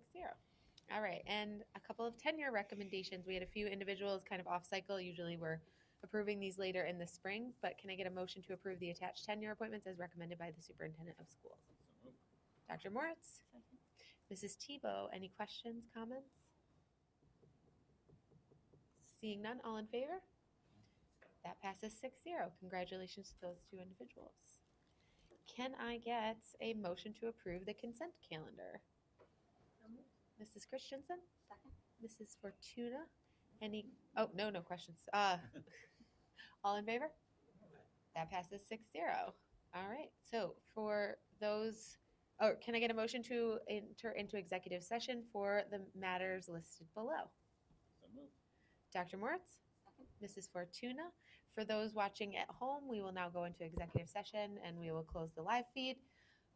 All right, and a couple of tenure recommendations. We had a few individuals kind of off cycle. Usually we're approving these later in the spring, but can I get a motion to approve the attached tenure appointments as recommended by the superintendent of schools? Dr. Moritz? Mrs. Tebow, any questions, comments? Seeing none, all in favor? That passes 6-0. Congratulations to those two individuals. Can I get a motion to approve the consent calendar? Mrs. Christensen? Second. Mrs. Fortuna? Any, no questions. All in favor? That passes 6-0. All right, so for those, can I get a motion to enter into executive session for the matters listed below? Dr. Moritz? Mrs. Fortuna? For those watching at home, we will now go into executive session and we will close the live feed.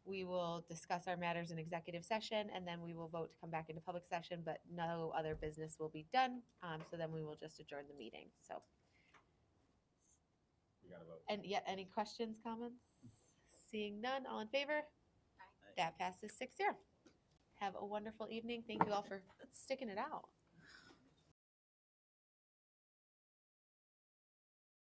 We will discuss our matters in executive session, and then we will vote to come back into public session, but no other business will be done. So then we will just adjourn the meeting. So, We gotta vote. and yet, any questions, comments? Seeing none, all in favor? That passes 6-0. Have a wonderful evening. Thank you all for sticking it out.